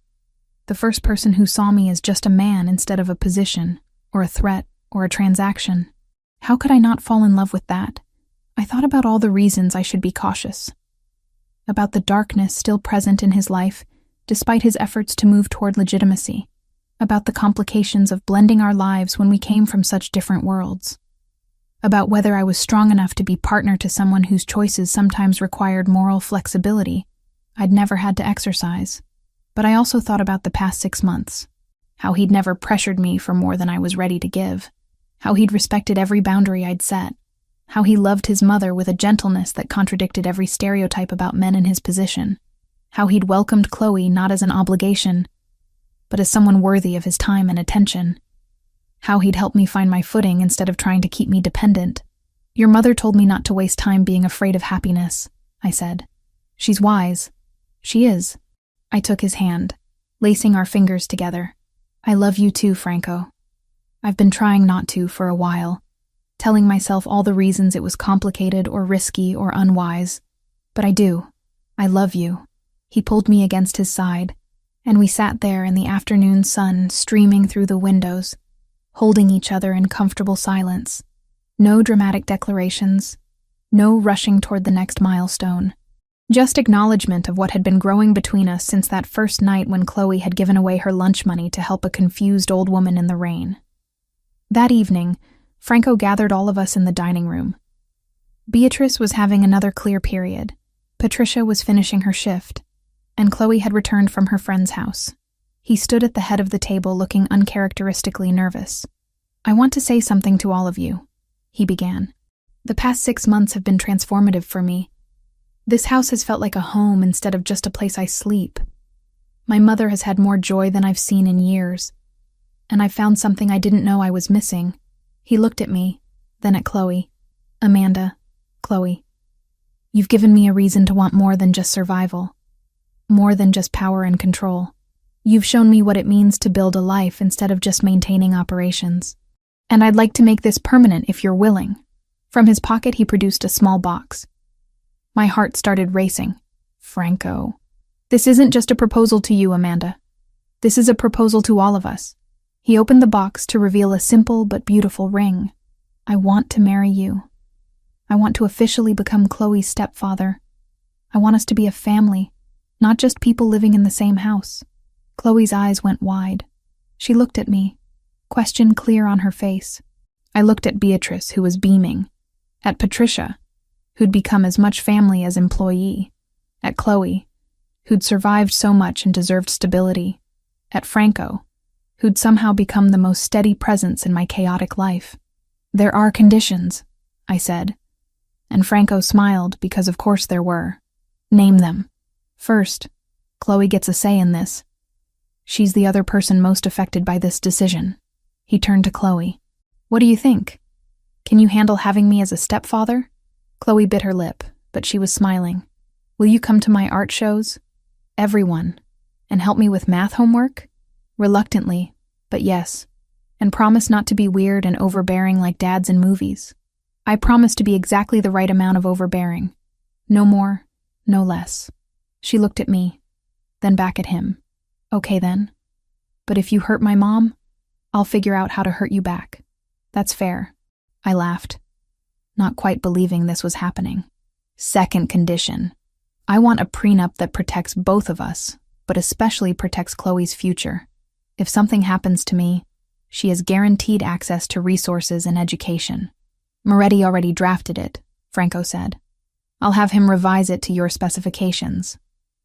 Speaker 1: The first person who saw me as just a man instead of a position, or a threat, or a transaction. How could I not fall in love with that? I thought about all the reasons I should be cautious. About the darkness still present in his life, despite his efforts to move toward legitimacy. About the complications of blending our lives when we came from such different worlds. About whether I was strong enough to be partner to someone whose choices sometimes required moral flexibility I'd never had to exercise. But I also thought about the past 6 months. How he'd never pressured me for more than I was ready to give. How he'd respected every boundary I'd set. How he loved his mother with a gentleness that contradicted every stereotype about men in his position. How he'd welcomed Chloe not as an obligation, but as someone worthy of his time and attention. How he'd helped me find my footing instead of trying to keep me dependent. Your mother told me not to waste time being afraid of happiness, I said. She's wise. She is. I took his hand, lacing our fingers together. I love you too, Franco. I've been trying not to for a while, telling myself all the reasons it was complicated or risky or unwise. But I do. I love you. He pulled me against his side, and we sat there in the afternoon sun streaming through the windows, holding each other in comfortable silence. No dramatic declarations, no rushing toward the next milestone. Just acknowledgement of what had been growing between us since that first night when Chloe had given away her lunch money to help a confused old woman in the rain. That evening, Franco gathered all of us in the dining room. Beatrice was having another clear period. Patricia was finishing her shift, and Chloe had returned from her friend's house. He stood at the head of the table looking uncharacteristically nervous. I want to say something to all of you, he began. The past 6 months have been transformative for me. This house has felt like a home instead of just a place I sleep. My mother has had more joy than I've seen in years, and I've found something I didn't know I was missing. He looked at me, then at Chloe. Amanda, Chloe, you've given me a reason to want more than just survival, more than just power and control. You've shown me what it means to build a life instead of just maintaining operations. And I'd like to make this permanent if you're willing. From his pocket, he produced a small box. My heart started racing. Franco. This isn't just a proposal to you, Amanda. This is a proposal to all of us. He opened the box to reveal a simple but beautiful ring. I want to marry you. I want to officially become Chloe's stepfather. I want us to be a family, not just people living in the same house. Chloe's eyes went wide. She looked at me, question clear on her face. I looked at Beatrice, who was beaming. At Patricia, who'd become as much family as employee. At Chloe, who'd survived so much and deserved stability. At Franco, who'd somehow become the most steady presence in my chaotic life. There are conditions, I said. And Franco smiled because of course there were. Name them, First, Chloe gets a say in this. She's the other person most affected by this decision. He turned to Chloe. What do you think? Can you handle having me as a stepfather? Chloe bit her lip, but she was smiling. Will you come to my art shows? Everyone. And help me with math homework? Reluctantly, but yes. And promise not to be weird and overbearing like dads in movies. I promise to be exactly the right amount of overbearing. No more, no less. She looked at me, then back at him. Okay then. But if you hurt my mom, I'll figure out how to hurt you back. That's fair. I laughed, not quite believing this was happening. Second condition. I want a prenup that protects both of us, but especially protects Chloe's future. If something happens to me, she has guaranteed access to resources and education. Moretti already drafted it, Franco said. I'll have him revise it to your specifications.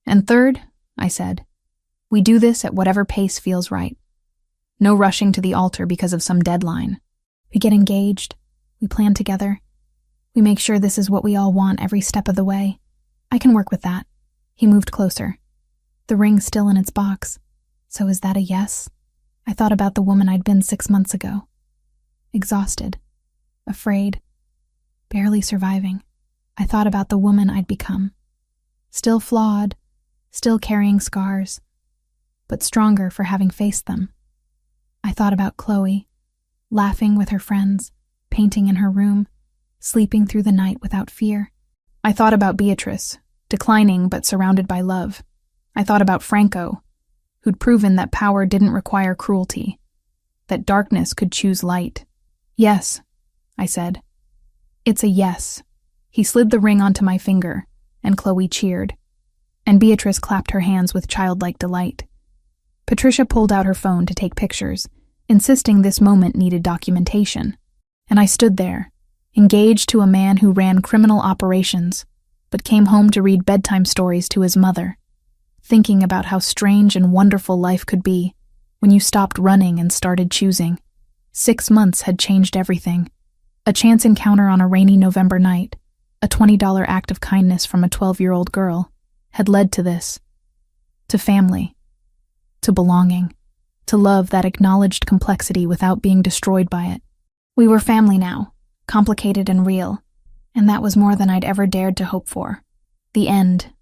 Speaker 1: And third, I said, we do this at whatever pace feels right. No rushing to the altar because of some deadline. We get engaged. We plan together. We make sure this is what we all want every step of the way. I can work with that. He moved closer. The ring's still in its box. So is that a yes? I thought about the woman I'd been 6 months ago. Exhausted. Afraid. Barely surviving. I thought about the woman I'd become. Still flawed. Still carrying scars. But stronger for having faced them. I thought about Chloe. Laughing with her friends. Painting in her room. Sleeping through the night without fear. I thought about Beatrice. Declining but surrounded by love. I thought about Franco, who'd proven that power didn't require cruelty, that darkness could choose light. Yes, I said. It's a yes. He slid the ring onto my finger, and Chloe cheered, and Beatrice clapped her hands with childlike delight. Patricia pulled out her phone to take pictures, insisting this moment needed documentation, and I stood there, engaged to a man who ran criminal operations, but came home to read bedtime stories to his mother, thinking about how strange and wonderful life could be when you stopped running and started choosing. 6 months had changed everything. A chance encounter on a rainy November night, a $20 act of kindness from a 12-year-old girl, had led to this. To family. To belonging. To love that acknowledged complexity without being destroyed by it. We were family now, complicated and real, and that was more than I'd ever dared to hope for. The end.